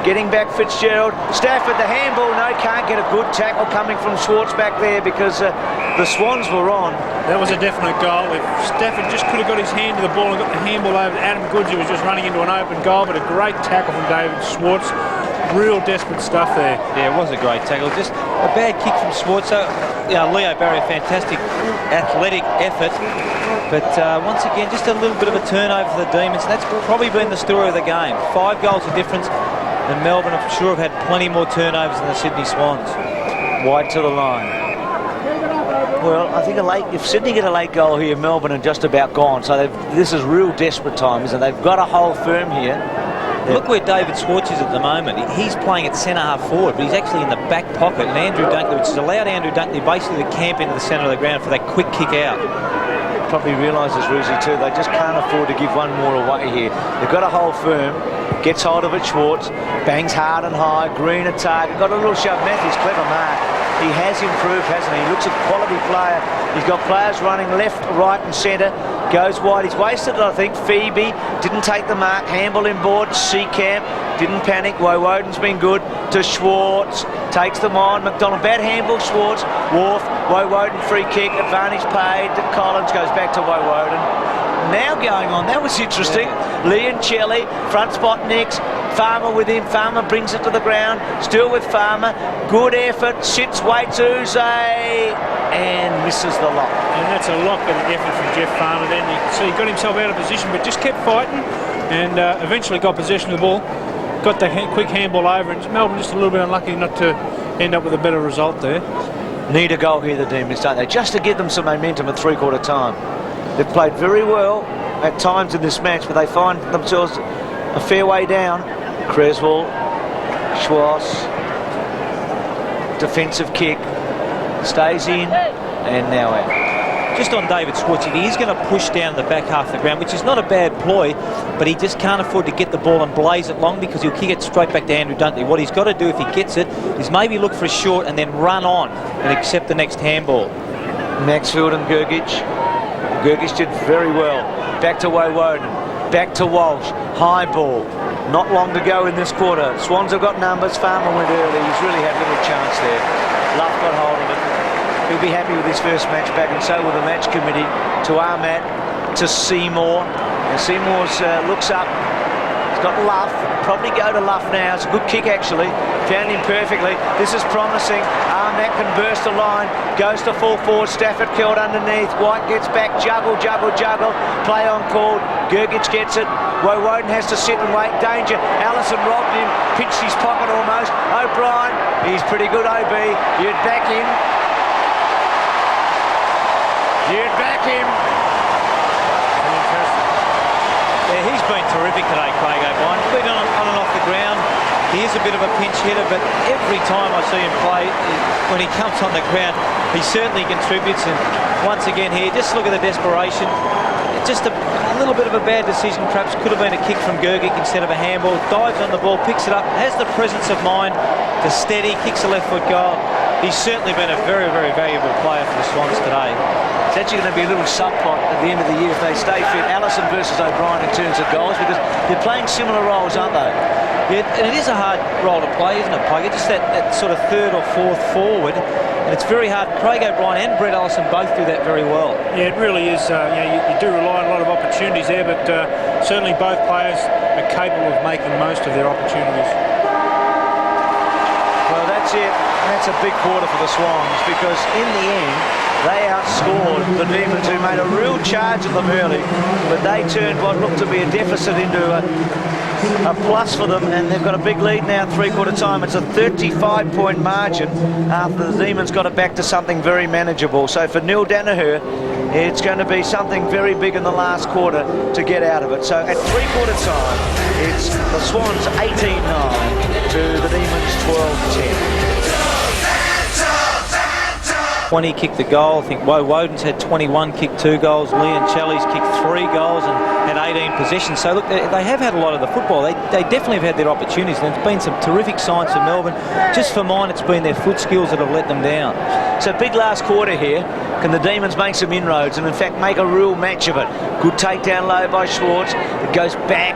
Getting back Fitzgerald. Stafford, the handball, no, can't get a good tackle coming from Schwartz back there because the Swans were on. That was a definite goal. If Stafford just could have got his hand to the ball and got the handball over to Adam Goods, he was just running into an open goal, but a great tackle from David Schwartz. Real desperate stuff there. Yeah, it was a great tackle. Just a bad kick from Schwartz. So, Leo Barry, a fantastic athletic effort. But once again, just a little bit of a turnover for the Demons. That's probably been the story of the game. 5 goals of difference. And Melbourne, I'm sure, have had plenty more turnovers than the Sydney Swans. Wide to the line. Well, I think if Sydney get a late goal here, Melbourne are just about gone. So this is real desperate time, isn't it? They've got to hold firm here. Look where David Schwartz is at the moment. He's playing at centre-half forward, but he's actually in the back pocket. And Andrew Dunkley, which has allowed Andrew Dunkley basically to camp into the centre of the ground for that quick kick out. Probably realises, Roosie, too, they just can't afford to give one more away here. They've got to hold firm. Gets hold of it, Schwartz, bangs hard and high, Green at target, got a little shove. Matthews, clever mark. He has improved, hasn't he? He looks a quality player. He's got players running left, right and centre. Goes wide. He's wasted it, I think. Phoebe didn't take the mark. Handball inboard. Seacamp didn't panic. Woden's been good to Schwartz. Takes them on. McDonald, bad handball, Schwartz. Wharf, Woden free kick. Advantage paid to Collins. Goes back to Woden. Now going on, that was interesting. Leoncelli, front spot next. Farmer with him. Farmer brings it to the ground. Still with Farmer. Good effort. Sits, waits, Uze, and misses the lock. And that's a lot better effort from Jeff Farmer then. You can see he got himself out of position, but just kept fighting and eventually got possession of the ball. Got the quick handball over, and Melbourne just a little bit unlucky not to end up with a better result there. Need a goal here, the Demons, don't they? Just to give them some momentum at three-quarter time. They've played very well at times in this match, but they find themselves a fair way down. Creswell, Schwartz, defensive kick, stays in, and now out. Just on David Schwartz, he is going to push down the back half of the ground, which is not a bad ploy, but he just can't afford to get the ball and blaze it long because he'll kick it straight back to Andrew Dunkley. What he's got to do if he gets it is maybe look for a short and then run on and accept the next handball. Maxfield and Gergich. Gergich did very well. Back to Woden. Back to Walsh. High ball. Not long to go in this quarter. Swans have got numbers. Farmer went early. He's really had little chance there. Luff got hold of it. He'll be happy with his first match back, and so will the match committee. To Armat, to Seymour. And Seymour's looks up. He's got Luff. Probably go to Luff now. It's a good kick, actually. Found him perfectly. This is promising. Armat can burst the line. Goes to full forward. Stafford killed underneath. White gets back. Juggle, juggle, juggle. Play on called. Gergich gets it. Woden has to sit and wait. Danger. Allison robbed him. Pinched his pocket almost. O'Brien. He's pretty good, OB. You'd back him. You'd back him. Yeah, he's been terrific today, Craig O'Brien. Been on and off the ground. He is a bit of a pinch hitter, but every time I see him play, when he comes on the ground, he certainly contributes. And once again here, just look at the desperation. It's just a little bit of a bad decision. Perhaps could have been a kick from Gergich instead of a handball. Dives on the ball, picks it up, has the presence of mind to steady, kicks a left foot goal. He's certainly been a very, very valuable player for the Swans today. It's actually going to be a little subplot at the end of the year if they stay fit. Allison versus O'Brien in terms of goals, because they're playing similar roles, aren't they? Yeah, and it is a hard role to play, isn't it, Pugger? Just that sort of third or fourth forward, and it's very hard. Craig O'Brien and Brett Allison both do that very well. Yeah, it really is. You do rely on a lot of opportunities there, but certainly both players are capable of making most of their opportunities. Well, that's it. That's a big quarter for the Swans, because in the end, they outscored the Demons, who made a real charge at them early, but they turned what looked to be a deficit into a plus for them, and they've got a big lead now, three-quarter time. It's a 35-point margin after the Demons got it back to something very manageable. So for Neil Danaher, it's going to be something very big in the last quarter to get out of it. So at three-quarter time, it's the Swans 18-9 to the Demons 12-10. 20 kicked the goal. I think Woden's had 21, kicked 2 goals. Leon Chelly's kicked 3 goals and had 18 possessions. So look, they have had a lot of the football. They definitely have had their opportunities. And there's been some terrific signs for Melbourne. Just for mine, it's been their foot skills that have let them down. So big last quarter here. Can the Demons make some inroads and in fact make a real match of it? Good takedown low by Schwartz. It goes back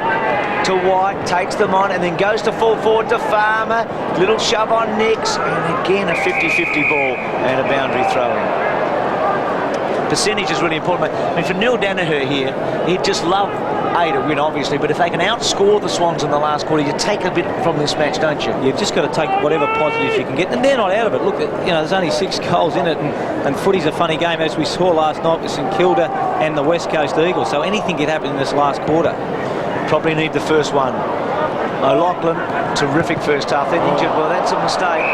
to White, takes them on, and then goes to full forward to Farmer. Little shove on Nix, and again a 50-50 ball and a boundary throw-in. Percentage is really important. I mean, for Neil Danaher here, he'd just love A to win, obviously, but if they can outscore the Swans in the last quarter, you take a bit from this match, don't you? You've just got to take whatever positives you can get, and they're not out of it. Look, there's only 6 goals in it, and footy's a funny game, as we saw last night with St Kilda and the West Coast Eagles, so anything could happen in this last quarter. Probably need the first one. O'Loughlin, terrific first half, then injured. Well, that's a mistake.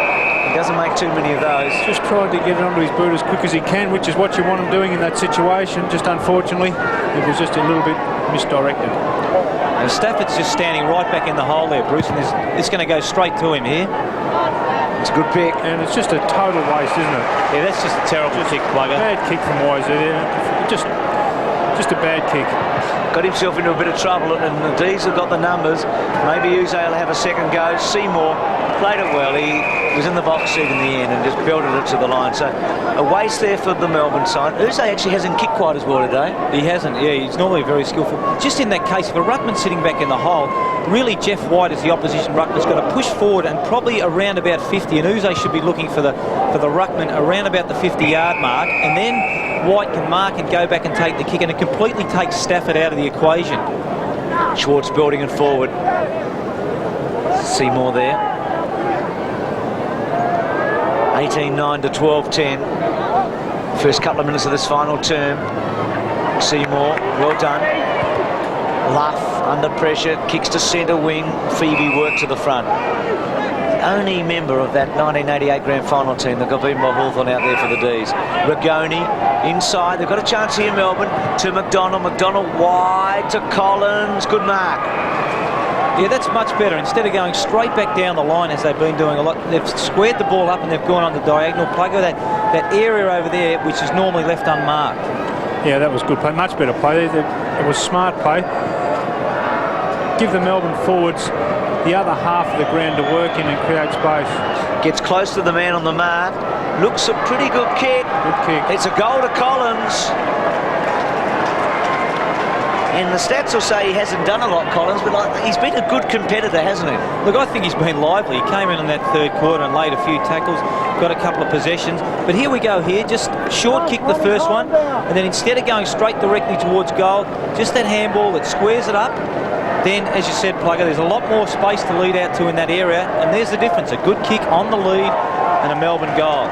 He doesn't make too many of those. Just tried to get it onto his boot as quick as he can, which is what you want him doing in that situation. Just unfortunately, it was just a little bit misdirected. And Stafford's just standing right back in the hole there, Bruce, and it's going to go straight to him here. It's a good pick. And it's just a total waste, isn't it? Yeah, that's just a terrible kick, Plugger. Bad kick from Weiser there. Just a bad kick. Got himself into a bit of trouble, and the Dees have got the numbers. Maybe Uze will have a second go. Seymour played it well. He was in the box seat in the end and just belted it to the line. So a waste there for the Melbourne side. Uze actually hasn't kicked quite as well today. He hasn't, yeah. He's normally very skillful. Just in that case, if a ruckman's sitting back in the hole, really Jeff White as the opposition ruckman's got to push forward and probably around about 50, and Uze should be looking for the ruckman around about the 50-yard mark, and then White can mark and go back and take the kick, and it completely takes Stafford out of the equation. Schwartz building it forward. Seymour there. 18-9 to 12-10. First couple of minutes of this final term. Seymour, well done. Luff under pressure, kicks to centre wing. Phoebe works to the front. Only member of that 1988 grand final team that got beaten by Hawthorn out there for the Dees. Ragoni inside. They've got a chance here in Melbourne to McDonald. McDonald wide to Collins. Good mark. Yeah, that's much better. Instead of going straight back down the line as they've been doing a lot, they've squared the ball up and they've gone on the diagonal. Plugger that area over there, which is normally left unmarked. Yeah, that was good play. Much better play. It was smart play. Give the Melbourne forwards the other half of the ground to work in and create space. Gets close to the man on the mark. Looks a pretty good kick. Good kick. It's a goal to Collins. And the stats will say he hasn't done a lot, Collins, but he's been a good competitor, hasn't he? Look, I think he's been lively. He came in that third quarter and laid a few tackles, got a couple of possessions. But here we go here, just short kick the first one, and then instead of going straight directly towards goal, just that handball that squares it up. Then, as you said, Plugger, there's a lot more space to lead out to in that area, and there's the difference. A good kick on the lead and a Melbourne goal.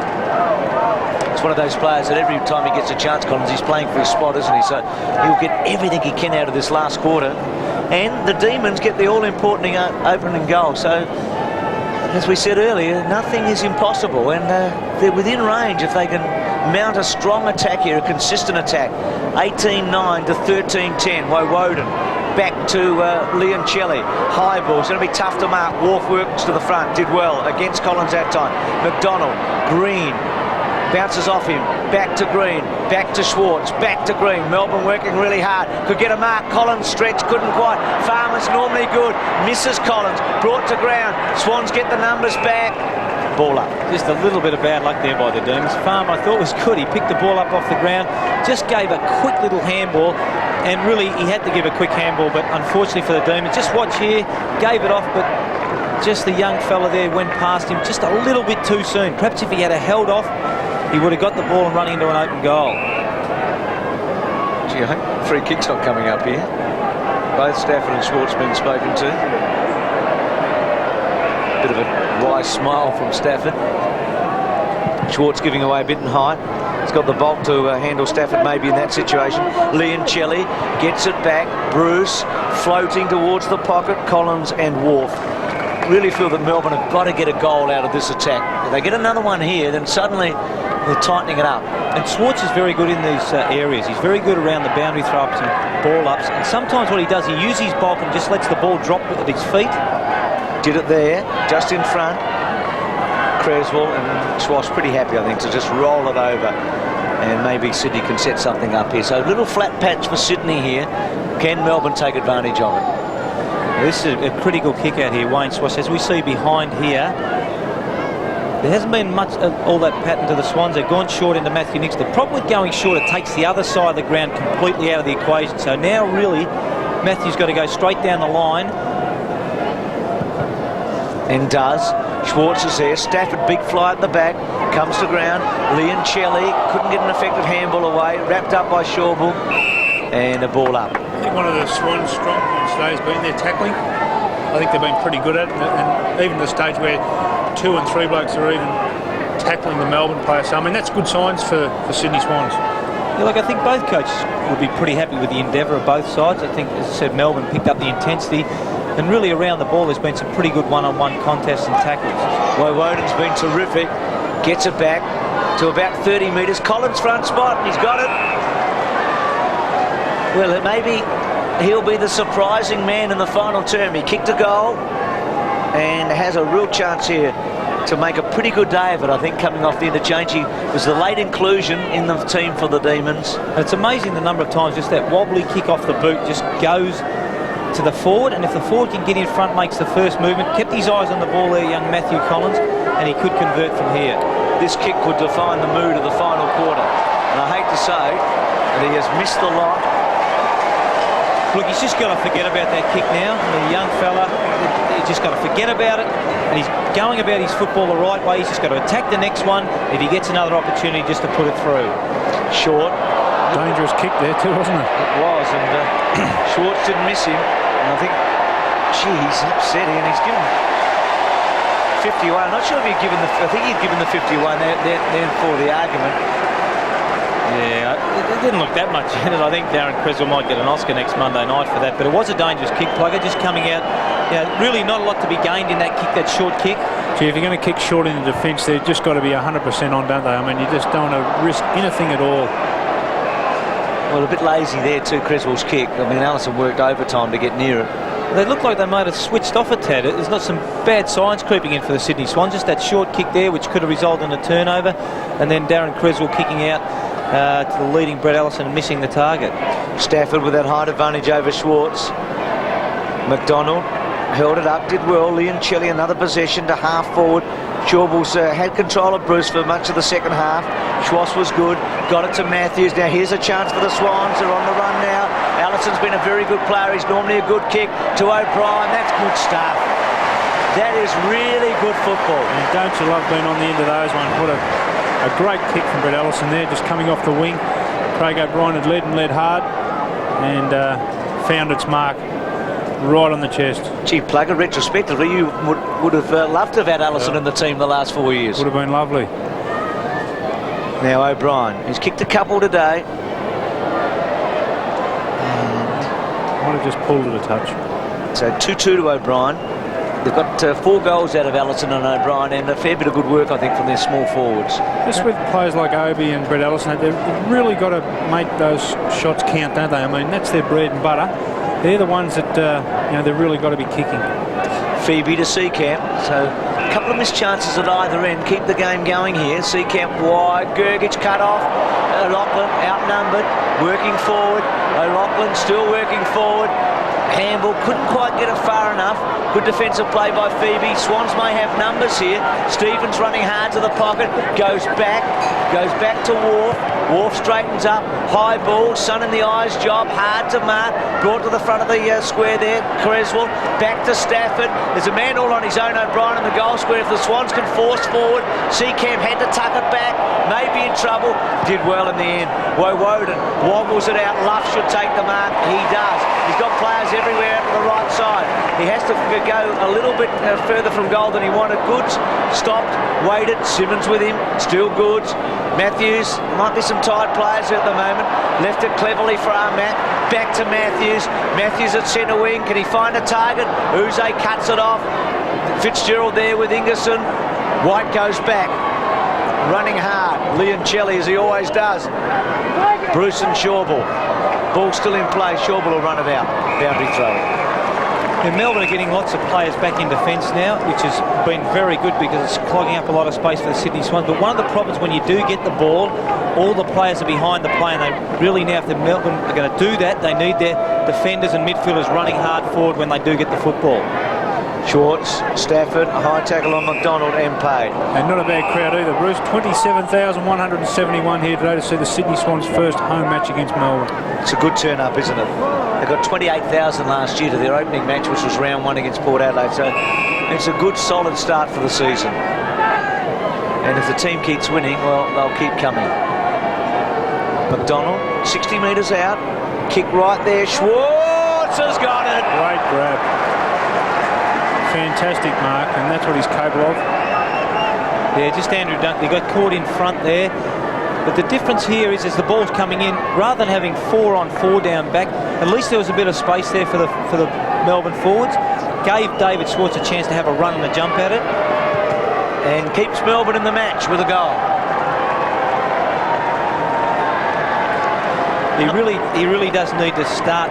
It's one of those players that every time he gets a chance, Collins, he's playing for his spot, isn't he? So he'll get everything he can out of this last quarter. And the Demons get the all-important opening goal. So, as we said earlier, nothing is impossible. And they're within range if they can mount a strong attack here, a consistent attack. 18-9 to 13-10. Woden back to Leoncelli. High ball. It's going to be tough to mark. Wharf works to the front. Did well against Collins that time. McDonald. Green. Bounces off him, back to Green, back to Schwartz, back to Green. Melbourne working really hard. Could get a mark. Collins stretched, couldn't quite. Farmer's normally good. Misses Collins. Brought to ground. Swans get the numbers back. Ball up. Just a little bit of bad luck there by the Demons. Farmer, I thought, was good. He picked the ball up off the ground, just gave a quick little handball, and really he had to give a quick handball, but unfortunately for the Demons, just watch here, gave it off, but just the young fella there went past him just a little bit too soon. Perhaps if he had held off, he would have got the ball and running into an open goal. Gee, I hope free kicks not coming up here. Both Stafford and Schwartz been spoken to. Bit of a wry smile from Stafford. Schwartz giving away a bit in height. He's got the bulk to handle Stafford maybe in that situation. Leoncelli gets it back. Bruce floating towards the pocket. Collins and Wharf. Really feel that Melbourne have got to get a goal out of this attack. If they get another one here, then suddenly they're tightening it up. And Schwartz is very good in these areas. He's very good around the boundary throw-ups and ball-ups. And sometimes what he does, he uses his bulk and just lets the ball drop at his feet. Did it there, just in front. Creswell and Schwartz pretty happy, I think, to just roll it over. And maybe Sydney can set something up here. So a little flat patch for Sydney here. Can Melbourne take advantage of it? This is a critical kick out here, Wayne Swash. As we see behind here, there hasn't been much all that pattern to the Swans. They've gone short into Matthew Nicks. The problem with going short, it takes the other side of the ground completely out of the equation. So now really, Matthew's got to go straight down the line. And does. Schwartz is there. Stafford, big fly at the back. Comes to ground. Leoncelli couldn't get an effective handball away. Wrapped up by Shawbull. And a ball up. I think one of the Swans' strong points today has been their tackling. I think they've been pretty good at it, and even the stage where 2 and 3 blokes are even tackling the Melbourne player. So, I mean, that's good signs for Sydney Swans. Yeah, look, I think both coaches would be pretty happy with the endeavour of both sides. I think, as I said, Melbourne picked up the intensity, and really around the ball there's been some pretty good one-on-one contests and tackles. Woden's been terrific. Gets it back to about 30 metres. Collins front spot, and he's got it. Well, maybe he'll be the surprising man in the final term. He kicked a goal and has a real chance here to make a pretty good day of it, I think, coming off the interchange. He was the late inclusion in the team for the Demons. And it's amazing the number of times just that wobbly kick off the boot just goes to the forward, and if the forward can get in front, makes the first movement. Kept his eyes on the ball there, young Matthew Collins, and he could convert from here. This kick could define the mood of the final quarter. And I hate to say that he has missed the lot. Look, he's just got to forget about that kick now. The young fella, he's just got to forget about it. And he's going about his football the right way. He's just got to attack the next one if he gets another opportunity just to put it through. Short. Dangerous kick there too, wasn't it? It was, and Schwartz didn't miss him. And I think, gee, he's upset here, and he's given 51. I'm not sure if he'd given the, I think he'd given the 51 there for the argument. Yeah, it didn't look that much in it. I think Darren Creswell might get an Oscar next Monday night for that, but it was a dangerous kick, Plugger, just coming out. Yeah, really not a lot to be gained in that kick, that short kick. Gee, if you're going to kick short in the defence, they've just got to be 100% on, don't they? I mean, you just don't want to risk anything at all. Well, a bit lazy there too, Creswell's kick. I mean, Allison worked overtime to get near it. They look like they might have switched off a tad. There's not some bad signs creeping in for the Sydney Swans. Just that short kick there, which could have resulted in a turnover, and then Darren Creswell kicking out to the leading Brett Allison and missing the target. Stafford with that height advantage over Schwartz. McDonald held it up, did well. Leoncelli another possession to half forward. Shawball's had control of Bruce for much of the second half. Schwass was good, got it to Matthews. Now here's a chance for the Swans. They're on the run now. Allison's been a very good player. He's normally a good kick to O'Brien. That's good stuff. That is really good football. And don't you love being on the end of those ones? What a great kick from Brett Allison there, just coming off the wing. Craig O'Brien had led and led hard and found its mark right on the chest. Gee, Plugger, retrospectively, you would have loved to have had Allison in the team the last 4 years. Would have been lovely. Now O'Brien, he's kicked a couple today. Might have just pulled it a touch. So 2-2 to O'Brien. They've got 4 goals out of Allison and O'Brien, and a fair bit of good work, I think, from their small forwards. Just with players like Obi and Brett Allison, they've really got to make those shots count, don't they? I mean, that's their bread and butter. They're the ones that, they've really got to be kicking. Phoebe to Seacamp. So a couple of missed chances at either end. Keep the game going here. Seacamp wide. Gergich cut off. O'Loughlin outnumbered. Working forward. O'Loughlin still working forward. Handball couldn't quite get it far enough. Good defensive play by Phoebe. Swans may have numbers here. Stevens running hard to the pocket. Goes back to Wharf. Wharf straightens up. High ball. Sun in the eyes job. Hard to mark. Brought to the front of the square there. Creswell. Back to Stafford. There's a man all on his own. O'Brien in the goal square. If the Swans can force forward, Seacamp had to tuck it back. Maybe in trouble. Did well in the end. Woden wobbles it out. Luff should take the mark. He does. He's got players everywhere to the right side. He has to go a little bit further from goal than he wanted. Goods stopped, waited. Simmons with him, still Goods. Matthews, might be some tired players at the moment. Left it cleverly for Matt. Back to Matthews. Matthews at centre wing. Can he find a target? Uze cuts it off. Fitzgerald there with Ingerson. White goes back. Running hard. Leoncelli, as he always does. Bruce and Shawball. Ball still in play. Shawball will run it out. Boundary throw. And Melbourne are getting lots of players back in defence now, which has been very good because it's clogging up a lot of space for the Sydney Swans. But one of the problems when you do get the ball, all the players are behind the play, and they really now, if the Melbourne are going to do that, they need their defenders and midfielders running hard forward when they do get the football. Schwartz, Stafford, a high tackle on McDonald and paid. And not a bad crowd either, Bruce. 27,171 here today to see the Sydney Swans' first home match against Melbourne. It's a good turn up, isn't it? They got 28,000 last year to their opening match, which was round 1 against Port Adelaide. So it's a good, solid start for the season. And if the team keeps winning, well, they'll keep coming. McDonald, 60 metres out. Kick right there. Schwartz has got it. Great grab. Fantastic mark, and that's what he's capable of. Yeah, just Andrew Dunkley got caught in front there. But the difference here is as the ball's coming in, rather than having 4-on-4 down back, at least there was a bit of space there for the Melbourne forwards. Gave David Schwartz a chance to have a run and a jump at it. And keeps Melbourne in the match with a goal. He really does need to start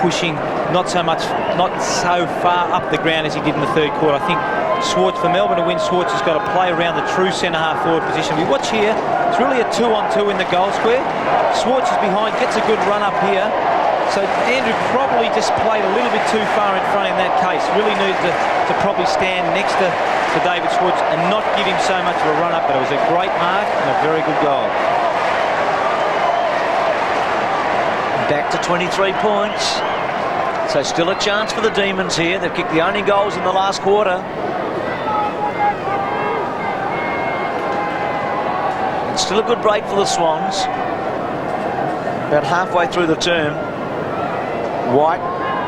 pushing, not so far up the ground as he did in the third quarter. I think Schwartz, for Melbourne to win, Schwartz has got to play around the true centre-half forward position. We watch here, it's really a 2-on-2 in the goal square. Schwartz is behind, gets a good run up here. So Andrew probably just played a little bit too far in front in that case. Really needs to probably stand next to David Schwartz and not give him so much of a run up, but it was a great mark and a very good goal. Back to 23 points. So still a chance for the Demons here. They've kicked the only goals in the last quarter. It's still a good break for the Swans. About halfway through the term. White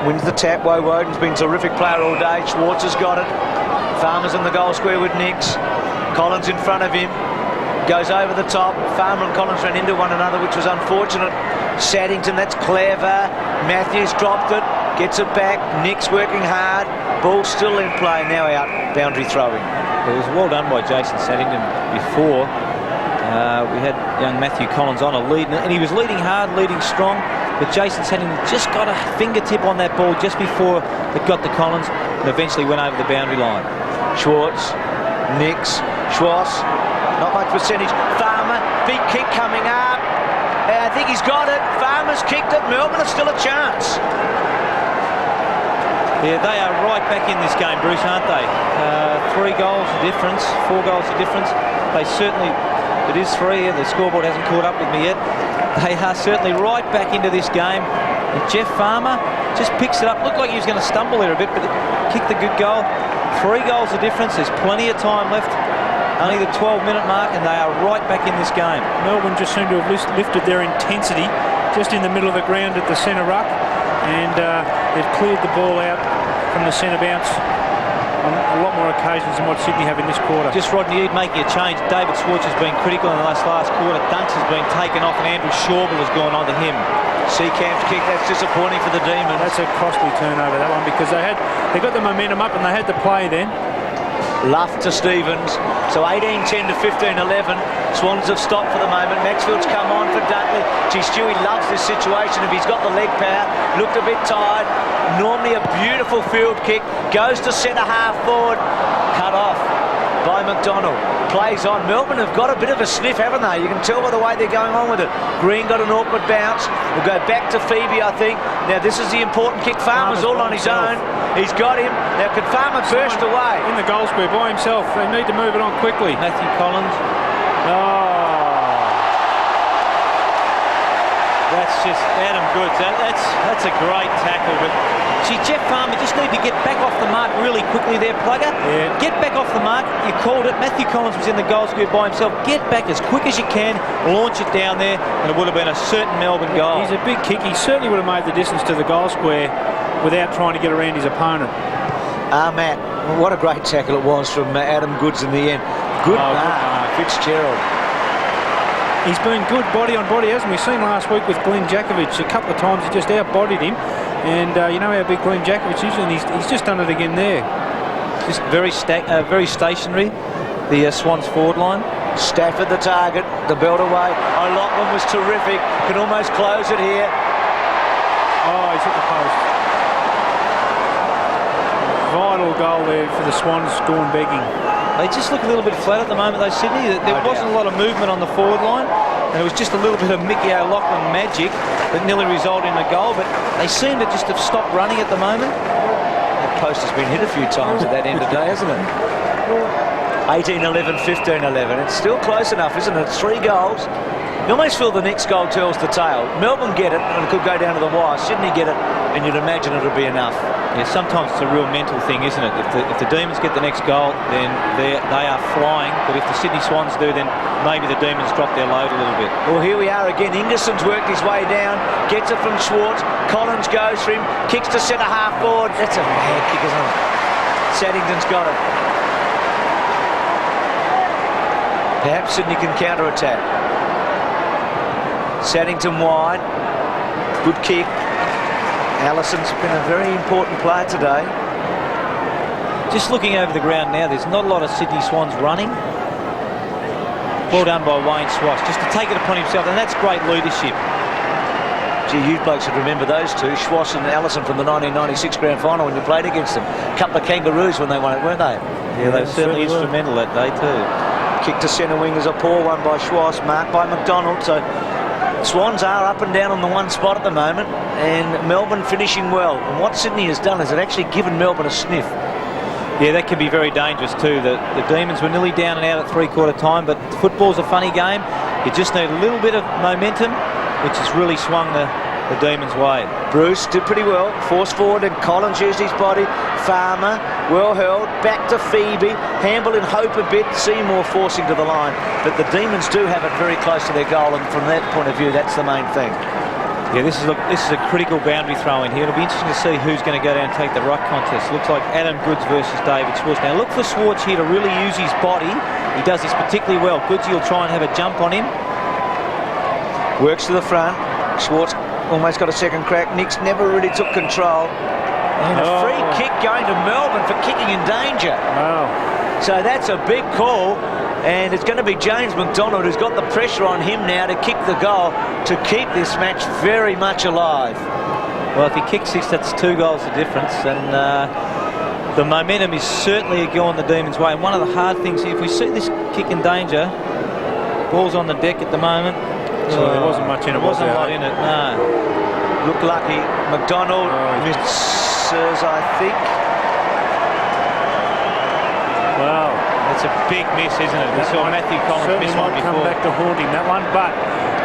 wins the tap. Woden's been a terrific player all day. Schwartz has got it. Farmer's in the goal square with Nix. Collins in front of him. Goes over the top. Farmer and Collins ran into one another, which was unfortunate. Saddington, that's clever. Matthews dropped it. Gets it back. Nix working hard. Ball still in play. Now out. Boundary throwing. It was well done by Jason Saddington before. We had young Matthew Collins on a lead, and he was leading hard, leading strong, but Jason Saddington just got a fingertip on that ball just before it got to Collins and eventually went over the boundary line. Schwartz, Nix, Schwartz, not much percentage. Farmer, big kick coming up. I think he's got it. Farmer's kicked it. Melbourne has still a chance. Yeah, they are right back in this game, Bruce, aren't they? 3 goals of difference, 4 goals of difference. They certainly, it is 3, the scoreboard hasn't caught up with me yet. They are certainly right back into this game. And Jeff Farmer just picks it up. Looked like he was going to stumble there a bit, but kicked the good goal. 3 goals of difference. There's plenty of time left. Only the 12-minute mark, and they are right back in this game. Melbourne just seem to have lifted their intensity just in the middle of the ground at the centre ruck, and they've cleared the ball out from the centre bounce on a lot more occasions than what Sydney have in this quarter. Just Rodney Eade making a change. David Schwartz has been critical in the last quarter. Dunks has been taken off, and Andrew Schauble has gone on to him. Seacamp's kick, that's disappointing for the Demons. That's a costly turnover, that one, because they got the momentum up and they had the play then. Luff to Stevens. So 18-10 to 15-11. Swans have stopped for the moment. Maxfield's come on for Dudley. Gee, Stewie loves this situation. If he's got the leg power, looked a bit tired. Normally a beautiful field kick. Goes to centre half forward. Cut off by McDonald. Plays on. Melbourne have got a bit of a sniff, haven't they? You can tell by the way they're going on with it. Green got an awkward bounce. We'll go back to Phoebe, I think. Now this is the important kick. Farmer's all on his own. He's got him. Now can Farmer burst away? In the goal square by himself. They need to move it on quickly. Matthew Collins. Oh. That's just Adam Goods. That's a great tackle. But gee, Jeff Farmer just need to get back off the mark really quickly there, Plugger. Yeah. Get back off the mark. You called it. Matthew Collins was in the goal square by himself. Get back as quick as you can. Launch it down there, and it would have been a certain Melbourne goal. He's a big kick. He certainly would have made the distance to the goal square without trying to get around his opponent. Matt, what a great tackle it was from Adam Goods in the end. Good mark, Fitzgerald. He's been good body on body, hasn't we? Seen last week with Glenn Jakovic. A couple of times he just out-bodied him. And you know how big Glenn Jakovic is, and he's just done it again there. Just very stationary, the Swans forward line. Stafford the target, the belt away. O'Loughlin was terrific. Can almost close it here. Oh, he's hit the post. Vital goal there for the Swans, gone begging. They just look a little bit flat at the moment, though, Sydney. There wasn't a lot of movement on the forward line, and it was just a little bit of Mickey O'Loughlin magic that nearly resulted in a goal, but they seem to just have stopped running at the moment. That post has been hit a few times at that end of day, hasn't it? 18-11, 15-11. It's still close enough, isn't it? It's 3 goals. You almost feel the next goal tells the tale. Melbourne get it, and it could go down to the wire. Sydney get it, and you'd imagine it'll be enough. Yeah, sometimes it's a real mental thing, isn't it? If the Demons get the next goal, then they are flying. But if the Sydney Swans do, then maybe the Demons drop their load a little bit. Well, here we are again. Ingerson's worked his way down, gets it from Schwartz. Collins goes for him, kicks to centre half forward. That's a bad kick, isn't it? Saddington's got it. Perhaps Sydney can counter-attack. Saddington wide. Good kick. Allison's been a very important player today. Just looking over the ground now, there's not a lot of Sydney Swans running. Well done by Wayne Schwartz, just to take it upon himself, and that's great leadership. Gee, you blokes would remember those two, Schwartz and Allison, from the 1996 grand final when you played against them. A couple of kangaroos when they won it, weren't they? Yeah, they were certainly instrumental that day too. Kick to centre wing is a poor one by Schwartz, marked by McDonald. So Swans are up and down on the one spot at the moment, and Melbourne finishing well. And what Sydney has done is it actually given Melbourne a sniff. Yeah, that can be very dangerous too. The Demons were nearly down and out at three-quarter time, but football's a funny game. You just need a little bit of momentum, which has really swung the Demons' way. Bruce did pretty well, forced forward, and Collins used his body. Farmer, well held, back to Phoebe. Hamble in hope a bit, Seymour forcing to the line. But the Demons do have it very close to their goal, and from that point of view, that's the main thing. Yeah, this is a critical boundary throw in here. It'll be interesting to see who's going to go down and take the ruck contest. Looks like Adam Goods versus David Schwartz. Now look for Schwartz here to really use his body. He does this particularly well. Goodsy will try and have a jump on him. Works to the front. Schwartz almost got a second crack. Nicks never really took control. And a free kick going to Melbourne for kicking in danger. Wow. So that's a big call. And it's going to be James McDonald who's got the pressure on him now to kick the goal to keep this match very much alive. Well, if he kicks this, that's 2 goals of difference. And the momentum is certainly going the Demons' way. And one of the hard things here, if we see this kick in danger, ball's on the deck at the moment. So there wasn't much in it, wasn't a lot in it, no. Looked lucky. McDonald misses, I think. Well, It's a big miss, isn't it? We saw Matthew Collins miss one might before. come back to haunt him, that one. But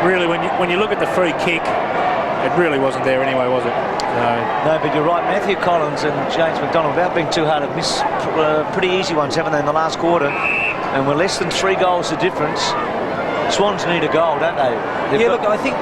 really, when you look at the free kick, it really wasn't there anyway, was it? No, but you're right. Matthew Collins and James McDonald, without being too hard, have missed pretty easy ones, haven't they, in the last quarter? And we're less than 3 goals the difference. Swans need a goal, don't they? Look, I think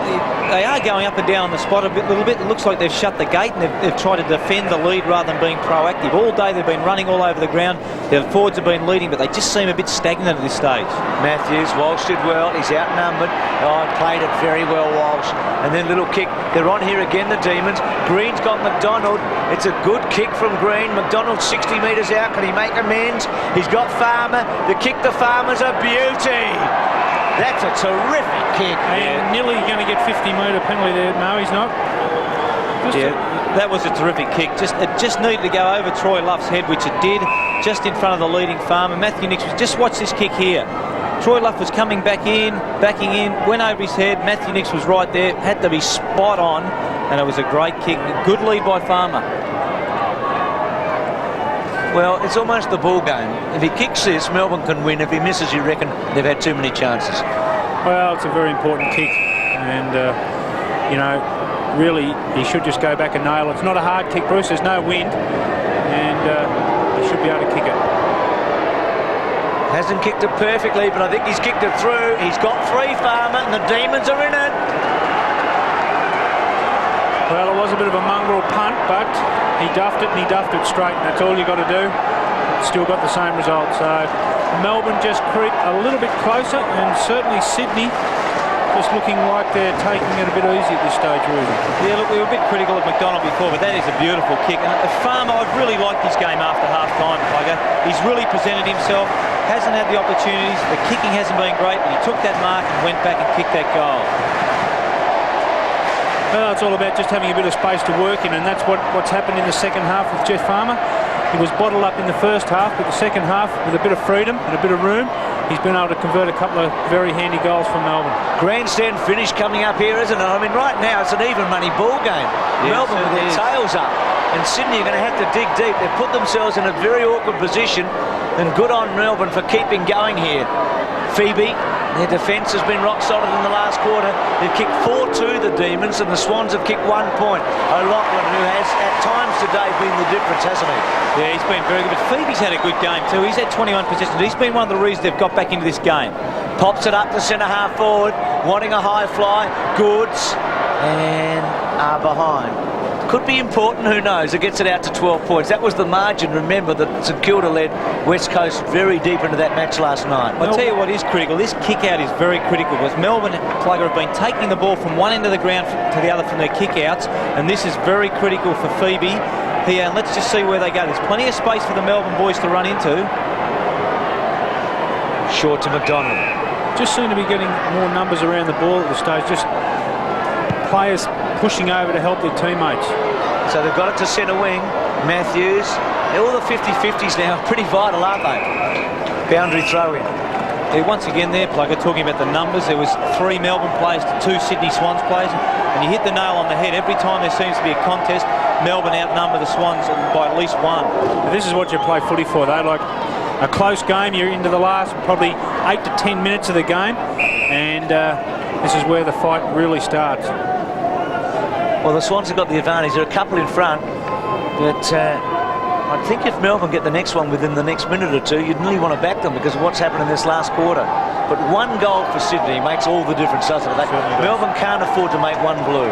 they are going up and down on the spot a little bit. It looks like they've shut the gate and they've tried to defend the lead rather than being proactive. All day they've been running all over the ground. Their forwards have been leading, but they just seem a bit stagnant at this stage. Matthews, Walsh did well. He's outnumbered. Oh, played it very well, Walsh. And then little kick. They're on here again, the Demons. Green's got McDonald. It's a good kick from Green. McDonald 60 metres out. Can he make amends? He's got Farmer. The kick to Farmer's a beauty. That's a terrific kick. And nearly going to get 50-metre penalty there. No, he's not. That was a terrific kick. It just needed to go over Troy Luff's head, which it did, just in front of the leading Farmer. Matthew Nicks was, just watch this kick here. Troy Luff was coming backing in, went over his head. Matthew Nicks was right there, had to be spot on, and it was a great kick. Good lead by Farmer. Well, it's almost the ball game. If he kicks this, Melbourne can win. If he misses, you reckon they've had too many chances. Well, it's a very important kick, and really he should just go back and nail it. It's not a hard kick, Bruce. There's no wind, and he should be able to kick it. Hasn't kicked it perfectly, but I think he's kicked it through. He's got 3, Farmer, and the Demons are in it. Well, it was a bit of a mongrel punt, but he duffed it and he duffed it straight, and that's all you got to do. Still got the same result. So Melbourne just creep a little bit closer, and certainly Sydney just looking like they're taking it a bit easy at this stage, really. Yeah, look, we were a bit critical of McDonald before, but that is a beautiful kick. And Farmer, I've really liked his game after half-time, Plugger. He's really presented himself, hasn't had the opportunities, the kicking hasn't been great, but he took that mark and went back and kicked that goal. Well, it's all about just having a bit of space to work in, and that's what's happened in the second half with Jeff Farmer. He was bottled up in the first half, but the second half, with a bit of freedom and a bit of room, he's been able to convert a couple of very handy goals for Melbourne. Grandstand finish coming up here, isn't it? I mean, right now it's an even money ball game. Yes, Melbourne with their tails up, and Sydney are going to have to dig deep. They've put themselves in a very awkward position, and good on Melbourne for keeping going here. Phoebe, their defence has been rock solid in the last quarter. They've kicked 4-2, the Demons, and the Swans have kicked 1 point. O'Loughlin, who has at times today been the difference, hasn't he? Yeah, he's been very good. But Phoebe's had a good game too. He's had 21 possessions. He's been one of the reasons they've got back into this game. Pops it up to centre half forward, wanting a high fly. Goods, and are behind. Could be important, who knows? It gets it out to 12 points. That was the margin, remember, that St Kilda led West Coast very deep into that match last night. I'll tell you what is critical. This kick-out is very critical, because Melbourne, Plugger, have been taking the ball from one end of the ground to the other from their kick-outs, and this is very critical for Phoebe here. And let's just see where they go. There's plenty of space for the Melbourne boys to run into. Short to McDonald. Just seem to be getting more numbers around the ball at this stage. Just players pushing over to help their teammates. So they've got it to centre wing. Matthews. All the 50-50s now are pretty vital, aren't they? Boundary throw in. Yeah, once again there, Plugger, talking about the numbers, there was 3 Melbourne players to 2 Sydney Swans players, and you hit the nail on the head. Every time there seems to be a contest, Melbourne outnumber the Swans by at least 1. This is what you play footy for, though. Like a close game, you're into the last probably 8 to 10 minutes of the game, and this is where the fight really starts. Well, the Swans have got the advantage. There are a couple in front, but I think if Melbourne get the next one within the next minute or two, you'd really want to back them because of what's happened in this last quarter. But 1 goal for Sydney makes all the difference, doesn't it? Melbourne can't afford to make 1 blue.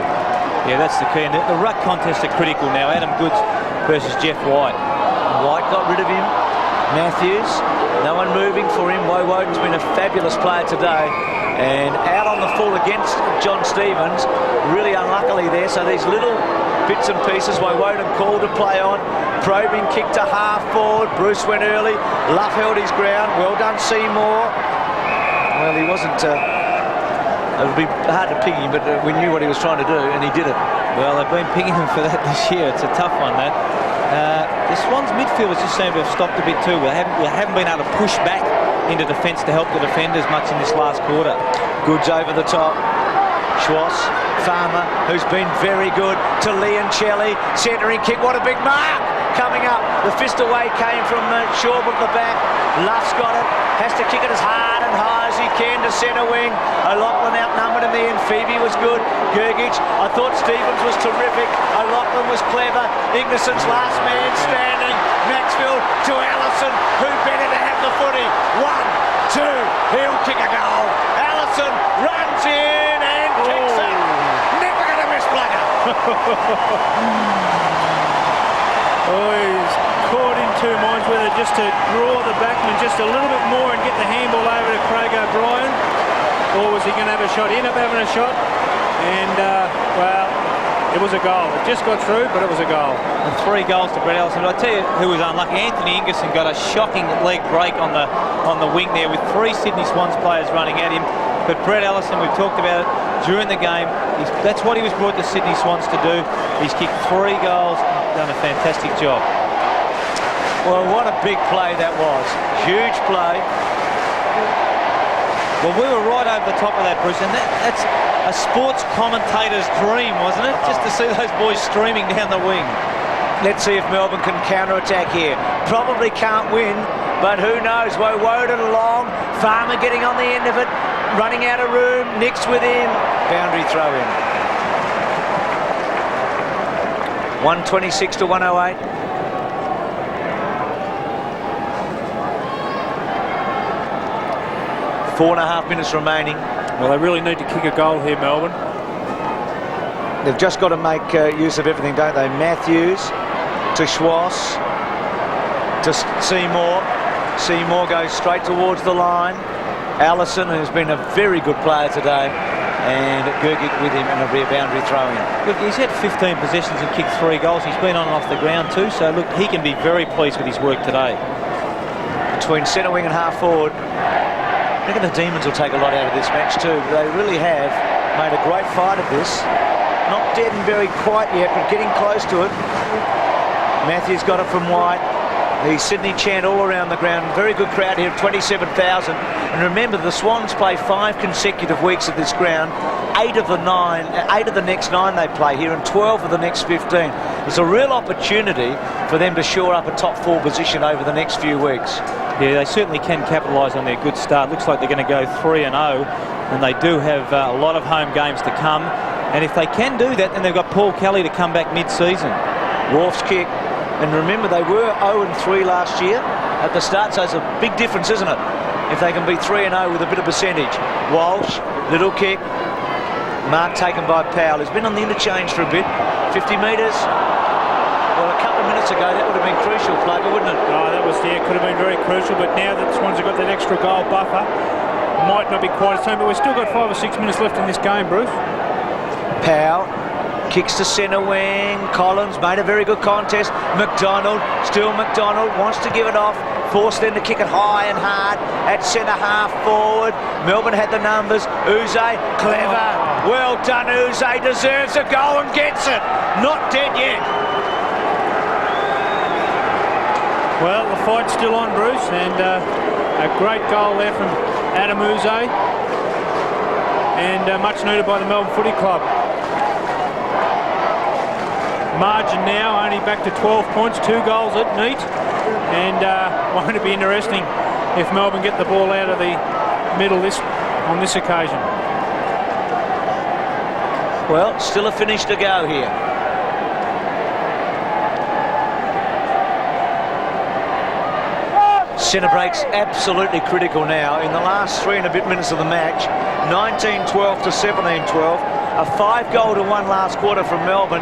Yeah, that's the key. And the ruck contests are critical now. Adam Goods versus Jeff White. White got rid of him. Matthews, no one moving for him. Woden's been a fabulous player today. And out on the full against John Stevens, really unluckily there. So these little bits and pieces, Woden called to play on. Probing kick to half forward. Bruce went early. Luff held his ground. Well done, Seymour. Well, he wasn't... it would be hard to ping him, but we knew what he was trying to do, and he did it. Well, they've been pinging him for that this year. It's a tough one, that. The Swans midfielders just seem to have stopped a bit too. We haven't been able to push back into defence to help the defenders much in this last quarter. Goods over the top. Schwarz, Farmer, who's been very good, to Leoncelli, centering kick, what a big mark! Coming up, the fist away came from Shawb at the back. Luff's got it, has to kick it as hard and high as he can to centre wing. O'Loughlin outnumbered in the end. Phoebe was good. Gergich, I thought Stevens was terrific. O'Loughlin was clever. Ignason's last man standing. Maxfield to Allison, who better to have the footy. 1, 2, he'll kick a goal. Allison runs in and kicks it. Never going to miss Plugger. Oh, he's caught in two minds whether just to draw the backman just a little bit more and get the handball over to Craig O'Brien, or was he going to have a shot? He ended up having a shot, and well, it was a goal. It just got through, but it was a goal. And 3 goals to Brett Ellison. But I tell you who was unlucky. Anthony Ingerson got a shocking leg break on the wing there with 3 Sydney Swans players running at him. But Brett Ellison, we've talked about it during the game. That's what he was brought to Sydney Swans to do. He's kicked 3 goals, done a fantastic job. Well, what a big play that was. Huge play. Well, we were right over the top of that, Bruce, and that's a sports commentator's dream, wasn't it? Just to see those boys streaming down the wing. Let's see if Melbourne can counter-attack here. Probably can't win, but who knows? Woden along, Farmer getting on the end of it, running out of room, Nick's with him. Boundary throw in. 126 to 108. Four and a half minutes remaining. Well, they really need to kick a goal here, Melbourne. They've just got to make use of everything, don't they? Matthews to Schwarz to Seymour. Seymour goes straight towards the line. Allison, who's been a very good player today, and Gergich with him in a rear boundary throw-in. Look, he's had 15 possessions and kicked 3 goals. He's been on and off the ground too, so look, he can be very pleased with his work today. Between centre wing and half forward, I reckon the Demons will take a lot out of this match too. They really have made a great fight of this. Not dead and very quiet yet, but getting close to it. Matthews got it from White. The Sydney chant all around the ground. Very good crowd here, 27,000. And remember, the Swans play 5 consecutive weeks at this ground. 8 of the next 9 they play here, and 12 of the next 15. It's a real opportunity for them to shore up a top 4 position over the next few weeks. Yeah, they certainly can capitalise on their good start. Looks like they're going to go 3-0, and they do have a lot of home games to come. And if they can do that, then they've got Paul Kelly to come back mid-season. Wolf's kick. And remember, they were 0-3 last year at the start, so it's a big difference, isn't it? If they can be 3-0 with a bit of percentage. Walsh, little kick. Mark taken by Powell. He's been on the interchange for a bit. 50 metres. Well, a couple of minutes ago, that would have been crucial, Plugger, wouldn't it? Oh, that was there. Could have been very crucial, but now that the Swans have got that extra goal buffer, might not be quite as same, but we've still got 5 or 6 minutes left in this game, Bruce. Powell kicks to centre wing. Collins made a very good contest. McDonald, still McDonald, wants to give it off. Forced them to kick it high and hard at centre half forward. Melbourne had the numbers. Uze, clever. Well done, Uze. Deserves a goal and gets it. Not dead yet. Well, the fight's still on, Bruce, and a great goal there from Adam Uze, and much needed by the Melbourne Footy Club. Margin now only back to 12 points, 2 goals at neat, and won't it be interesting if Melbourne get the ball out of the middle on this occasion. Well, still a finish to go here. Centre break's absolutely critical now. In the last 3 and a bit minutes of the match, 19-12 to 17-12, a 5-goal-to-1 last quarter from Melbourne.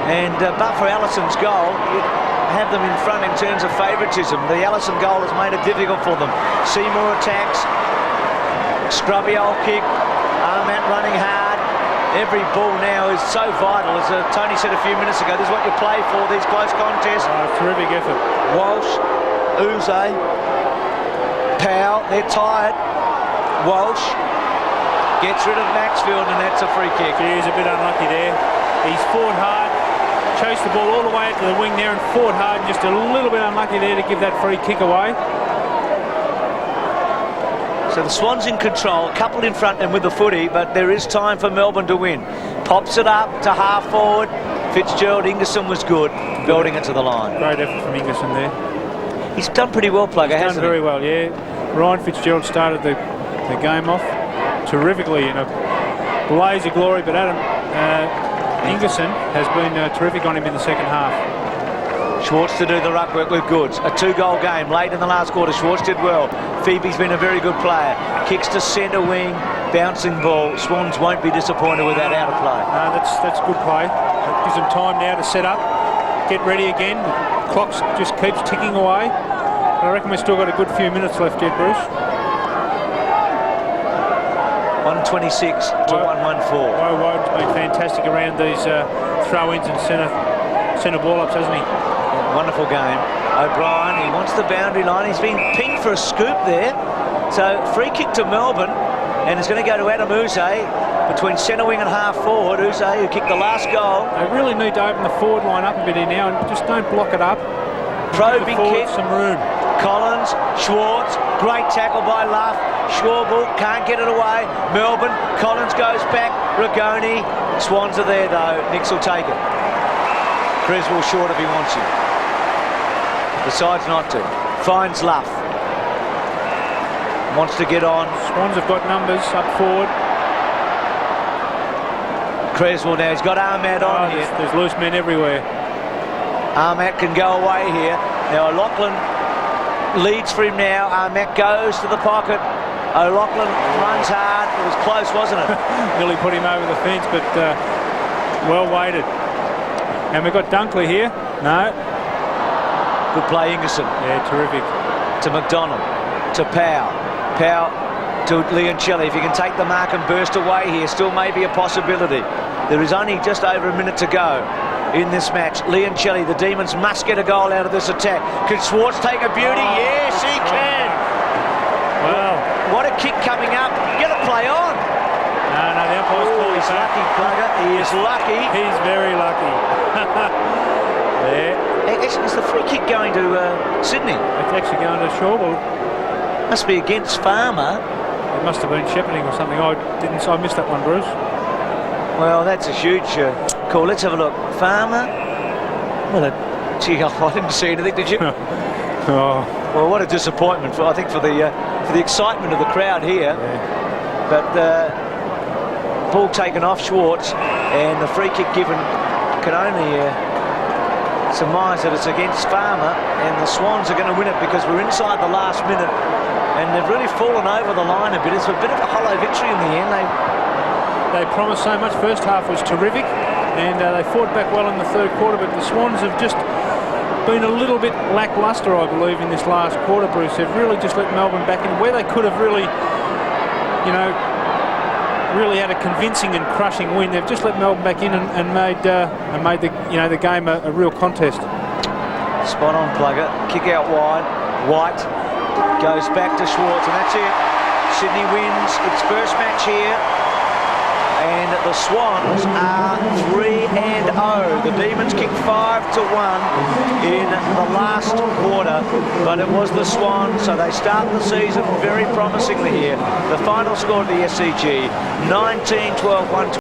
And but for Allison's goal, you'd have them in front in terms of favouritism. The Allison goal has made it difficult for them. Seymour attacks. Scrubby old kick. Armat running hard. Every ball now is so vital. As Tony said a few minutes ago, this is what you play for, these close contests. Terrific effort. Walsh, Uze, Powell, they're tired. Walsh gets rid of Maxfield, and that's a free kick. He's a bit unlucky there. He's fought hard. Chased the ball all the way out to the wing there and fought hard, and just a little bit unlucky there to give that free kick away. So the Swans in control, a couple in front and with the footy, but there is time for Melbourne to win. Pops it up to half forward. Fitzgerald Ingerson was good, building it to the line. Great effort from Ingerson there. He's done pretty well, Plugger, hasn't he? Done very well, yeah. Ryan Fitzgerald started the game off terrifically in a blaze of glory, but Adam Ingerson has been terrific on him in the second half. Schwartz to do the ruck work with goods. A 2-goal game late in the last quarter. Schwartz did well. Phoebe's been a very good player. Kicks to centre wing, bouncing ball. Swans won't be disappointed with that out of play. No, that's good play. It gives them time now to set up, get ready again. The clock just keeps ticking away. But I reckon we've still got a good few minutes left yet, Bruce. 126 to 114. Woden's been fantastic around these throw-ins and centre ball-ups, hasn't he? Wonderful game. O'Brien, he wants the boundary line. He's been pinged for a scoop there. So free kick to Melbourne, and it's going to go to Adam Uze between centre wing and half forward. Uze, who kicked the last goal. They really need to open the forward line up a bit here now and just don't block it up. Probing kick. Some room. Collins, Schwartz, great tackle by Luff. Schwabel can't get it away. Melbourne, Collins goes back. Rigoni, Swans are there though. Nix will take it. Creswell short if he wants him. Decides not to. Finds Luff. Wants to get on. Swans have got numbers up forward. Creswell now, he's got Ahmad on here. There's loose men everywhere. Ahmad can go away here. Now O'Loughlin leads for him now. Ahmad goes to the pocket. O'Loughlin runs hard. It was close, wasn't it? Nearly put him over the fence, but well weighted. And we've got Dunkley here. No. Good play, Ingerson. Yeah, terrific. To McDonald. To Powell. Powell to Leoncelli. If you can take the mark and burst away here, still may be a possibility. There is only just over a minute to go in this match. Leoncelli, the Demons must get a goal out of this attack. Can Schwartz take a beauty? Yes, he can. Well, what a kick coming up. Get a play on. No, the umpire's called. He's lucky, Plugger. He is lucky. He's very lucky. There. Is the free kick going to Sydney? It's actually going to Shawwell. Must be against Farmer. It must have been shepherding or something. I missed that one, Bruce. Well, that's a huge call. Let's have a look. Farmer. Well, gee, I didn't see anything, did you? Oh. Well, what a disappointment for the excitement of the crowd here. Yeah. But ball taken off Schwartz, and the free kick given can only surmise that it's against Farmer, and the Swans are going to win it because we're inside the last minute, and they've really fallen over the line a bit. It's a bit of a hollow victory in the end. They promised so much. First half was terrific, and they fought back well in the third quarter, but the Swans have just been a little bit lacklustre, I believe, in this last quarter, Bruce. They've really just let Melbourne back in where they could have really, really had a convincing and crushing win. They've just let Melbourne back in and made the game a real contest. Spot on, Plugger. Kick out wide. White goes back to Schwartz, and that's it. Sydney wins its first match here, and the Swans are 3-0. The Demons kicked 5-1 in the last quarter, but it was the Swans, so they start the season very promisingly here. The final score of the SCG, 19-12, 120.